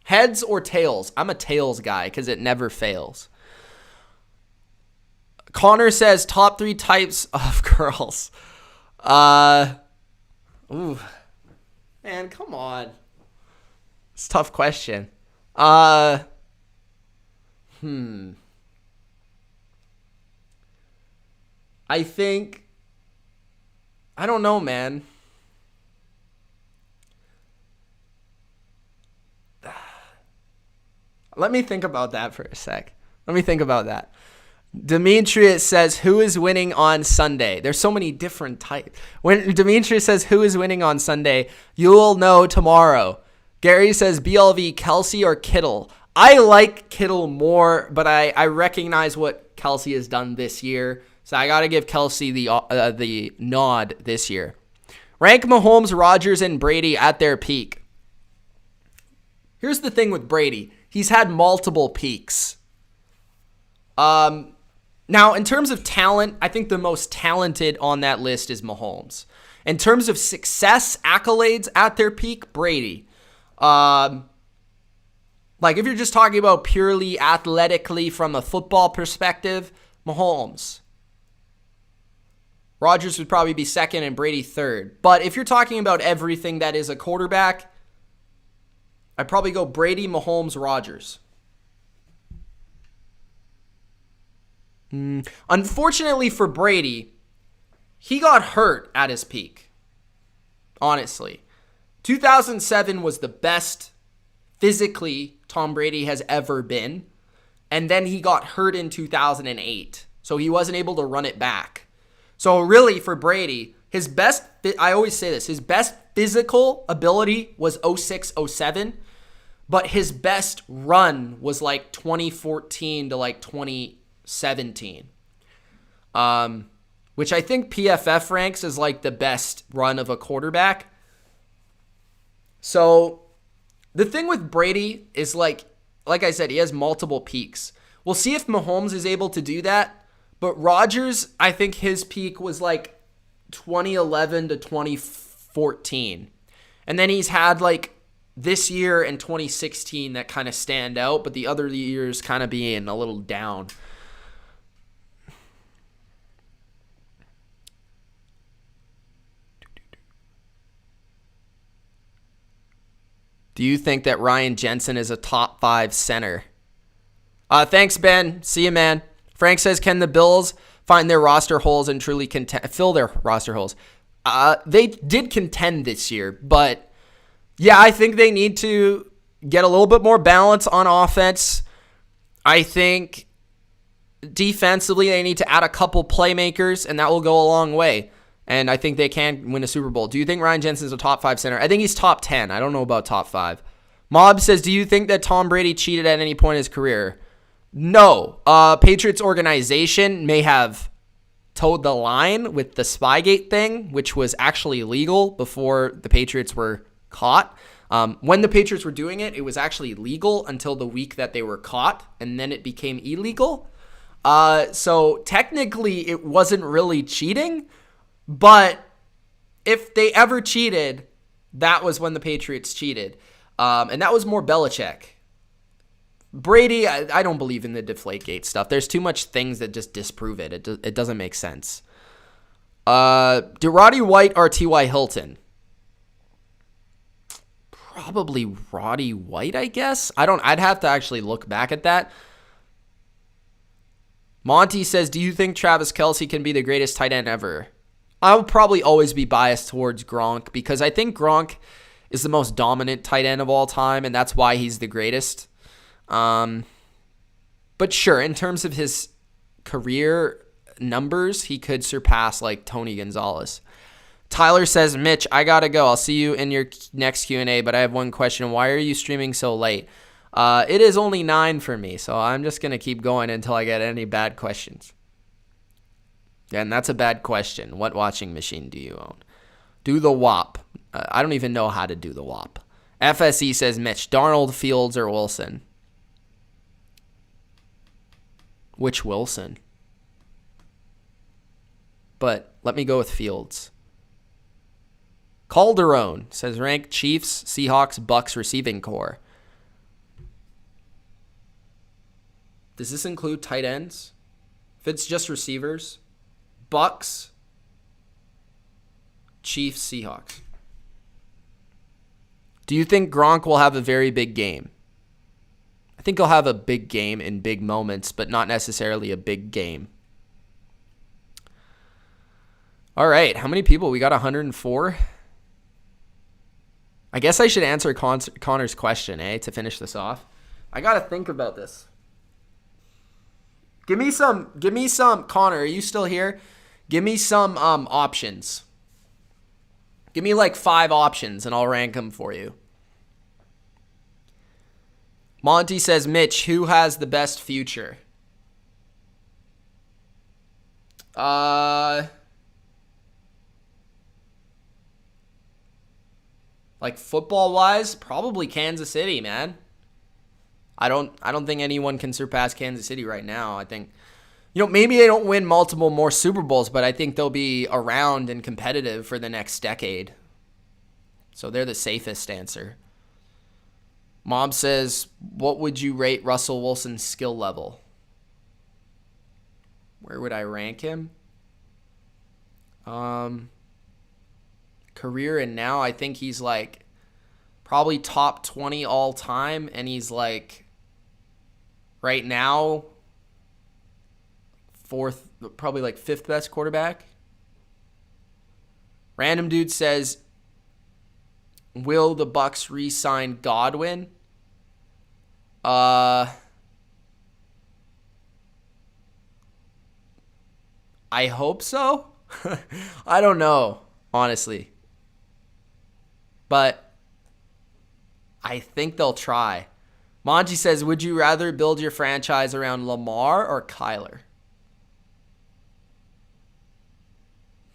S1: Heads or tails? I'm a tails guy because it never fails. Connor says top 3 types of girls. Ooh. Man, come on. It's a tough question. I think, I don't know, man. Let me think about that for a sec. Demetrius says, who is winning on Sunday? There's so many different types. When Demetrius says, who is winning on Sunday? You'll know tomorrow. Gary says, BLV, Kelsey or Kittle? I like Kittle more, but I recognize what Kelsey has done this year. So I got to give Kelsey the nod this year. Rank Mahomes, Rodgers, and Brady at their peak. Here's the thing with Brady. He's had multiple peaks. Now, in terms of talent, I think the most talented on that list is Mahomes. In terms of success, accolades at their peak, Brady. Like, if you're just talking about purely athletically from a football perspective, Mahomes. Rodgers would probably be second and Brady third. But if you're talking about everything that is a quarterback, I'd probably go Brady, Mahomes, Rodgers. Unfortunately for Brady, he got hurt at his peak. Honestly. 2007 was the best physically Tom Brady has ever been. And then he got hurt in 2008. So he wasn't able to run it back. So really for Brady, his best, I always say this, his best physical ability was 06-07. But his best run was like 2014 to like 2017. which I think PFF ranks as like the best run of a quarterback. So the thing with Brady is like I said, he has multiple peaks. We'll see if Mahomes is able to do that. But Rodgers, I think his peak was like 2011 to 2014. And then he's had like this year and 2016 that kind of stand out, but the other years kind of being a little down. Do you think that Ryan Jensen is a top 5 center? Thanks, Ben. See you, man. Frank says, can the Bills find their roster holes and truly fill their roster holes? They did contend this year, but yeah, I think they need to get a little bit more balance on offense. I think defensively they need to add a couple playmakers, and that will go a long way. And I think they can win a Super Bowl. Do you think Ryan Jensen is a top 5 center? I think he's top 10. I don't know about top 5. Mob says, do you think that Tom Brady cheated at any point in his career? No. Patriots organization may have towed the line with the Spygate thing, which was actually legal before the Patriots were caught. When the Patriots were doing it, it was actually legal until the week that they were caught, and then it became illegal. So technically it wasn't really cheating, but if they ever cheated, that was when the Patriots cheated. And that was more Belichick. Brady, I don't believe in the Deflategate stuff. There's too much things that just disprove it. It doesn't make sense. Do Roddy White or T.Y. Hilton? Probably Roddy White, I guess. I'd have to actually look back at that. Monty says, do you think Travis Kelce can be the greatest tight end ever? I'll probably always be biased towards Gronk because I think Gronk is the most dominant tight end of all time, and that's why he's the greatest. But sure, in terms of his career numbers, he could surpass like Tony Gonzalez. Tyler says, Mitch, I gotta go. I'll see you in your next Q&A, but I have one question. Why are you streaming so late? It is only 9 for me, so I'm just gonna keep going until I get any bad questions. And that's a bad question. What watching machine do you own? Do the WAP. I don't even know how to do the WAP. FSE says, Mitch, Darnold, Fields, or Wilson? Which Wilson? But let me go with Fields. Calderon says, rank Chiefs, Seahawks, Bucs receiving core. Does this include tight ends? If it's just receivers, Bucs, Chiefs, Seahawks. Do you think Gronk will have a very big game? I think he'll have a big game in big moments, but not necessarily a big game. All right, how many people? We got 104. I guess I should answer Connor's question, to finish this off. I got to think about this. Give me some, Connor, are you still here? Give me some options. Give me like 5 options and I'll rank them for you. Monty says, Mitch, who has the best future? Like football wise, probably Kansas City, man. I don't think anyone can surpass Kansas City right now. I think, maybe they don't win multiple more Super Bowls, but I think they'll be around and competitive for the next decade. So they're the safest answer. Mom says, what would you rate Russell Wilson's skill level? Where would I rank him? Career and now, I think he's like probably top 20 all time, and he's like right now probably like 5th best quarterback. Random dude says, will the Bucs re-sign Godwin? I hope so. I don't know, honestly. But I think they'll try. Monty says, would you rather build your franchise around Lamar or Kyler?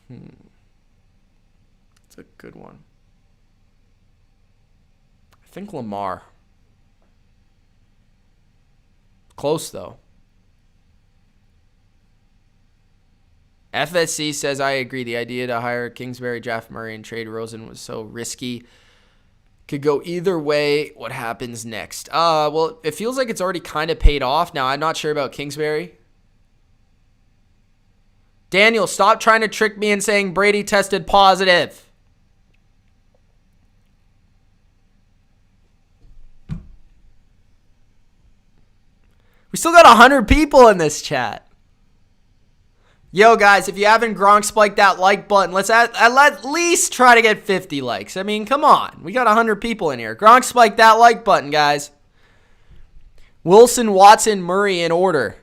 S1: It's a good one. I think Lamar. Close, though. FSC says, I agree. The idea to hire Kingsbury, draft Murray, and trade Rosen was so risky. Could go either way. What happens next? Well, it feels like it's already kind of paid off. Now, I'm not sure about Kingsbury. Daniel, stop trying to trick me and saying Brady tested positive. We still got 100 people in this chat. Yo, guys, if you haven't Gronk spiked that like button, let's at least try to get 50 likes. I mean, come on. We got 100 people in here. Gronk spiked that like button, guys. Wilson, Watson, Murray in order.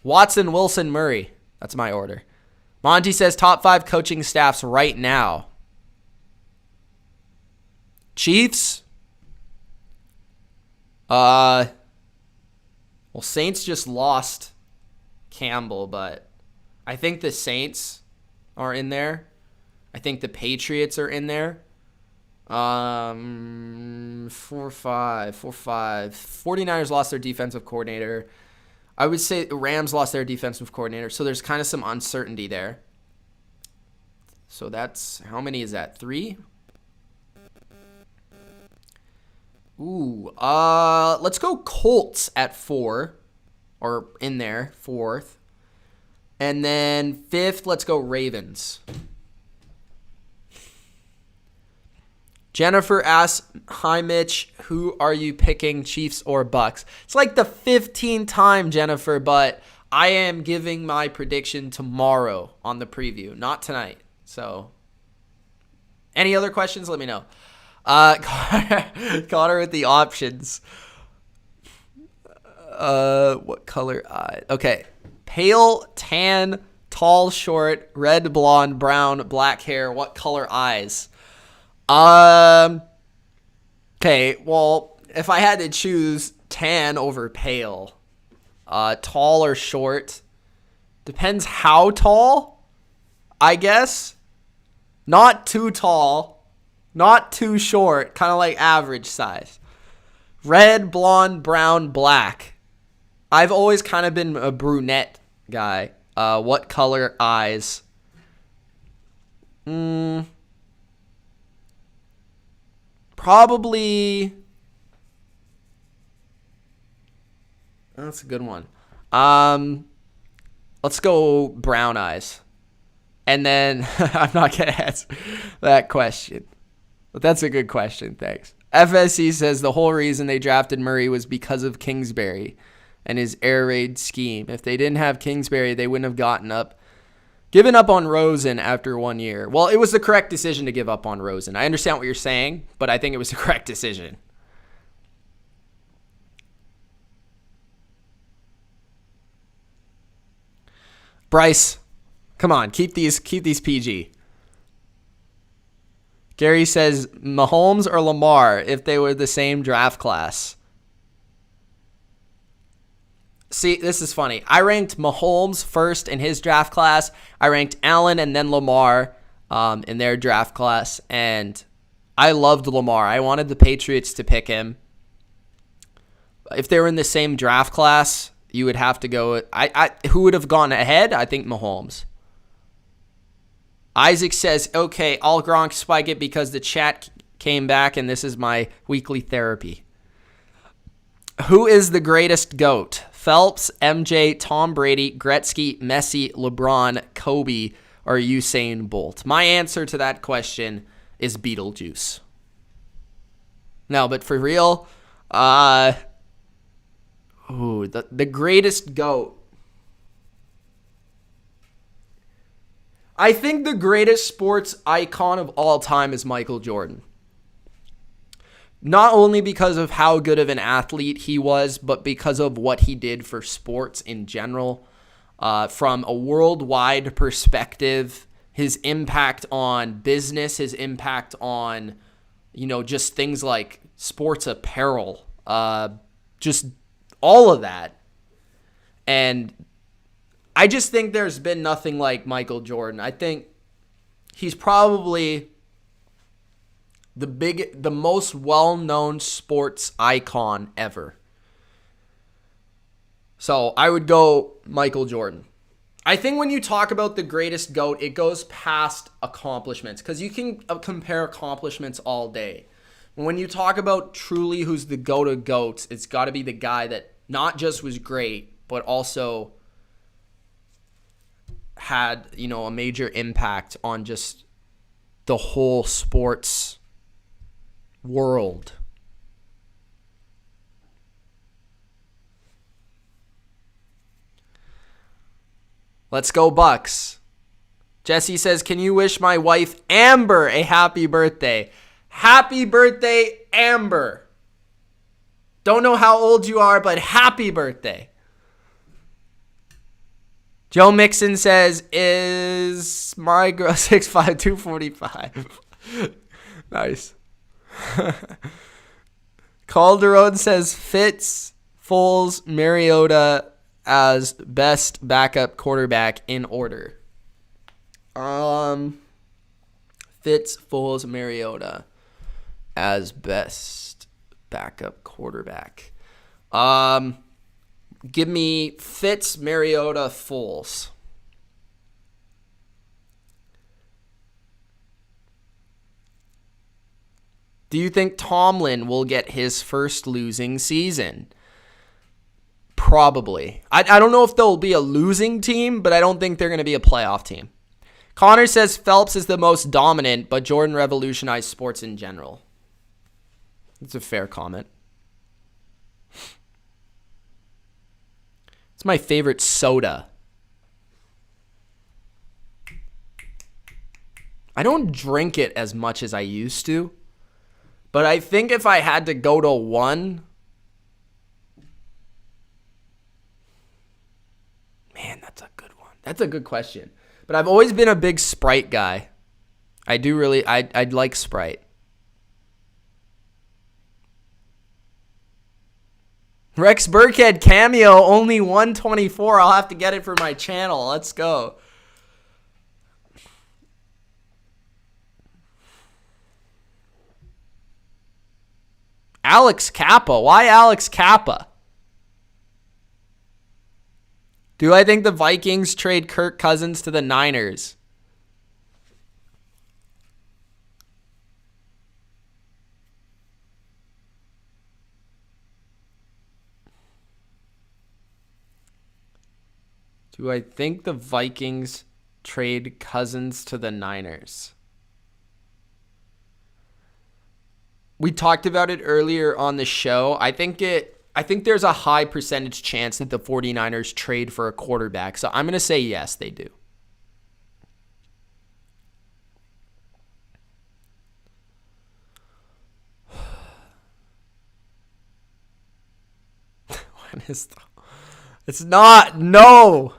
S1: Watson, Wilson, Murray. That's my order. Monty says top 5 coaching staffs right now. Chiefs. Well, Saints just lost Campbell, but I think the Saints are in there. I think the Patriots are in there. 4-5. 49ers lost their defensive coordinator. I would say the Rams lost their defensive coordinator. So there's kind of some uncertainty there. So that's, how many is that? 3? Ooh, let's go Colts at 4, or in there, 4th. And then 5th, let's go Ravens. Jennifer asks, hi Mitch, who are you picking, Chiefs or Bucs? It's like the 15th time, Jennifer, but I am giving my prediction tomorrow on the preview, not tonight. So, any other questions, let me know. Connor with the options. What color eye? Okay. Pale, tan, tall, short, red, blonde, brown, black hair. What color eyes? Okay, well, if I had to choose tan over pale, tall or short, depends how tall, I guess. Not too tall, not too short, kind of like average size. Red, blonde, brown, black. I've always kind of been a brunette guy. What color eyes? Probably. That's a good one. Let's go brown eyes. And then I'm not going to answer that question. But that's a good question. Thanks. FSC says the whole reason they drafted Murray was because of Kingsbury and his air raid scheme. If they didn't have Kingsbury, they wouldn't have given up on Rosen after 1 year. Well, it was the correct decision to give up on Rosen. I understand what you're saying, but I think it was the correct decision. Bryce, come on, keep these PG. Gary says Mahomes or Lamar if they were the same draft class. See, this is funny. I ranked Mahomes first in his draft class. I ranked Allen and then Lamar in their draft class. And I loved Lamar. I wanted the Patriots to pick him. If they were in the same draft class, you would have to go. Who would have gone ahead? I think Mahomes. Isaac says, okay, I'll Gronk spike it because the chat came back and this is my weekly therapy. Who is the greatest GOAT? Phelps, MJ, Tom Brady, Gretzky, Messi, LeBron, Kobe, or Usain Bolt? My answer to that question is Beetlejuice. No, but for real, the greatest GOAT. I think the greatest sports icon of all time is Michael Jordan. Not only because of how good of an athlete he was, but because of what he did for sports in general. From a worldwide perspective, his impact on business, his impact on, just things like sports apparel, just all of that. And I just think there's been nothing like Michael Jordan. I think he's probably the most well-known sports icon ever. So I would go Michael Jordan. I think when you talk about the greatest GOAT, it goes past accomplishments because you can compare accomplishments all day. When you talk about truly who's the GOAT of GOATs, it's got to be the guy that not just was great, but also had, a major impact on just the whole sports world. Let's go Bucks. Jesse says, can you wish my wife Amber a happy birthday? Happy birthday, Amber. Don't know how old you are, but happy birthday. Joe Mixon says, is my girl 6'5", 245? Nice. Calderon says, Fitz, Foles, Mariota as best backup quarterback in order. Fitz, Foles, Mariota as best backup quarterback. Give me Fitz, Mariota, Foles. Do you think Tomlin will get his first losing season? Probably. I don't know if they'll be a losing team, but I don't think they're going to be a playoff team. Connor says Phelps is the most dominant, but Jordan revolutionized sports in general. It's a fair comment. It's my favorite soda. I don't drink it as much as I used to, but I think if I had to go to one, man, that's a good one. That's a good question. But I've always been a big Sprite guy. I'd like Sprite. Rex Burkhead cameo, only 124. I'll have to get it for my channel. Let's go. Alex Kappa. Why Alex Kappa? Do I think the Vikings trade Kirk Cousins to the Niners? Do I think the Vikings trade Cousins to the Niners? We talked about it earlier on the show. I think there's a high percentage chance that the 49ers trade for a quarterback. So I'm going to say yes, they do. What is the... It's not. No.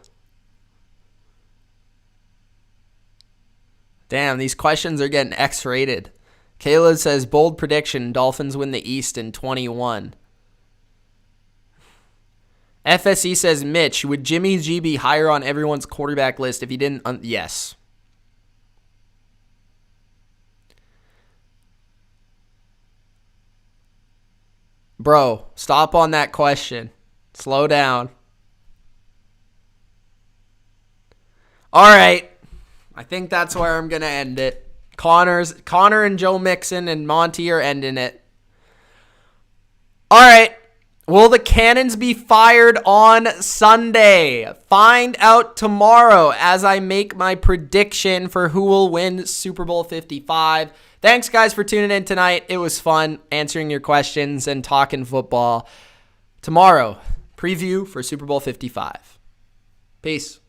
S1: Damn, these questions are getting X-rated. Kayla says, bold prediction, Dolphins win the East in 21. FSE says, Mitch, would Jimmy G be higher on everyone's quarterback list if he didn't? Yes. Bro, stop on that question. Slow down. All right. I think that's where I'm going to end it. Connor and Joe Mixon and Monty are ending it. All right. Will the Cannons be fired on Sunday? Find out tomorrow as I make my prediction for who will win Super Bowl 55. Thanks, guys, for tuning in tonight. It was fun answering your questions and talking football. Tomorrow, preview for Super Bowl 55. Peace.